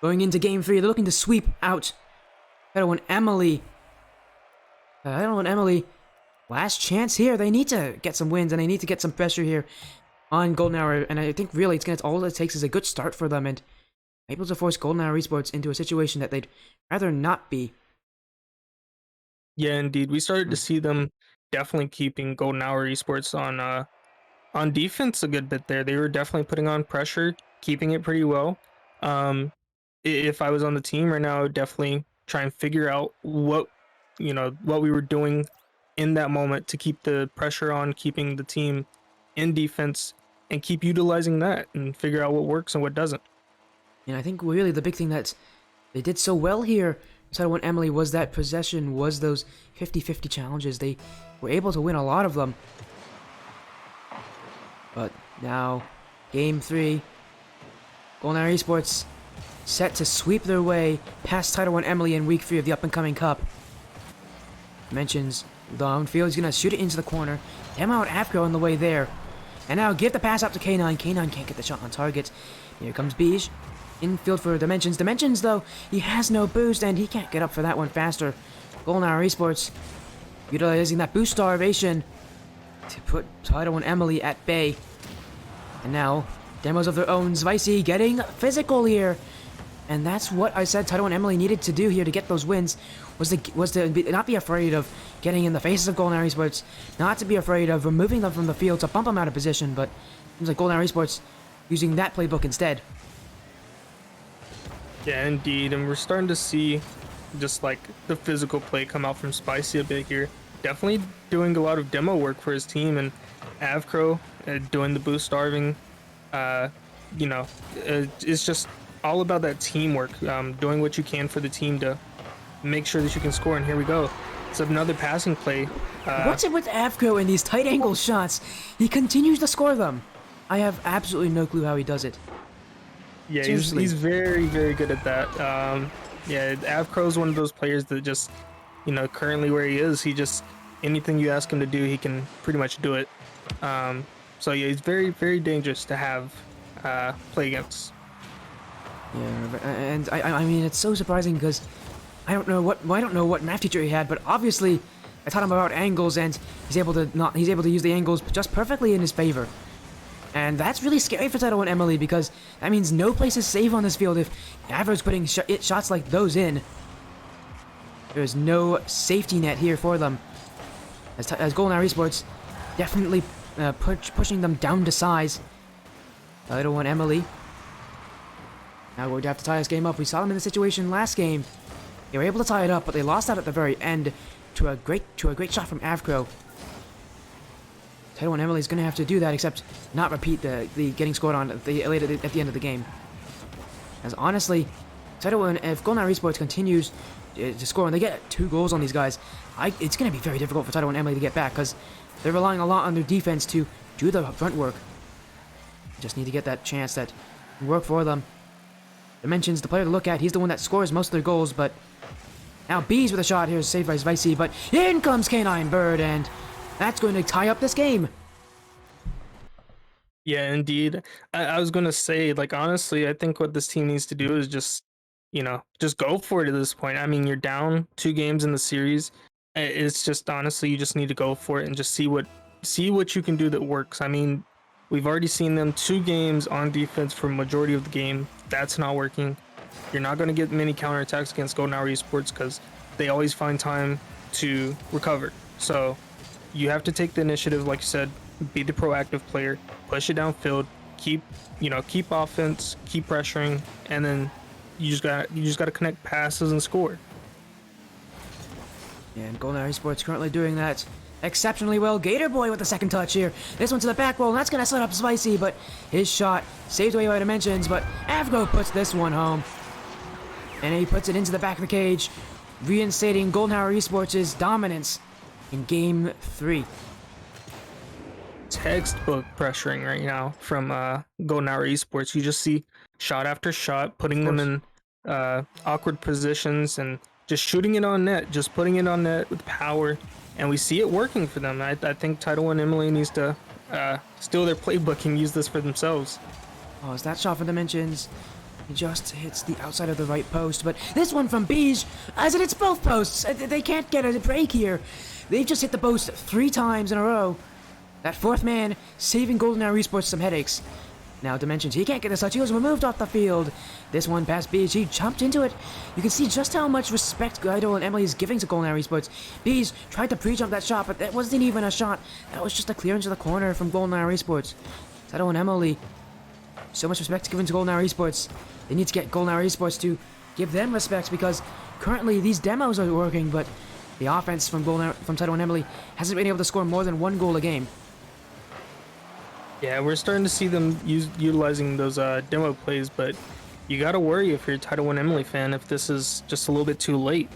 Going into game 3, they're looking to sweep out Titl and Emelee. Titl and Emelee, last chance here. They need to get some wins and they need to get some pressure here on Golden Hour. And I think really all it takes is a good start for them and able to force Golden Hour Esports into a situation that they'd rather not be. Yeah, indeed. We started to see them definitely keeping Golden Hour Esports on defense a good bit there. They were definitely putting on pressure, keeping it pretty well. If I was on the team right now, I would definitely try and figure out what we were doing in that moment to keep the pressure on, keeping the team in defense, and keep utilizing that and figure out what works and what doesn't. And I think really the big thing that they did so well here, Titl and Emelee, was that possession, was those 50-50 challenges. They were able to win a lot of them. But now, game 3, Golden Hour Esports set to sweep their way past Titl and Emelee in week 3 of the up-and-coming cup. Mentions downfield, he's going to shoot it into the corner. Demo out Afro on the way there. And now give the pass up to K9. K9 can't get the shot on target. Here comes Beige. Infield for Dimensions. Dimensions, though, he has no boost, and he can't get up for that one faster. Golden Hour Esports utilizing that boost starvation to put Titl and Emelee at bay. And now, demos of their own. Zvicey getting physical here. And that's what I said Titl and Emelee needed to do here to get those wins, was to not be afraid of getting in the faces of Golden Hour Esports, not to be afraid of removing them from the field to bump them out of position, but it seems like Golden Hour Esports using that playbook instead. Yeah, indeed, and we're starting to see just like the physical play come out from Spicy a bit here. Definitely doing a lot of demo work for his team, and Avcro doing the boost starving. It's just all about that teamwork, doing what you can for the team to make sure that you can score. And here we go. It's another passing play. What's it with Avcro and these tight angle shots? He continues to score them. I have absolutely no clue how he does it. Yeah, he's very, very good at that. Avcro is one of those players that just, currently where he is, anything you ask him to do, he can pretty much do it. He's very, very dangerous to have play against. Yeah, and I mean, it's so surprising because I don't know what math teacher he had, but obviously I taught him about angles, and he's able to use the angles just perfectly in his favor. And that's really scary for Titl and Emelee, because that means no place is safe on this field if Avro's putting shots like those in. There's no safety net here for them, as Golden Hour Esports definitely pushing them down to size. Titl and Emelee. Now we're going to have to tie this game up. We saw them in the situation last game. They were able to tie it up, but they lost out at the very end to a great shot from Avcro. Titl and Emelee is going to have to do that, except not repeat the getting scored on at the end of the game. As honestly, if Golden Hour Esports continues to score and they get 2 goals on these guys, it's going to be very difficult for Titl and Emelee to get back, because they're relying a lot on their defense to do the front work. Just need to get that chance that can work for them. Dimensions, the player to look at, he's the one that scores most of their goals, but now Bees with a shot here, saved by Zvicey, but in comes K9 Bird, and that's going to tie up this game. Yeah, indeed. I was going to say, honestly, I think what this team needs to do is just go for it at this point. I mean, you're down 2 games in the series. It's just, honestly, you just need to go for it and just see what see what you can do that works. I mean, we've already seen them 2 games on defense for majority of the game. That's not working. You're not going to get many counterattacks against Golden Hour Esports because they always find time to recover. So you have to take the initiative, like you said, be the proactive player, push it downfield, keep offense, keep pressuring, and then you just got to connect passes and score. And Golden Hour Esports currently doing that exceptionally well. Gator Boy with the second touch here. This one to the back roll, and that's going to set up Spicy, but his shot saved away by Dimensions, but Avgo puts this one home. And he puts it into the back of the cage, reinstating Golden Hour Esports' dominance in Game 3. Textbook pressuring right now from Golden Hour Esports. You just see shot after shot, putting them in awkward positions and just shooting it on net, just putting it on net with power, and we see it working for them. I think Titl and Emelee needs to steal their playbook and use this for themselves. Oh, is that shot for Dimensions? He just hits the outside of the right post, but this one from Beige, as it hits both posts. They can't get a break here. They've just hit the post 3 times in a row. That 4th man saving Golden Hour Esports some headaches. Now Dimensions, he can't get this touch. He was removed off the field. This one past Beige, he jumped into it. You can see just how much respect Titl and Emelee is giving to Golden Hour Esports. Beige tried to pre-jump that shot, but that wasn't even a shot. That was just a clearance to the corner from Golden Hour Esports. Titl and Emelee, so much respect given to Golden Hour Esports. They need to get Golden Hour Esports to give them respect, because currently these demos are working, but the offense from Titl and Emelee hasn't been able to score more than 1 goal a game. Yeah, we're starting to see them utilizing those demo plays, but you gotta worry if you're a Titl and Emelee fan if this is just a little bit too late.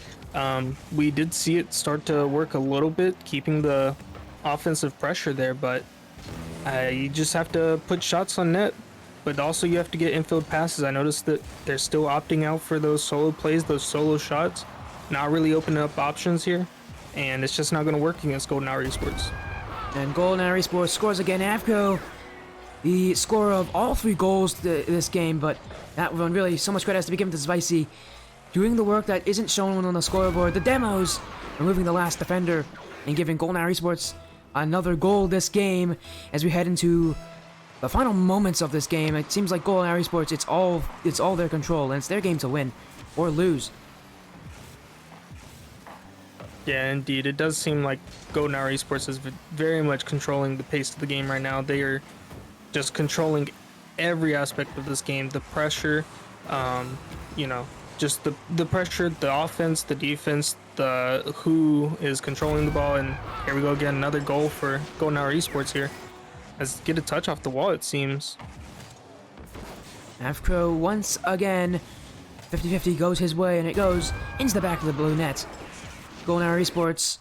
We did see it start to work a little bit, keeping the offensive pressure there, but you just have to put shots on net, but also you have to get infield passes. I noticed that they're still opting out for those solo plays, those solo shots, not really opening up options here, and it's just not going to work against Golden Hour Esports. And Golden Hour Esports scores again. Avco, the scorer of all 3 goals this game, but that one really, so much credit has to be given to Spicy, doing the work that isn't shown on the scoreboard. The demos, removing the last defender, and giving Golden Hour Esports another goal this game as we head into the final moments of this game. It seems like Golden Hour Esports, it's all their control, and it's their game to win or lose. Yeah, indeed. It does seem like Golden Hour Esports is very much controlling the pace of the game right now. They are just controlling every aspect of this game. The pressure, just the pressure, the offense, the defense, the who is controlling the ball. And here we go again, another goal for Golden Hour Esports here. Let's get a touch off the wall, it seems. Avco once again, 50-50 goes his way, and it goes into the back of the blue net. Golden Hour Esports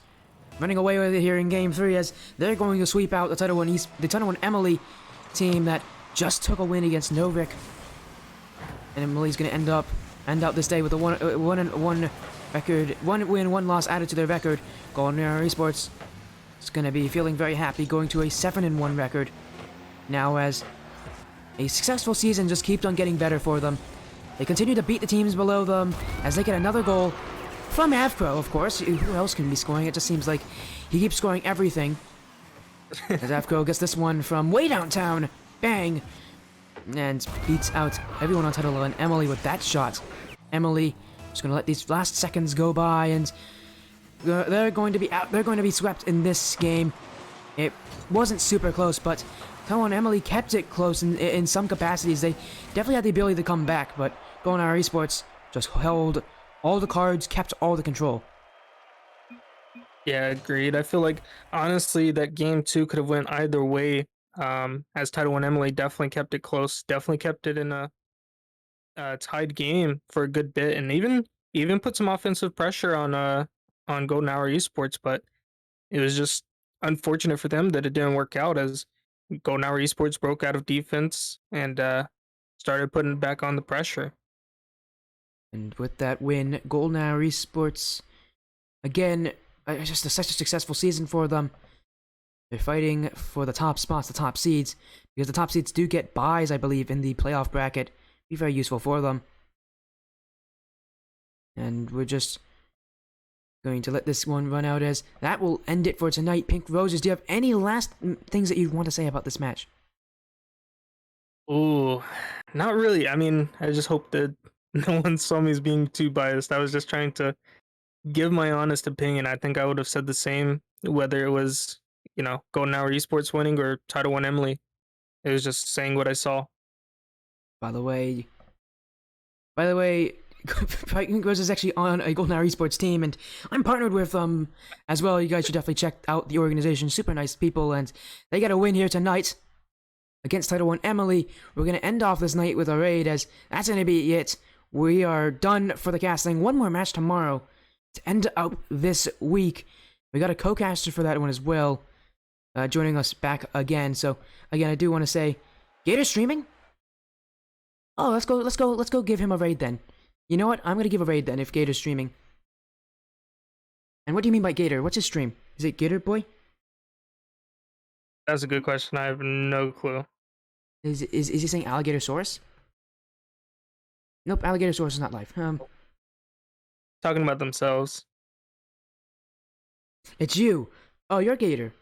running away with it here in Game 3 as they're going to sweep out the Titl and Emelee team that just took a win against Norick. And Emelee's going to end out this day with a 1-1 record, 1 win, 1 loss added to their record. Golden Hour Esports is going to be feeling very happy, going to a 7-1 record now, as a successful season just keeps on getting better for them. They continue to beat the teams below them as they get another goal from Avco, of course. Who else can be scoring? It just seems like he keeps scoring everything. As Avco gets this one from way downtown. Bang! And beats out everyone on Titl and Emelee with that shot. Emelee just going to let these last seconds go by, and they're going to be out. They're going to be swept in this game. It wasn't super close, but Titl and Emelee kept it close in some capacities. They definitely had the ability to come back, but Golden Hour Esports just held all the cards, kept all the control. Yeah, agreed. I feel like, honestly, that game 2 could have went either way, as Titl and Emelee definitely kept it close, definitely kept it in a tied game for a good bit, and even put some offensive pressure on Golden Hour Esports, but it was just unfortunate for them that it didn't work out, as Golden Hour Esports broke out of defense and started putting back on the pressure. And with that win, Golden Hour Esports, again, just such a successful season for them. They're fighting for the top spots, the top seeds, because the top seeds do get buys, I believe, in the playoff bracket. Be very useful for them. And we're just going to let this one run out, as that will end it for tonight. Pink Roses, do you have any last things that you'd want to say about this match? Ooh, not really. I mean, I just hope that no one saw me as being too biased. I was just trying to give my honest opinion. I think I would have said the same whether it was, Golden Hour Esports winning or Titl 1 Emelee. It was just saying what I saw. By the way, Pink Roses is actually on a Golden Hour Esports team, and I'm partnered with them as well. You guys should definitely check out the organization. Super nice people, and they got a win here tonight against Titl 1 Emelee. We're going to end off this night with a raid, as that's going to be it. We are done for the casting. One more match tomorrow to end up this week. We got a co-caster for that one as well, joining us back again. So again, I do want to say, Gator streaming? Oh, let's go give him a raid then. You know what? I'm gonna give a raid then if Gator's streaming. And what do you mean by Gator? What's his stream? Is it Gator Boy? That's a good question. I have no clue. Is he saying Alligator Source? Nope, Alligator Source is not live. Talking about themselves. It's you. Oh, you're Gator.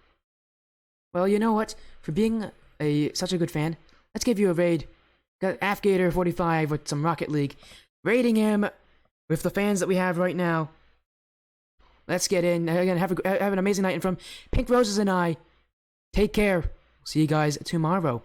Well, you know what? For being such a good fan, let's give you a raid. Got AFGator 45 with some Rocket League. Raiding him with the fans that we have right now. Let's get in. Again, have an amazing night. And from Pink Roses and I, take care. See you guys tomorrow.